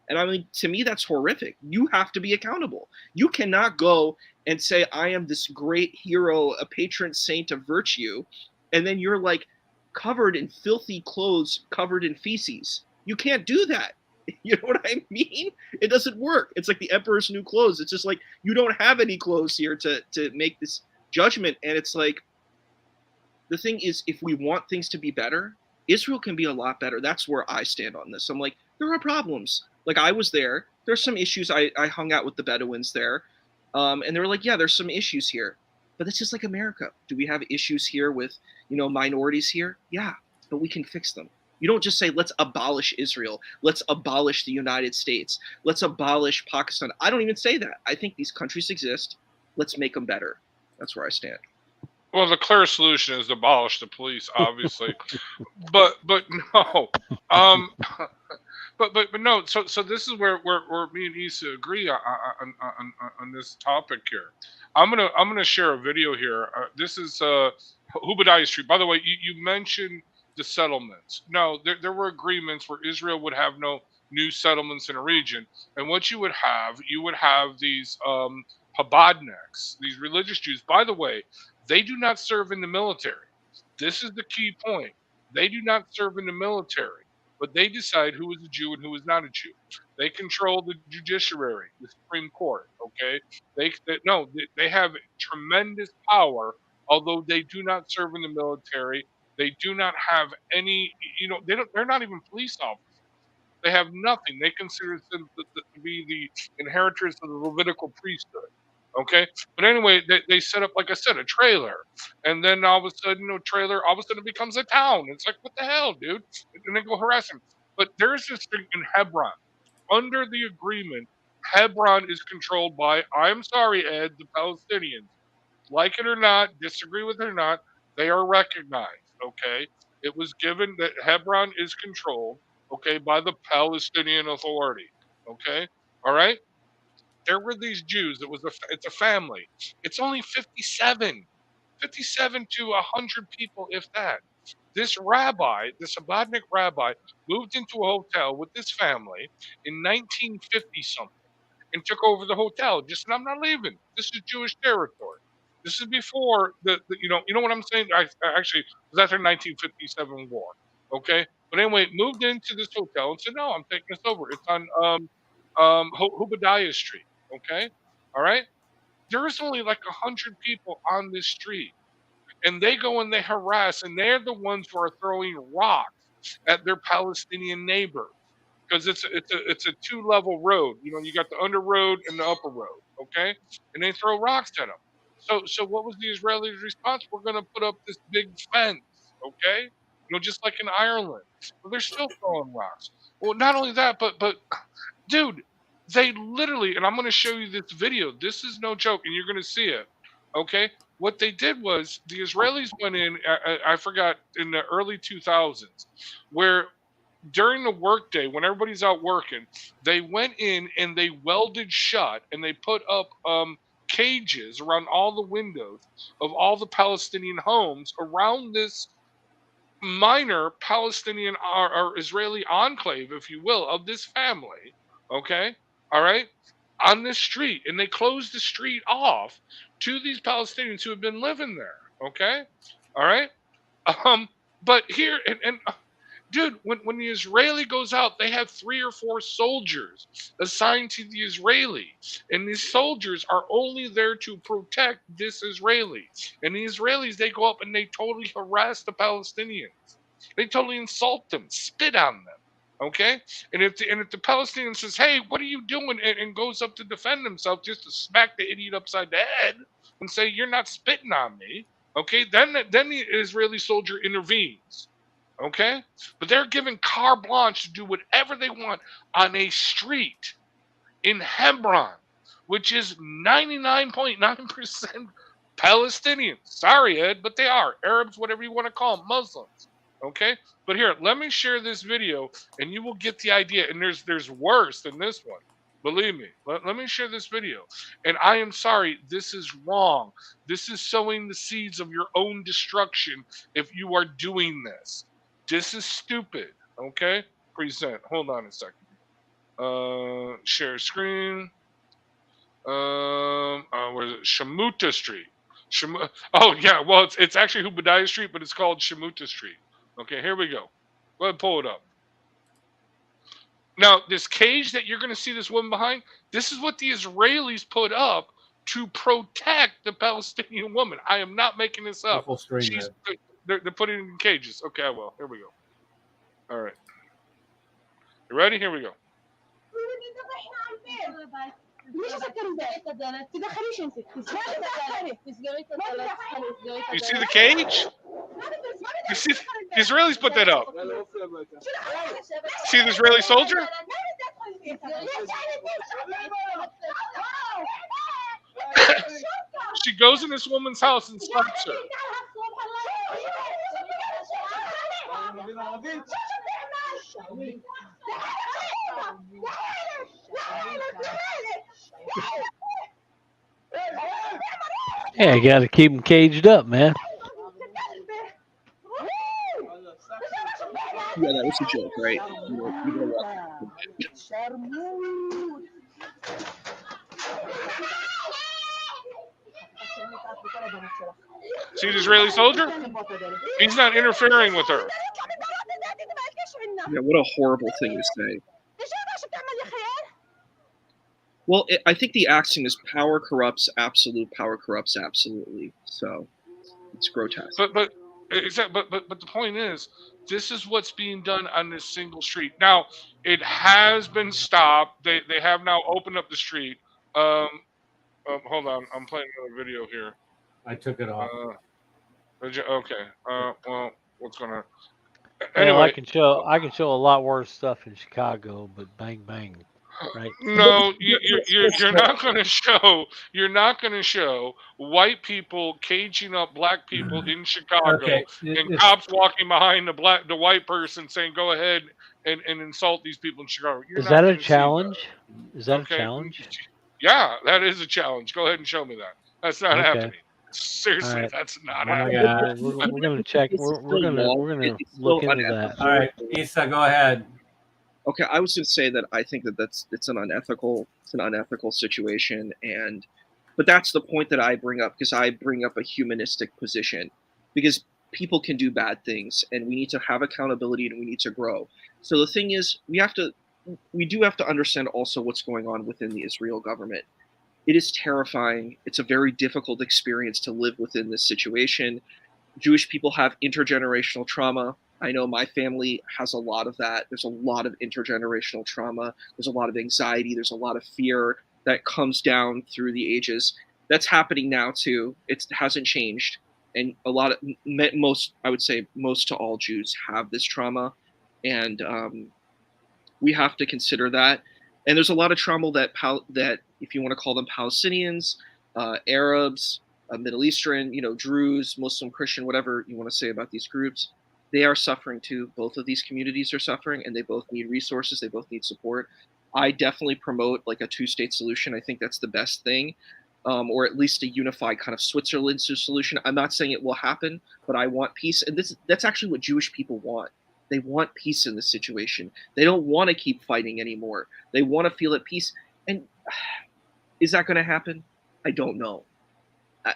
And I mean, to me, that's horrific. You have to be accountable. You cannot go and say, I am this great hero, a patron saint of virtue, and then you're like covered in filthy clothes, covered in feces. You can't do that. You know what I mean? It doesn't work. It's like the emperor's new clothes. It's just like, you don't have any clothes here to make this judgment. And it's like, the thing is, if we want things to be better, Israel can be a lot better. That's where I stand on this. I'm like, there are problems. Like, I was there. There's some issues. I hung out with the Bedouins there. And they were like, yeah, there's some issues here. But it's just like America. Do we have issues here with, minorities here? Yeah, but we can fix them. You don't just say, let's abolish Israel. Let's abolish the United States. Let's abolish Pakistan. I don't even say that. I think these countries exist. Let's make them better. That's where I stand. Well, the clear solution is to abolish the police, obviously, but no, but no. So this is where me and Issa agree on this topic here. I'm gonna share a video here. This is Hubadiah Street. By the way, you mentioned the settlements. No, there were agreements where Israel would have no new settlements in a region, and what you would have these Chabadniks, these religious Jews. By the way, they do not serve in the military. This is the key point. They do not serve in the military, but they decide who is a Jew and who is not a Jew. They control the judiciary, the Supreme Court. Okay, they have tremendous power. Although they do not serve in the military, they do not have any. They're not even police officers. They have nothing. They consider them to be the inheritors of the Levitical priesthood. Okay, but anyway, they set up, like I said, a trailer, and then all of a sudden, trailer all of a sudden it becomes a town. It's like, what the hell, dude? And they go harass him. But there's this thing in Hebron. Under the agreement, Hebron is controlled by, I'm sorry, Ed, the Palestinians. Like it or not, disagree with it or not, they are recognized. Okay, it was given that Hebron is controlled, okay, by the Palestinian Authority. Okay, all right. There were these Jews. It's a family. It's only 57 to 100 people, if that. This Abadnik rabbi, moved into a hotel with this family in 1950 something and took over the hotel. Just said, I'm not leaving. This is Jewish territory. This is before you know what I'm saying. I actually it was after 1957 war. Okay, but anyway, moved into this hotel and said, no, I'm taking this over. It's on Hubadiah Street. Okay, all right. There's only like 100 people on this street, and they go and they harass, and they're the ones who are throwing rocks at their Palestinian neighbors because it's a 2-level road. You got the under road and the upper road. Okay, and they throw rocks at them. So what was the Israelis' response? We're going to put up this big fence. Okay, just like in Ireland, but they're still throwing rocks. Well, not only that, but dude, they literally, and I'm going to show you this video. This is no joke, and you're going to see it. Okay, what they did was the Israelis went in. I forgot, in the early 2000s, where during the workday when everybody's out working, they went in and they welded shut and they put up cages around all the windows of all the Palestinian homes around this minor Palestinian or Israeli enclave, if you will, of this family. Okay, all right, on this street, and they closed the street off to these Palestinians who have been living there. Okay, all right. But here and dude, when the Israeli goes out, they have 3 or 4 soldiers assigned to the Israeli, and these soldiers are only there to protect this Israeli. And the Israelis, they go up and they totally harass the Palestinians. They totally insult them, spit on them. Okay, and if the Palestinian says, "Hey, what are you doing?" and goes up to defend himself, just to smack the idiot upside the head and say, "You're not spitting on me." Okay, then the Israeli soldier intervenes. Okay, but they're given carte blanche to do whatever they want on a street in Hebron, which is 99.9% Palestinians. Sorry, Ed, but they are Arabs, whatever you want to call them, Muslims. Okay, but here, let me share this video, and you will get the idea. And there's worse than this one. Believe me. Let me share this video. And I am sorry, this is wrong. This is sowing the seeds of your own destruction if you are doing this. This is stupid. Okay? Present. Hold on a second. Share screen. Where is it? Shemuta Street. Oh yeah, well it's actually Hubadiah Street, but it's called Shemuta Street. Okay, here we go. Go ahead and pull it up. Now, this cage that you're going to see this woman behind, this is what the Israelis put up to protect the Palestinian woman. I am not making this up. Full screen, They're putting it in cages. Okay, I will. Here we go. All right. You ready? Here we go. You see the cage? You see, the Israelis put that up. See the Israeli soldier? She goes in this woman's house and stops her. Yeah, you got to keep them caged up, man. Yeah, that was a joke, right? See the Israeli soldier? He's not interfering with her. Yeah, what a horrible thing to say. Well, I think the axiom is power corrupts absolutely. So it's grotesque. But the point is, this is what's being done on this single street. Now, it has been stopped. They have now opened up the street. Hold on, I'm playing another video here. I took it off. Okay. Well, what's gonna? Anyway, Anyway, I can show a lot worse stuff in Chicago, but bang bang, right? No, you're not going to show. You're not going to show white people caging up black people in Chicago, Okay, and cops walking behind the white person saying, "Go ahead and insult these people in Chicago." You're Is not that a gonna see challenge? that. Is that Okay. a challenge? Yeah, that is a challenge. Go ahead and show me that. That's not Okay. happening. Seriously, Alright. that's not Oh my happening. God. We're gonna check. We're gonna look into that. All right, Issa, go ahead. Okay, I was going to say that I think that it's an unethical situation, but that's the point that I bring up, because I bring up a humanistic position, because people can do bad things, and we need to have accountability and we need to grow. So the thing is, we do have to understand also what's going on within the Israel government. It is terrifying. It's a very difficult experience to live within this situation. Jewish people have intergenerational trauma. I know my family has a lot of that. There's a lot of intergenerational trauma. There's a lot of anxiety. There's a lot of fear that comes down through the ages. That's happening now too. It hasn't changed. And I would say most to all Jews have this trauma. And we have to consider that. And there's a lot of trauma that if you want to call them Palestinians, Arabs, Middle Eastern, Druze, Muslim, Christian, whatever you want to say about these groups, they are suffering too. Both of these communities are suffering, and they both need resources. They both need support. I definitely promote like a two-state solution. I think that's the best thing, or at least a unified kind of Switzerland solution. I'm not saying it will happen, but I want peace, and that's actually what Jewish people want. They want peace in this situation. They don't want to keep fighting anymore. They want to feel at peace. And is that going to happen? I don't know.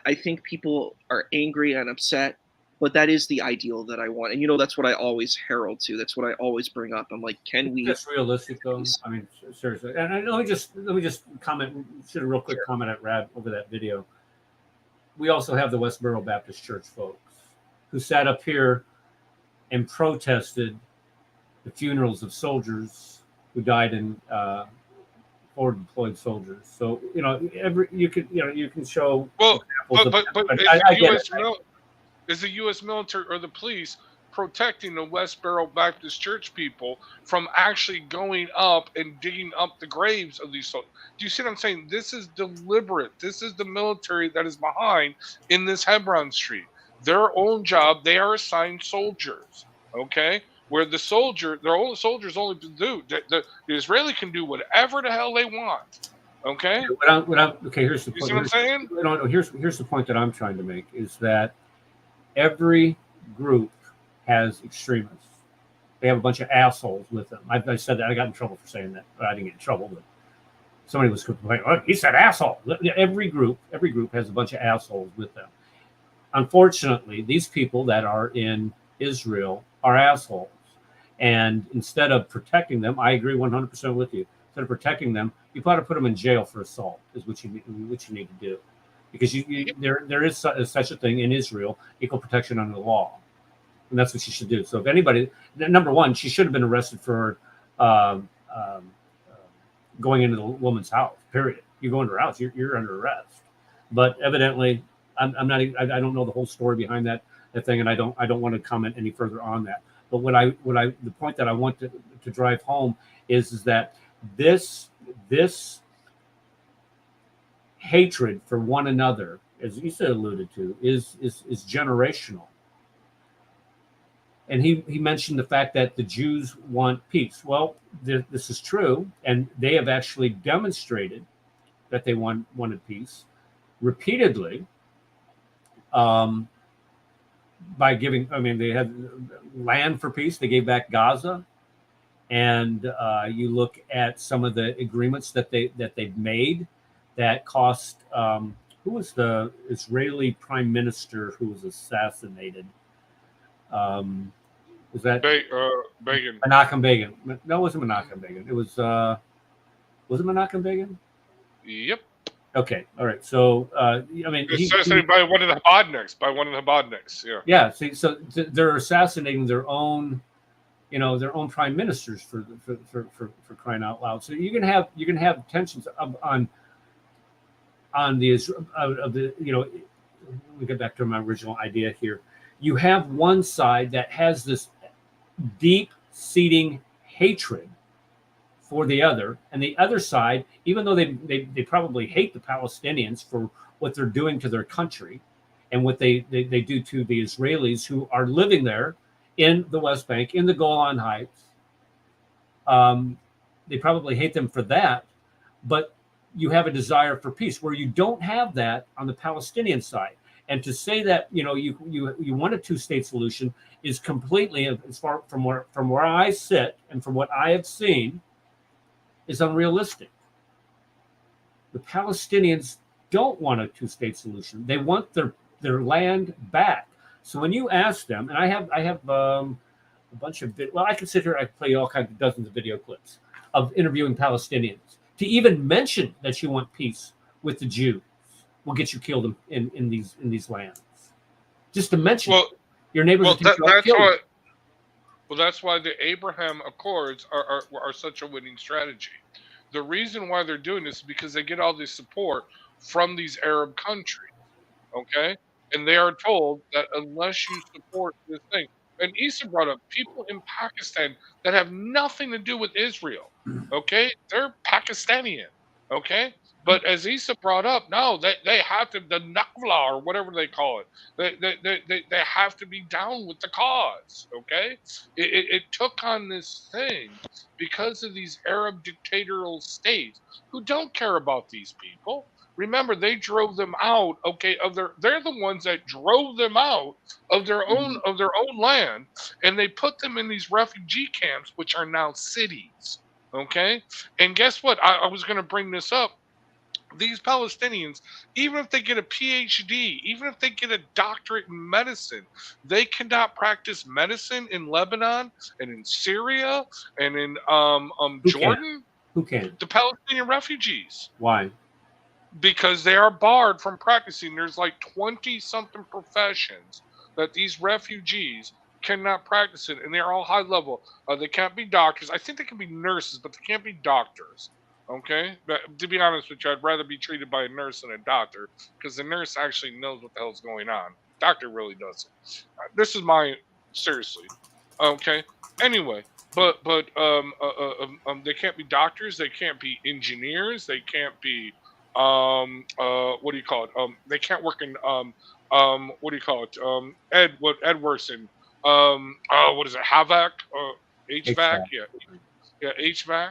I think people are angry and upset, but that is the ideal that I want. And that's what I always herald to. That's what I always bring up. I'm like, can we? That's realistic, though. I mean, seriously. And let me just comment. Should a real quick comment at Rad over that video. We also have the Westboro Baptist Church folks who sat up here and protested the funerals of soldiers who died in forward deployed soldiers. So you can show. Well, but is the U.S. military or the police protecting the Westboro Baptist Church people from actually going up and digging up the graves of these soldiers? Do you see what I'm saying? This is deliberate. This is the military that is behind in this Hebron Street. Their own job, they are assigned soldiers, okay? Where the soldiers only do. The Israeli can do whatever the hell they want, okay? Here's the point. You see what I'm saying? Here's the point that I'm trying to make is that every group has extremists. They have a bunch of assholes with them. I said that. I got in trouble for saying that, but I didn't get in trouble. But somebody was complaining, "Oh, he said asshole." Every group has a bunch of assholes with them. Unfortunately, these people that are in Israel are assholes. And instead of protecting them, I agree 100% with you. Instead of protecting them, you ought to put them in jail for assault. Is what you need to do, because there is such a thing in Israel, equal protection under the law, and that's what you should do. So if anybody, number one, she should have been arrested for um, um, going into the woman's house. Period. You go into her house, you're under arrest. But evidently, I'm not. I don't know the whole story behind that thing, and I don't want to comment any further on that. But the point that I want to drive home is that this hatred for one another, as you said, alluded to, is generational. And he mentioned the fact that the Jews want peace. Well, this is true, and they have actually demonstrated that they wanted peace repeatedly, by giving. I mean, they had land for peace. They gave back Gaza, and you look at some of the agreements that they've made that cost. Who was the Israeli prime minister who was assassinated? Was that Begin? Menachem Begin? No, it wasn't Menachem Begin. It was it Menachem Begin? Yep. Okay, all right. So I mean, assassinated by one of the Habadniks. Yeah. Yeah. See, so they're assassinating their own, their own prime ministers for crying out loud. So you can have tensions on the of the Let me get back to my original idea here. You have one side that has this deep-seating hatred for the other, and the other side, even though they probably hate the Palestinians for what they're doing to their country and what they do to the Israelis who are living there in the West Bank, in the Golan Heights. They probably hate them for that, but you have a desire for peace where you don't have that on the Palestinian side. And to say that you want a two-state solution is completely, as far from where I sit and from what I have seen, is unrealistic. The Palestinians don't want a two-state solution. They want their land back. So when you ask them, and I have a bunch of I can sit here, I can play all kinds of dozens of video clips of interviewing Palestinians. To even mention that you want peace with the Jews will get you killed in these lands. Just to mention your neighbors will take you out, kill you. Well, that's why the Abraham Accords are such a winning strategy. The reason why they're doing this is because they get all this support from these Arab countries, okay? And they are told that unless you support this thing, and Issa brought up people in Pakistan that have nothing to do with Israel, okay? They're Pakistani, okay? But as Issa brought up, no, they have to, the Nakla or whatever they call it, they have to be down with the cause, okay? It took on this thing because of these Arab dictatorial states who don't care about these people. Remember, they drove them out, okay, they're the ones that drove them out of their own land, and they put them in these refugee camps, which are now cities, okay? And guess what? I was going to bring this up. These Palestinians, even if they get a PhD, even if they get a doctorate in medicine, they cannot practice medicine in Lebanon and in Syria and in Jordan. Who can? The Palestinian refugees. Why? Because they are barred from practicing. There's like 20-something professions that these refugees cannot practice in, and they're all high level. They can't be doctors. I think they can be nurses, but they can't be doctors. Okay, but to be honest with you, I'd rather be treated by a nurse than a doctor because the nurse actually knows what the hell's going on. Doctor really doesn't. This is seriously. Okay. Anyway, but they can't be doctors. They can't be engineers. They can't be what do you call it? They can't work in what do you call it? Ed works in what is it? HVAC? HVAC? Yeah, HVAC.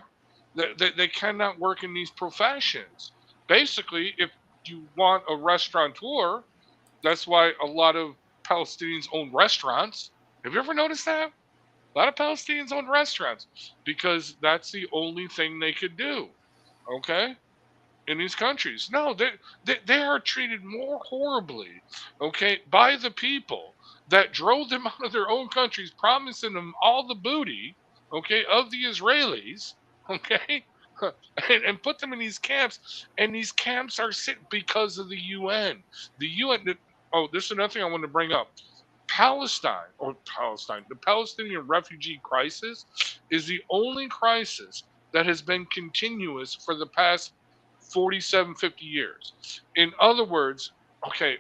They cannot work in these professions. Basically, if you want a restaurateur, that's why a lot of Palestinians own restaurants. Have you ever noticed that? A lot of Palestinians own restaurants because that's the only thing they could do. Okay? In these countries. No, they are treated more horribly, okay, by the people that drove them out of their own countries, promising them all the booty, okay, of the Israelis, okay, and put them in these camps, and these camps are sit because of the UN. The UN. Oh, this is another thing I want to bring up. The Palestinian refugee crisis is the only crisis that has been continuous for the past 47, 50 years. In other words, okay,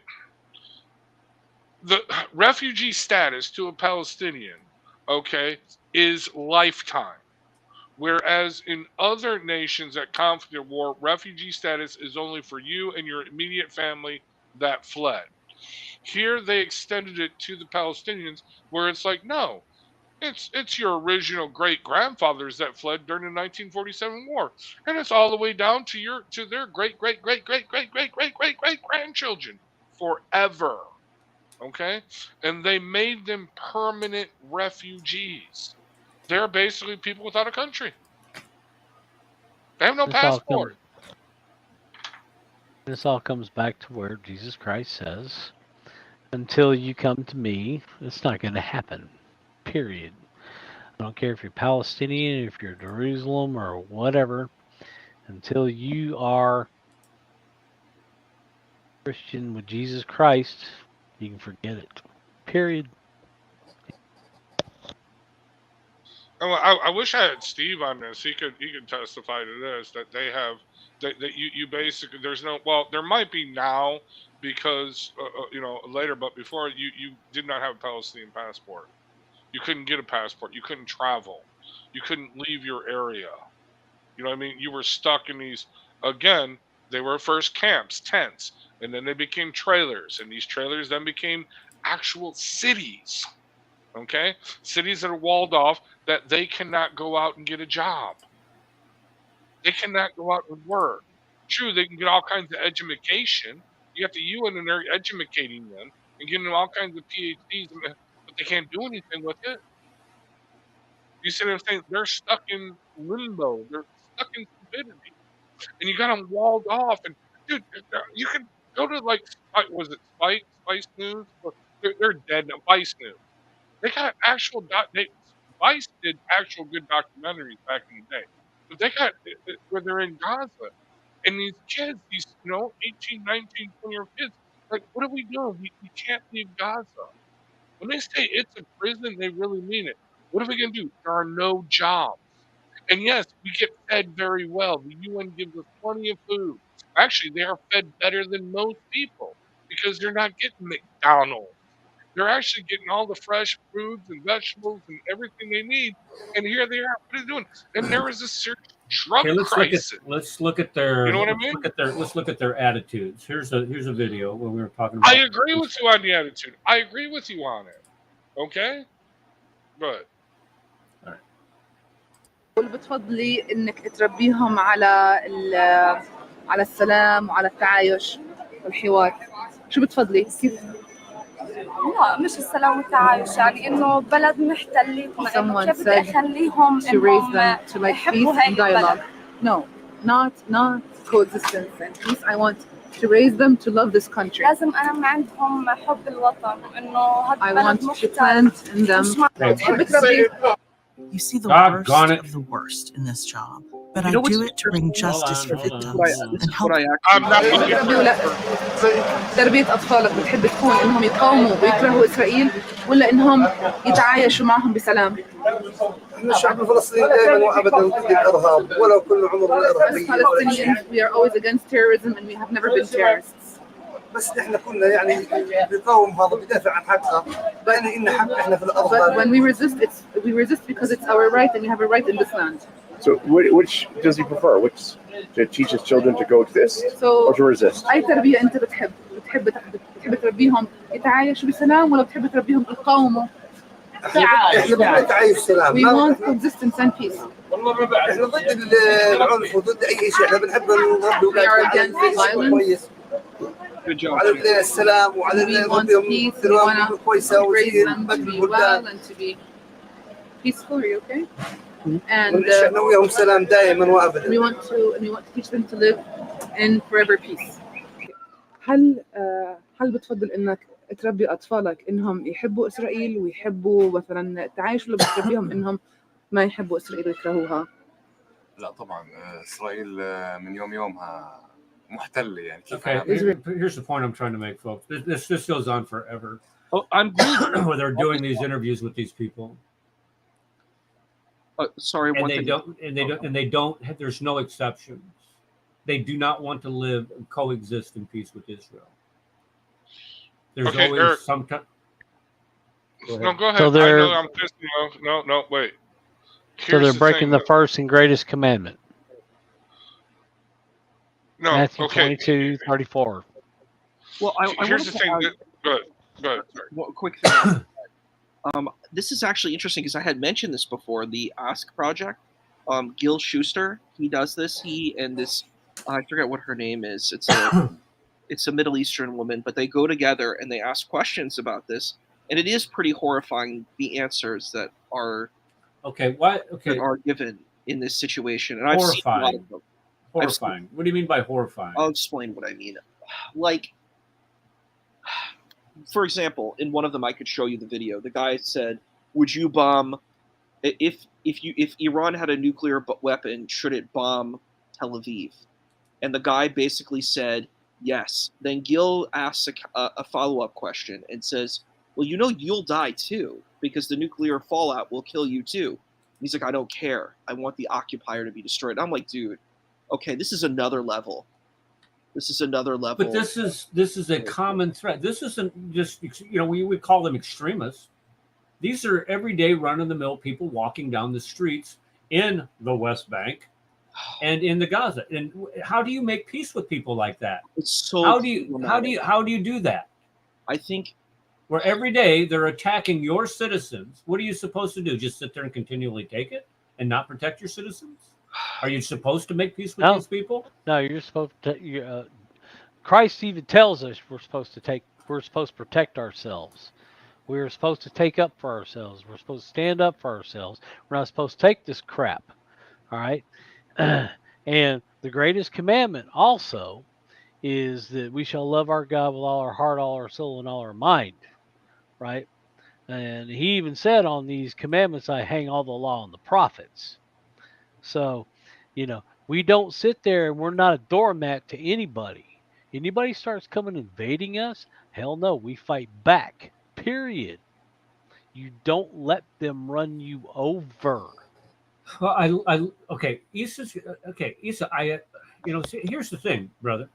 the refugee status to a Palestinian, okay, is lifetime. Whereas in other nations at conflict or war, refugee status is only for you and your immediate family that fled. Here they extended it to the Palestinians, where it's like, no, it's your original great grandfathers that fled during the 1947 war, and it's all the way down to their great grandchildren forever. Okay, and they made them permanent refugees. They're basically people without a country. They have no passport. This all comes back to where Jesus Christ says, until you come to me, it's not going to happen. Period. I don't care if you're Palestinian, if you're Jerusalem, or whatever. Until you are Christian with Jesus Christ, you can forget it. Period. I wish I had Steve on this. He could testify to this, that they have that you basically, there's no, well, there might be now because later, but before you did not have a Palestinian passport. You couldn't get a passport. You couldn't travel. You couldn't leave your area. You know what I mean? You were stuck in these, again, they were first camps, tents, and then they became trailers, and these trailers then became actual cities. Okay? Cities that are walled off, that they cannot go out and get a job. They cannot go out and work. True, they can get all kinds of education. You got the UN and they're educating them and giving them all kinds of PhDs, but they can't do anything with it. You see what I'm saying? They're stuck in limbo. They're stuck in stupidity. And you got them walled off. And dude, you can go to was it Spice News? They're dead now. Vice News. They got actual Vice did actual good documentaries back in the day, but they got where they're in Gaza, and these kids, these 18, 19, 20-year-old kids, like, what are we doing? We can't leave Gaza. When they say it's a prison, they really mean it. What are we gonna do? There are no jobs. And yes, we get fed very well. The UN gives us plenty of food. Actually, they are fed better than most people because they're not getting McDonald's. They're actually getting all the fresh foods and vegetables and everything they need. And here they are. What are they doing? And there is a serious drug crisis. Let's look at their. You know what I mean? Let's look at their attitudes. Here's a video where we were talking about. I agree with you on the attitude. I agree with you on it. Okay? Good. بتفضلي انك تربيهم على السلام وعلى التعايش والحوار. شو بتفضلي؟ كيف؟ لا مش السلام والتعايش، يعني انه بلد محتل، كيف بدي اخليهم انهم يحبوا هاي البلد. No, not coexistence and peace. I want to raise them to love this country. لازم انا عندهم حب الوطن، انه هذا البلد محتل. بتحب تربي. You see the worst of the worst in this job, but I do it to bring justice for victims and help. تربية أطفالك بتحب تكون إنهم يقاوموا ويكرهوا إسرائيل ولا إنهم يتعايشوا معهم بسلام؟ الشعب الفلسطيني دائما وأبدا ضد الإرهاب ولو كل عمر الإرهابيين. We are always against terrorism and we have never been terrorists. بس احنا كنا يعني بنقاوم هذا بدافع عن حقها، يعني إن حق احنا في الأرض. But when we resist because it's our right and we have a right in this land. So which does he prefer? Which to teach his children to go to this or to resist? أي تربية أنت بتحب تربيهم يتعايشوا بسلام ولا بتحب تربيهم يقاوموا؟ تعايش سلام. We want coexistence and peace. احنا ضد العنف وضد أي شيء. احنا بنحب نربي أولادنا كويس. وعلى السلام وعلى نربيهم تربية كويسة وزي well and to be peaceful. Are you okay? And نويهم سلام دائما وأبدا. we want to teach them to live in forever peace. هل بتفضل إنك تربي أطفالك إنهم يحبوا إسرائيل ويحبوا مثلا التعايش، ولا بتربيهم إنهم ما يحبوا إسرائيل ويكرهوها؟ لا طبعا إسرائيل من يومها محتلة يعني كيف Okay, here's the point I'm trying to make, folks. This goes on forever. Oh, I'm really where they're doing these interviews with these people. Sorry, and one they thing. don't. There's no exceptions. They do not want to live and coexist in peace with Israel. There's Okay, always Eric. some time. No, go ahead. So I they're- know I'm pissed. No, wait. So Here's they're breaking thing, the first and greatest commandment. No, Matthew okay. 22:34. Well, I Here's the thing. Go ahead. Sorry. One quick thing. This is actually interesting because I had mentioned this before. The Ask Project. Gil Schuster, he does this. He and this, I forget what her name is. It's a Middle Eastern woman, but they go together and they ask questions about this, and it is pretty horrifying the answers that are that are given in this situation. And I've seen a lot of them. Horrifying. What do you mean by horrifying? I'll explain what I mean. Like, for example, in one of them, I could show you the video. The guy said, "Would you bomb if Iran had a nuclear weapon? Should it bomb Tel Aviv?" And the guy basically said yes. Then Gil asks a follow-up question and says, "Well, you'll die too because the nuclear fallout will kill you too." And he's like, "I don't care. I want the occupier to be destroyed." And I'm like, dude, okay, this is another level. This is another level. But this is a common threat. This isn't just we would call them extremists. These are everyday run-of-the-mill people walking down the streets in the West Bank and in the Gaza. And how do you make peace with people like that? It's so how do you do that? I think where every day they're attacking your citizens. What are you supposed to do? Just sit there and continually take it and not protect your citizens? Are you supposed to make peace with these people? No, you're supposed to. Christ even tells us we're supposed to protect ourselves. We're supposed to take up for ourselves. We're supposed to stand up for ourselves. We're not supposed to take this crap. All right. And the greatest commandment also is that we shall love our God with all our heart, all our soul, and all our mind. Right. And he even said on these commandments, I hang all the law and the prophets. So, we don't sit there and we're not a doormat to anybody. Anybody starts coming invading us, hell no, we fight back. Period. You don't let them run you over. Well, Issa, here's the thing, brother.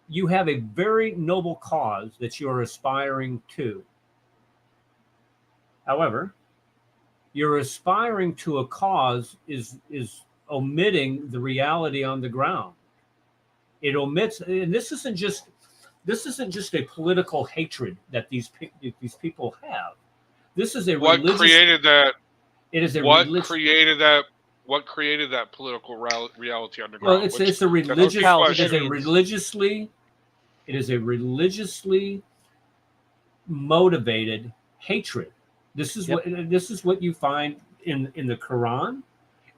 You have a very noble cause that you're aspiring to. However, you're aspiring to a cause is omitting the reality on the ground. It omits, and this isn't just a political hatred that these people have. This is a religious. What created that? It is a what created that? What created that political reality on the ground? Well, it's a religious. It is a religiously motivated hatred. This is what you find in the Quran,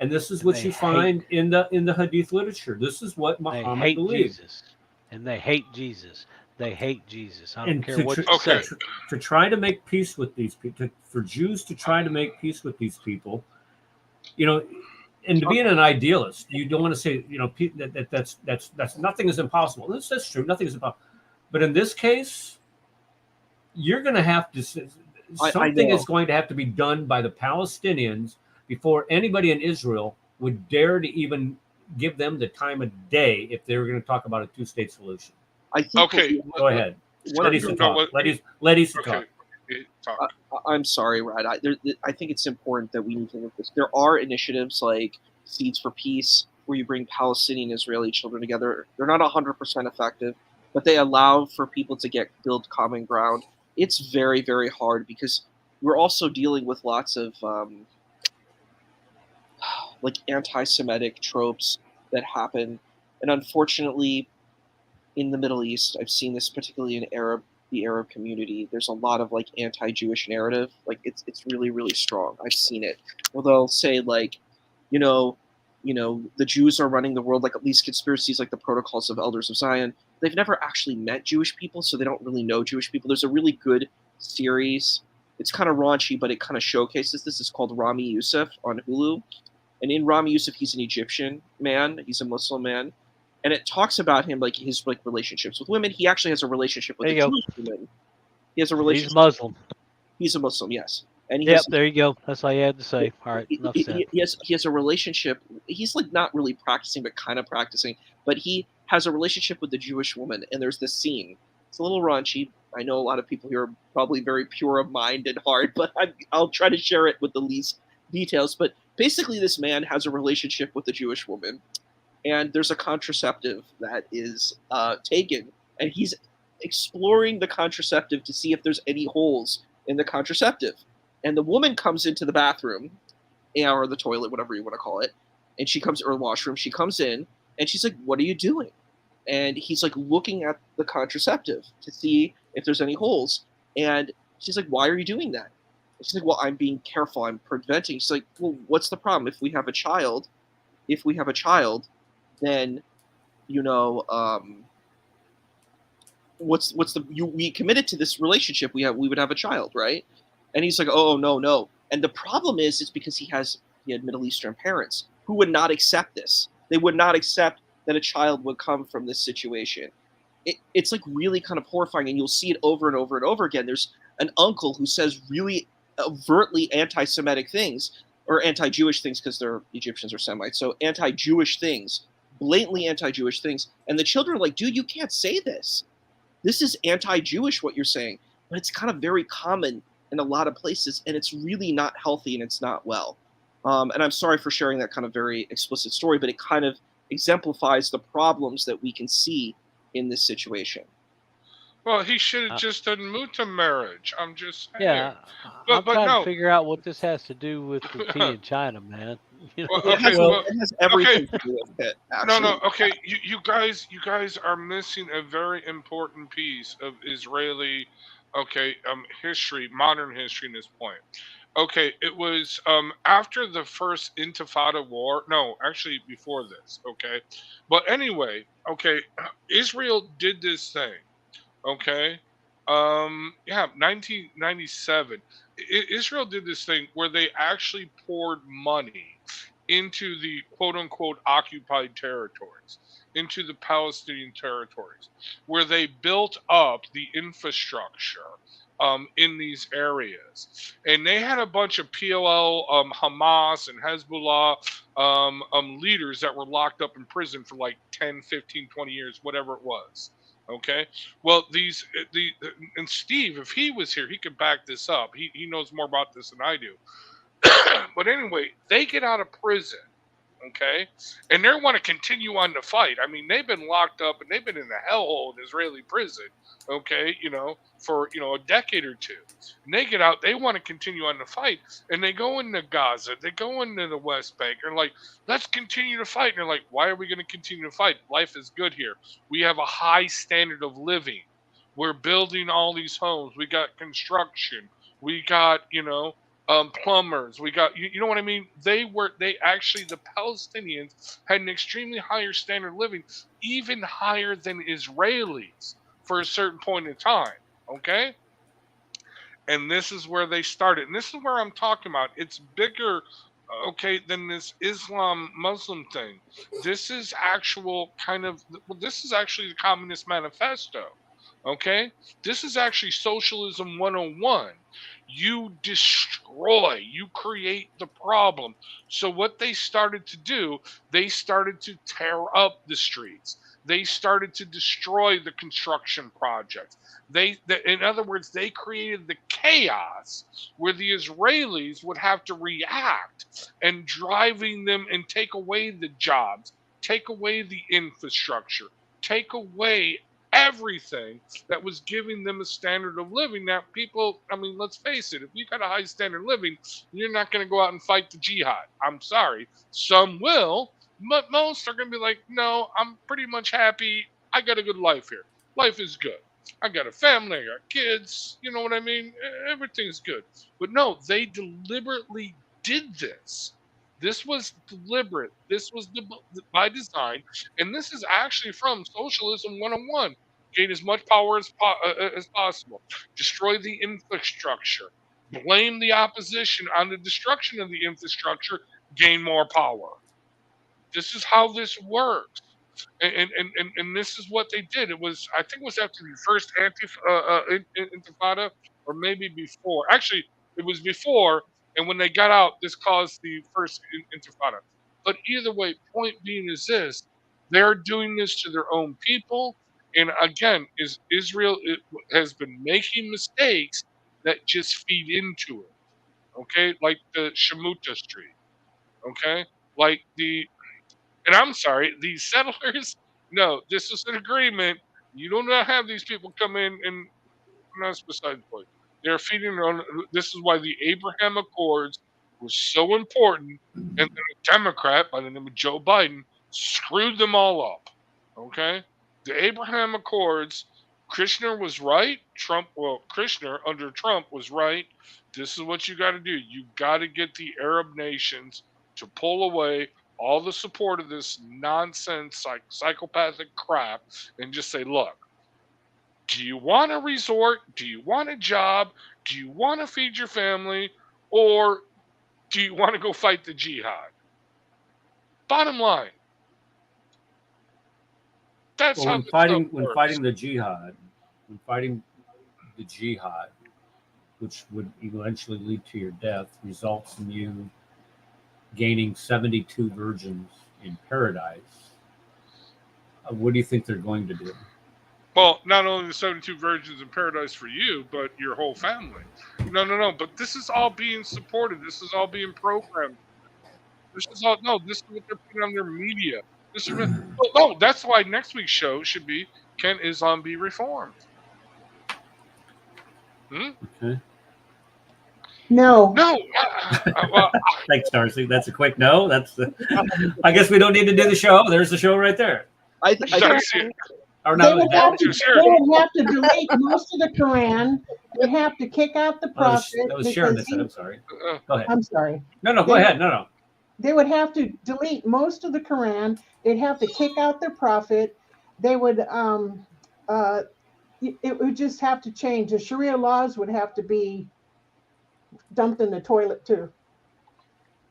and this is what you find in the Hadith literature. This is what Muhammad believed. Jesus, and they hate Jesus. They hate Jesus. I don't And care what you say. To try to make peace with these people, for Jews to try to make peace with these people, and to be an idealist, you don't want to say that's nothing is impossible. That's true. Nothing is impossible. But in this case, you're going to have to. Something is going to have to be done by the Palestinians before anybody in Israel would dare to even give them the time of day if they were going to talk about a two-state solution. I think Go ahead. Let Issa talk. I'm sorry, Rod. I think it's important that we need to look at this. There are initiatives like Seeds for Peace, where you bring Palestinian and Israeli children together. They're not 100% effective, but they allow for people to build common ground. It's very, very hard because we're also dealing with lots of like anti-Semitic tropes that happen, and unfortunately, in the Middle East, I've seen this particularly in the Arab community. There's a lot of like anti-Jewish narrative. Like it's really, really strong. I've seen it. Well, they'll say like, the Jews are running the world, like at least conspiracies like the Protocols of Elders of Zion. They've never actually met Jewish people, so they don't really know Jewish people. There's a really good series It's kind of raunchy, but it kind of showcases this. It's called Rami Youssef on Hulu. And in Rami Youssef, he's an Egyptian man. He's a Muslim man. And it talks about him, like his like relationships with women. He actually has a relationship with a Jewish woman. He has a relationship. He's Muslim. He's a Muslim, yes. And he Yep, has, there you go. That's all you had to say. All right, enough said. he has a relationship. He's like not really practicing, but kind of practicing. But he has a relationship with the Jewish woman. And there's this scene. It's a little raunchy. I know a lot of people here are probably very pure of mind and heart, but I'll try to share it with the least details. But basically, this man has a relationship with a Jewish woman, and there's a contraceptive that is taken, and he's exploring the contraceptive to see if there's any holes in the contraceptive. And the woman comes into the bathroom, or the toilet, whatever you want to call it, and she comes, or the washroom, she comes in, and she's like, "What are you doing?" And he's like looking at the contraceptive to see if there's any holes. And she's like, "Why are you doing that?" And she's like, "Well, I'm being careful. I'm preventing." She's like, "Well, what's the problem? If we have a child, then, you know, we committed to this relationship. We would have a child, right?" And he's like, "Oh, no." And the problem is because he had Middle Eastern parents who would not accept this. They would not accept that a child would come from this situation. It's like really kind of horrifying, and you'll see it over and over and over again. There's an uncle who says really overtly anti-Semitic things, or anti-Jewish things, because they're Egyptians or Semites, so anti-Jewish things, blatantly anti-Jewish things. And the children are like, "Dude, you can't say this. This is anti-Jewish what you're saying." But it's kind of very common in a lot of places, and it's really not healthy, and it's not well. And I'm sorry for sharing that kind of very explicit story, but it kind of exemplifies the problems that we can see in this situation. Well, he should have just done muta marriage. I'm just saying. Yeah, I'm trying to figure out what this has to do with the tea in China, man. You know? Well, okay, it has everything to do with it. No. Okay, you guys are missing a very important piece of Israeli, history, modern history in this point. Okay, it was after the first Intifada war. No, actually before this. Okay, but anyway, okay, Israel did this thing. Okay, 1997, Israel did this thing where they actually poured money into the quote unquote occupied territories, into the Palestinian territories, where they built up the infrastructure in these areas. And they had a bunch of PLL, Hamas, and Hezbollah leaders that were locked up in prison for like 10, 15, 20 years, whatever it was. Okay. Well, and Steve, if he was here, he could back this up. He knows more about this than I do. But anyway, they get out of prison, okay, and they want to continue on the fight. I mean, they've been locked up and they've been in a hellhole in Israeli prison, okay, for a decade or two. And they get out, they want to continue on the fight, and they go into Gaza, they go into the West Bank, and like, let's continue to fight. And they're like, why are we going to continue to fight? Life is good here. We have a high standard of living. We're building all these homes. We got construction. We got, plumbers. We got, you know what I mean? The Palestinians had an extremely higher standard of living, even higher than Israelis for a certain point in time. Okay. And this is where they started. And this is where I'm talking about. It's bigger, than this Islam Muslim thing. This is this is actually the Communist Manifesto. Okay? This is actually Socialism 101. You destroy, you create the problem. So what they started to do, they started to tear up the streets. They started to destroy the construction projects. In other words, they created the chaos where the Israelis would have to react, and driving them and take away the jobs, take away the infrastructure, take away everything that was giving them a standard of living that people, I mean, let's face it, if you got a high standard of living, you're not going to go out and fight the jihad. I'm sorry. Some will, but most are going to be like, no, I'm pretty much happy. I got a good life here. Life is good. I got a family. I got kids. You know what I mean? Everything's good. But no, they deliberately did this. This was deliberate. This was by design. And this is actually from Socialism 101. Gain as much power as possible. Destroy the infrastructure. blame the opposition on the destruction of the infrastructure, gain more power. This is how this works. And this is what they did. It was, I think it was after the first Intifada, or maybe before. Actually, it was before, and when they got out, this caused the first Intifada. But either way, point being is this: they're doing this to their own people, and again, is Israel has been making mistakes that just feed into it. Okay, like the Shemuta Street. Okay, like and I'm sorry, these settlers, no, this is an agreement. You do not have these people come in, and that's beside the point. They're feeding their own. This is why the Abraham Accords was so important, and then a Democrat by the name of Joe Biden screwed them all up. Okay? The Abraham Accords, Kushner was right. Kushner under Trump was right. This is what you got to do. You got to get the Arab nations to pull away all the support of this nonsense, psychopathic crap, and just say, look, do you want a resort? Do you want a job? Do you want to feed your family? Or do you want to go fight the jihad? Bottom line. That's how when fighting the jihad, which would eventually lead to your death, results in you gaining 72 virgins in paradise. What do you think they're going to do? Well, not only the 72 virgins in paradise for you, but your whole family. No. But this is all being supported. This is all being programmed. This is what they're putting on their media. That's why next week's show should be, can Islam be reformed? Okay. No. Well, thanks, Darcy. That's a quick no. I guess we don't need to do the show. There's the show right there. Or they would have to delete most of the Quran. They have to kick out the prophet. That was Sharon that said, I'm sorry. Go ahead. I'm sorry. No, go ahead. No. They would have to delete most of the Quran. They'd have to kick out the prophet. They would, it would just have to change. The Sharia laws would have to be dumped in the toilet too.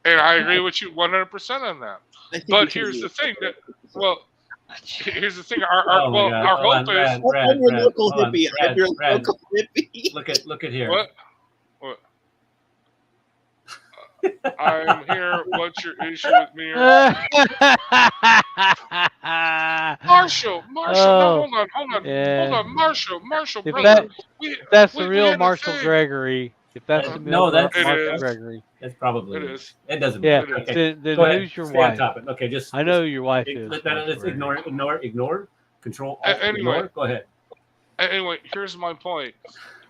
And I agree with you 100% on that. But here's the thing here's the thing. Our hope is. Look at here. What? I'm here. What's your issue with me? Marshall. No, hold on. Marshall, brother. That's the real Marshall Gregory. If that's the Marshall Gregory. That's probably it is. It doesn't matter. Yeah. Okay. Then who's your Stay wife? on topic. Okay, I know your wife is. Let's ignore. Control. Anyway, ignore. Go ahead. Anyway, here's my point.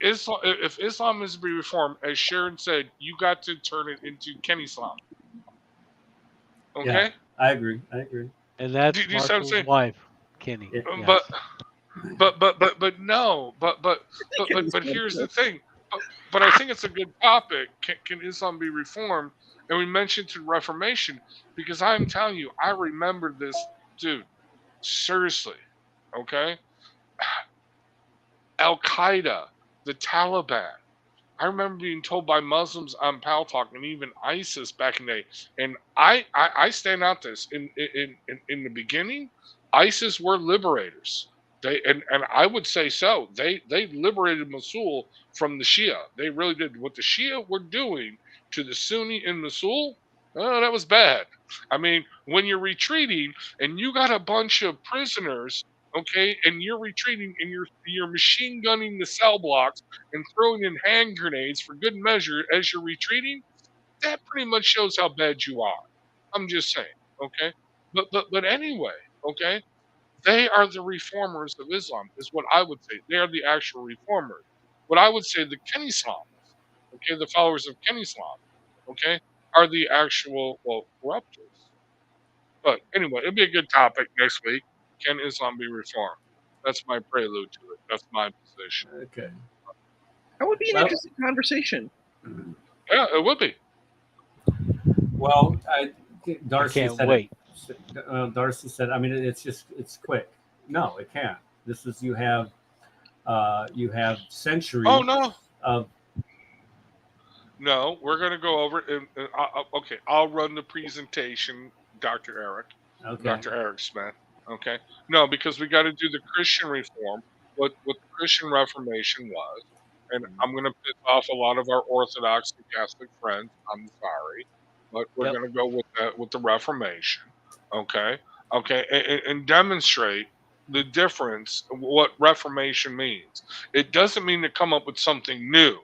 If Islam is to be reformed, as Sharon said, you got to turn it into Ken Islam. Okay? Yeah, I agree. And that's Marshall's wife, Kenny. But here's the thing. But I think it's a good topic. Can Islam be reformed? And we mentioned to Reformation because I'm telling you, I remember this, dude. Seriously, okay? Al Qaeda, the Taliban. I remember being told by Muslims on Pal Talk and even ISIS back in the day. And I stand out this in the beginning. ISIS were liberators. And I would say so. They liberated Mosul from the Shia. They really did. What the Shia were doing to the Sunni in Mosul, that was bad. I mean, when you're retreating and you got a bunch of prisoners, okay, and you're retreating and you're machine gunning the cell blocks and throwing in hand grenades for good measure as you're retreating, that pretty much shows how bad you are. I'm just saying, okay? But anyway, okay? They are the reformers of Islam, is what I would say. They are the actual reformers. What I would say, the Ken Islam, okay, the followers of Ken Islam, okay, are the actual, corruptors. But anyway, it'll be a good topic next week. Can Islam be reformed? That's my prelude to it. That's my position. Okay. That would be an interesting conversation. Yeah, it would be. Well, Darcy I can't said wait. Darcy said, I mean, it's quick. No, it can't. This is you have centuries Oh no. of No, we're going to go over it. Okay, I'll run the presentation, Dr. Eric. Okay. Dr. Eric Smith. Okay. No, because we got to do the Christian reform, what the Christian Reformation was. And I'm going to piss off a lot of our Orthodox and Catholic friends. I'm sorry. But we're going to go with the Reformation. Okay. Okay. And demonstrate the difference, what Reformation means. It doesn't mean to come up with something new.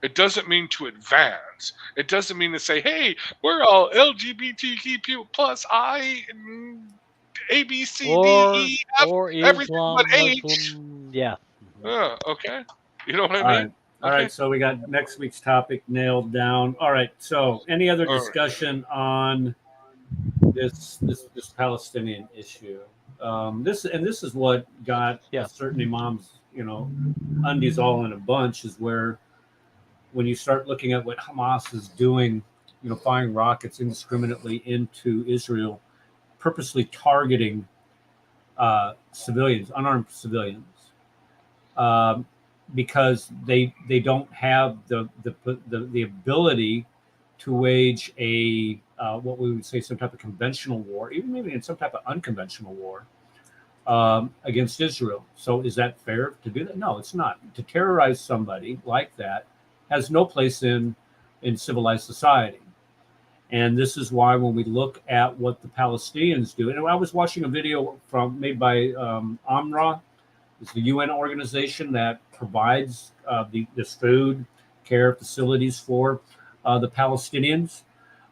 It doesn't mean to advance. It doesn't mean to say, "Hey, we're all LGBTQ plus I, A B C D E F, or everything but Islam, H." Muslim, yeah. Okay, you know what I All mean? right. All right. So we got next week's topic nailed down. All right. So any other discussion on this Palestinian issue? This is what got a certain imam's undies all in a bunch, is where when you start looking at what Hamas is doing, firing rockets indiscriminately into Israel, purposely targeting civilians, unarmed civilians, because they don't have the ability to wage a what we would say some type of conventional war, even maybe in some type of unconventional war, against Israel. So is that fair to do that? No, it's not. To terrorize somebody like that has no place in civilized society. And this is why when we look at what the Palestinians do, and I was watching a video made by UNRWA. It's the UN organization that provides this food, care facilities for the Palestinians.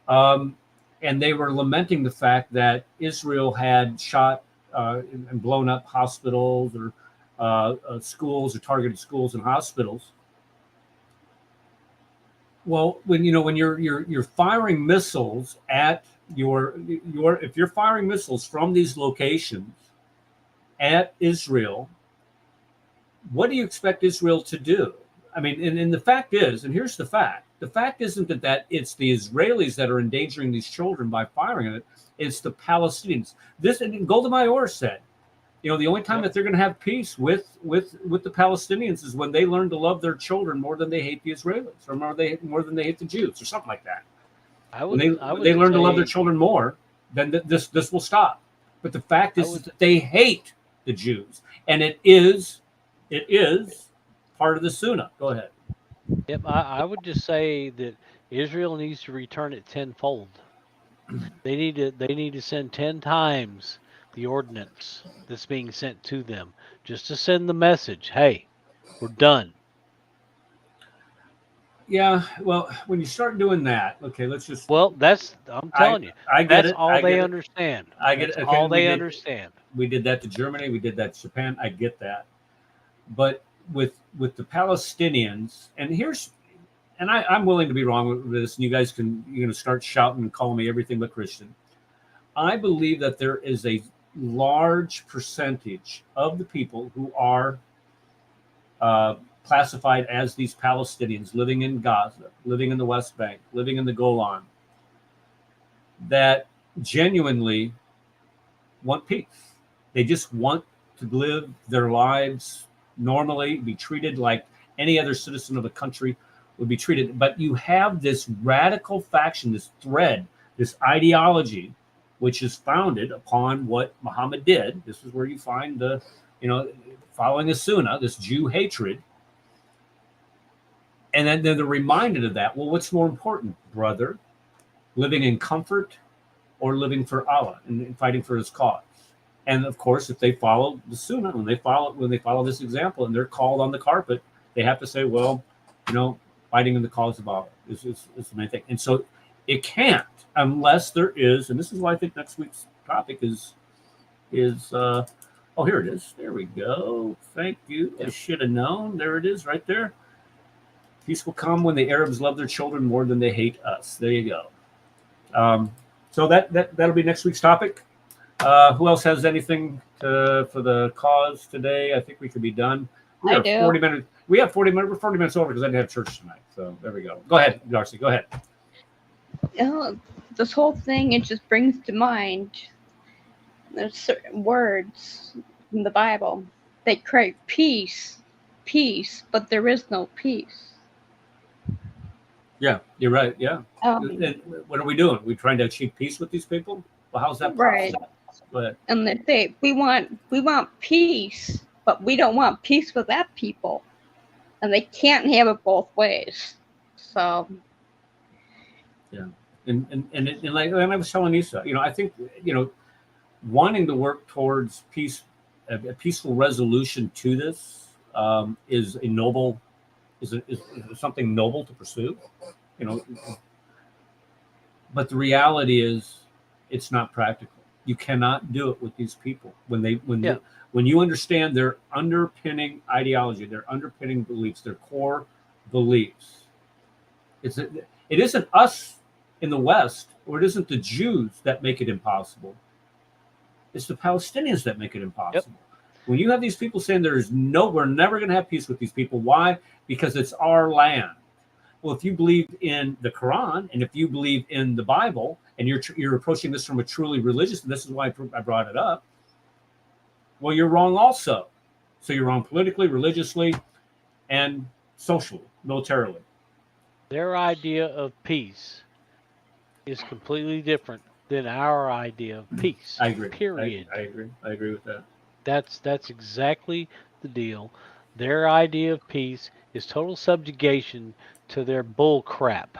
And they were lamenting the fact that Israel had shot and blown up hospitals or schools, or targeted schools and hospitals. Well, when you're firing missiles at if you're firing missiles from these locations at Israel, what do you expect Israel to do? I mean, and the fact is, and here's the fact: the fact isn't that it's the Israelis that are endangering these children by firing it; it's the Palestinians. This, and Golda Meir said, the only time that they're going to have peace with the Palestinians is when they learn to love their children more than they hate the Israelis, or more than they hate the Jews, or something like that. When they learn to love their children more, then this will stop. But the fact is that they hate the Jews, and it is part of the Sunnah. Go ahead. Yep, I would just say that Israel needs to return it tenfold. They need to send 10 times the ordinance that's being sent to them, just to send the message, hey, we're done. Yeah, well, when you start doing that, okay, let's just. Well, I'm telling you, I get that's it. all they understand. I get it. That's Okay, all they understand. We did that to Germany. We did that to Japan. I get that, but with the Palestinians, and I'm willing to be wrong with this, and you guys can start shouting and calling me everything but Christian. I believe that there is a large percentage of the people who are classified as these Palestinians living in Gaza, living in the West Bank, living in the Golan, that genuinely want peace. They just want to live their lives normally, be treated like any other citizen of a country would be treated. But you have this radical faction, this thread, this ideology, which is founded upon what Muhammad did. This is where you find following the Sunnah, this Jew hatred. And then they're reminded of that. Well, what's more important, brother? Living in comfort or living for Allah and fighting for his cause? And of course, if they follow the Sunnah, when they follow this example and they're called on the carpet, they have to say, well, fighting in the cause of Allah is the main thing. And so it can't, unless there is, and this is why I think next week's topic is here it is. There we go. Thank you. I should have known. There it is right there. Peace will come when the Arabs love their children more than they hate us. There you go. So that'll be next week's topic. Who else has anything for the cause today? I think we could be done. We have 40 minutes. We're 40 minutes over because I didn't have church tonight. So there we go. Go ahead, Darcy. Go ahead. This whole thing, it just brings to mind there's certain words in the Bible. They crave peace, but there is no peace. Yeah, you're right. Yeah. Um, And what are we doing? We trying to achieve peace with these people? Well, how's that right. possible? Go ahead. And they say we want peace, but we don't want peace with that people, and they can't have it both ways. So Yeah. And like and I was telling Issa, I think wanting to work towards peace, a peaceful resolution to this is a noble, is something noble to pursue. You know, but the reality is, it's not practical. You cannot do it with these people when you understand their underpinning ideology, their underpinning beliefs, their core beliefs. It isn't us in the West, or it isn't the Jews that make it impossible. It's the Palestinians that make it impossible. Yep. When you have these people saying we're never going to have peace with these people. Why? Because it's our land. Well, if you believe in the Quran and if you believe in the Bible, and you're approaching this from a truly religious, and this is why I brought it up. Well, you're wrong also. So you're wrong politically, religiously, and socially, militarily. Their idea of peace is completely different than our idea of peace. I agree. Period. I agree. I agree with that. That's exactly the deal. Their idea of peace is total subjugation to their bull crap.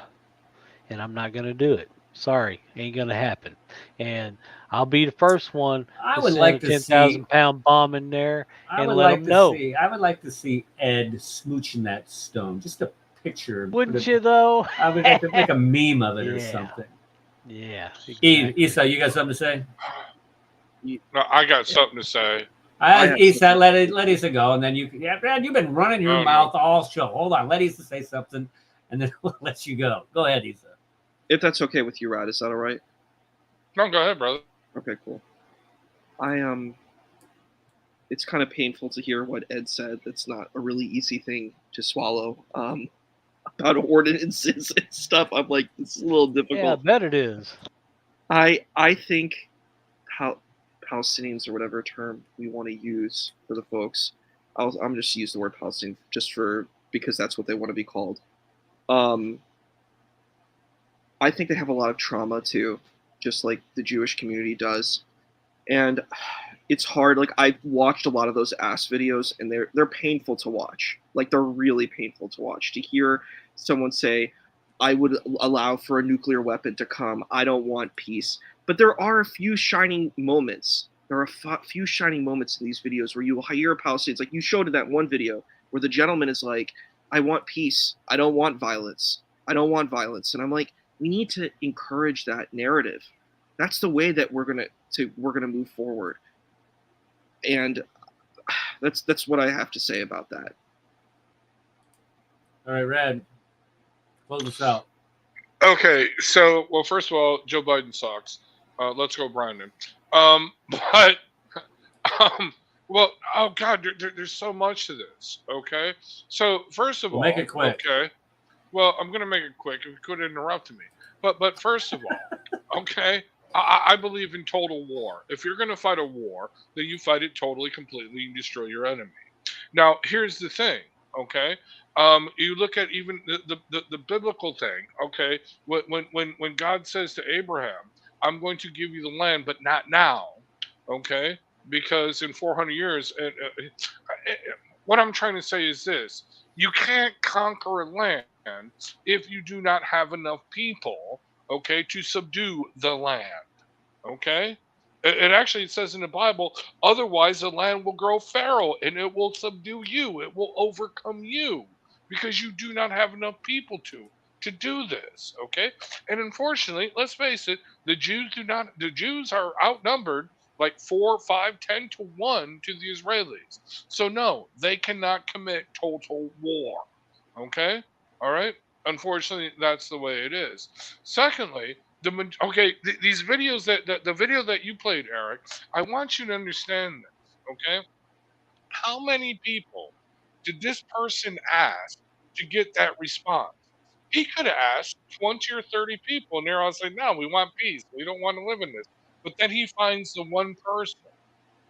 And I'm not going to do it. Sorry, ain't going to happen. And I'll be the first one I to would send like a to 10,000-pound bomb in there and let them know. I would like to see Ed smooching that stone. Just a picture. Wouldn't you, though? I would like to make a meme of it or something. Yeah. Exactly. Issa, you got something to say? No, I got something to say. Issa, let Issa go, and then Brad, you've been running your mouth all show. Hold on, let Issa say something, and then we'll let you go. Go ahead, Issa. If that's okay with you, Rod, is that all right? No, go ahead, brother. Okay, cool. It's kind of painful to hear what Ed said. That's not a really easy thing to swallow. About ordinances and stuff. I'm like, this is a little difficult. Yeah, I bet it is. I think Palestinians, or whatever term we want to use for the folks, I'm just use the word Palestinian because that's what they want to be called. I think they have a lot of trauma too, just like the Jewish community does, and it's hard. Like, I've watched a lot of those ass videos, and they're painful to watch. Like, they're really painful to watch. To hear someone say, "I would allow for a nuclear weapon to come. I don't want peace." But there are a few shining moments. There are a few shining moments in these videos where you will hear a Palestinian. Like you showed in that one video where the gentleman is like, "I want peace. I don't want violence. I don't want violence." And I'm like, we need to encourage that narrative. That's the way that we're gonna move forward. And that's what I have to say about that. All right, Red, close this out. Okay, so first of all, Joe Biden sucks. Let's go, Brandon. Oh God, there's so much to this. Okay, so first of all, make it quick. Okay, well, I'm gonna make it quick. If you could interrupt me, but first of all, okay. I believe in total war. If you're going to fight a war, then you fight it totally, completely, and destroy your enemy. Now, here's the thing, okay? You look at even the biblical thing, okay? When God says to Abraham, "I'm going to give you the land, but not now," okay? Because in 400 years, what I'm trying to say is this: you can't conquer a land if you do not have enough people, okay, to subdue the land. Okay? It actually says in the Bible, otherwise the land will grow feral and it will subdue you. It will overcome you because you do not have enough people to do this. Okay? And unfortunately, let's face it, the Jews are outnumbered like 4, 5, 10 to 1 to the Israelis. So no, they cannot commit total war. Okay? All right? Unfortunately, that's the way it is. Secondly, these videos the video that you played, Eric, I want you to understand this, okay? How many people did this person ask to get that response? He could have asked 20 or 30 people, and they're all saying, "No, we want peace. We don't want to live in this." But then he finds the one person,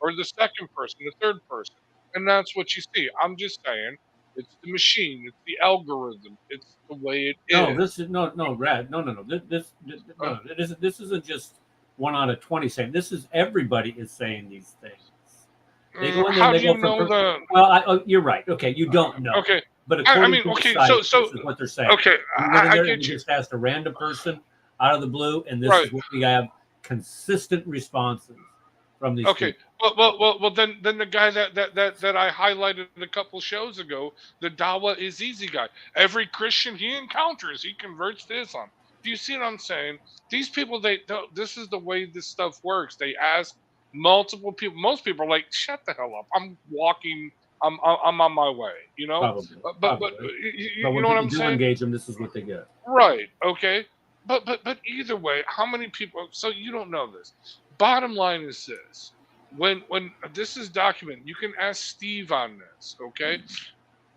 or the second person, the third person, and that's what you see. I'm just saying, It's the machine. It's the algorithm. It's the way it is. No, this is Rad. No. This isn't just 1 out of 20 saying. This is everybody is saying these things. They go in there. How They do go you know that? Well, you're right. Okay, you don't know. Okay, but according to okay. the site, So this is what they're saying. Okay, you went in there I get and you. just asked a random person out of the blue, and this Right. is what we have: consistent responses from these. Okay. People. Well. Then the guy that I highlighted a couple shows ago, the Dawa is easy guy. Every Christian he encounters, he converts to Islam. Do you see what I'm saying? These people, this is the way this stuff works. They ask multiple people. Most people are like, "Shut the hell up! I'm walking. I'm on my way." You know. Probably. But you know what I'm saying? Engage them. This is what they get. Right. Okay. But either way, how many people? So you don't know this. Bottom line is this: when this is documented, you can ask Steve on this. Okay.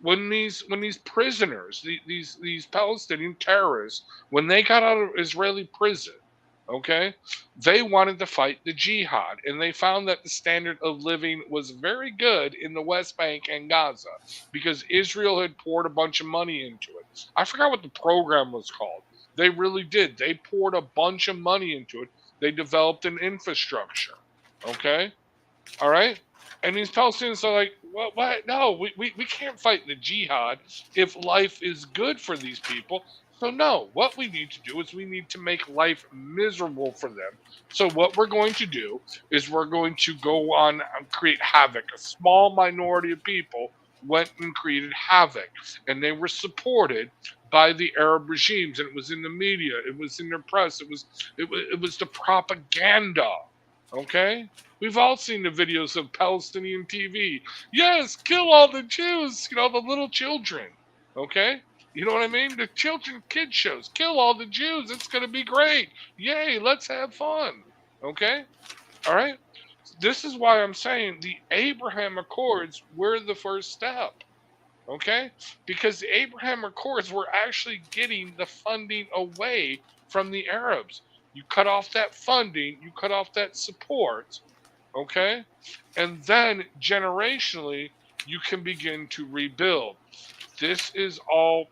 When these prisoners, these Palestinian terrorists, when they got out of Israeli prison, okay, they wanted to fight the jihad, and they found that the standard of living was very good in the West Bank and Gaza because Israel had poured a bunch of money into it. I forgot what the program was called. They really did. They poured a bunch of money into it. They developed an infrastructure. Okay, all right. And these Palestinians are like, what? No, we can't fight the jihad if life is good for these people. So no, what we need to do is we need to make life miserable for them. So what we're going to do is we're going to go on and create havoc. A small minority of people went and created havoc, and they were supported by the Arab regimes, and it was in the media, it was in their press, it was the propaganda. Okay? We've all seen the videos of Palestinian TV. Yes, kill all the Jews, the little children. Okay? You know what I mean? The kid shows. Kill all the Jews. It's going to be great. Yay, let's have fun. Okay? All right? This is why I'm saying the Abraham Accords were the first step. Okay? Because the Abraham Accords were actually getting the funding away from the Arabs. You cut off that funding, you cut off that support, okay? And then generationally, you can begin to rebuild. This is all,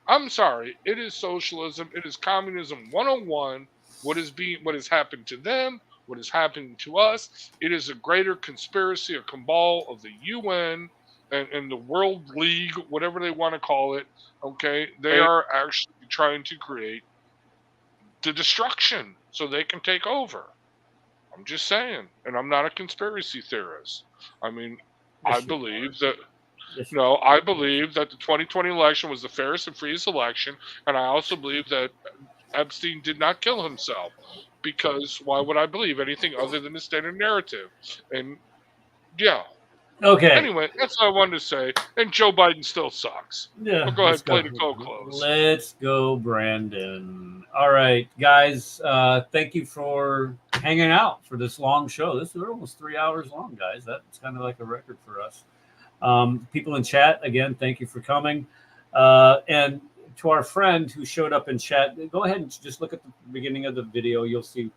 I'm sorry, it is socialism, it is communism 101. What has happened to them, what is happening to us, it is a greater conspiracy, a cabal of the UN and the World League, whatever they want to call it, okay? They are actually trying to create the destruction so they can take over. I'm just saying, and I'm not a conspiracy theorist. I mean, I believe that the 2020 election was the fairest and freest election, and I also believe that Epstein did not kill himself, because why would I believe anything other than the standard narrative? And yeah. Okay. Anyway, that's what I wanted to say. And Joe Biden still sucks. Yeah. Go ahead, play the close. Let's go, Brandon. All right, guys. Thank you for hanging out for this long show. This is almost 3 hours long, guys. That's kind of like a record for us. People in chat, again, thank you for coming. And to our friend who showed up in chat, go ahead and just look at the beginning of the video. You'll see.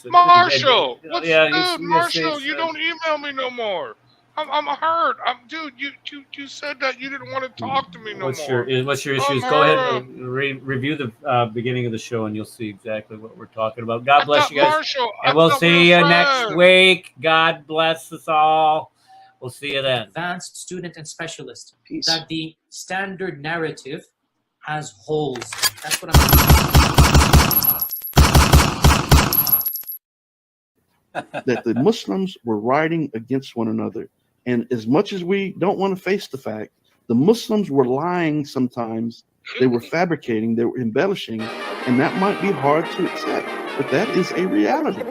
Marshall, what's good, Marshall? You don't email me no more. I'm hurt. Dude, you said that you didn't want to talk to me no more. What's your issues? Go ahead and review the beginning of the show, and you'll see exactly what we're talking about. God bless you guys, Marshall, and we'll see you next week. God bless us all. We'll see you then. Advanced student and specialist. Peace. That the standard narrative has holes. That's what I'm. That the Muslims were rioting against one another. And as much as we don't want to face the fact, the Muslims were lying sometimes. They were fabricating, they were embellishing, and that might be hard to accept, but that is a reality.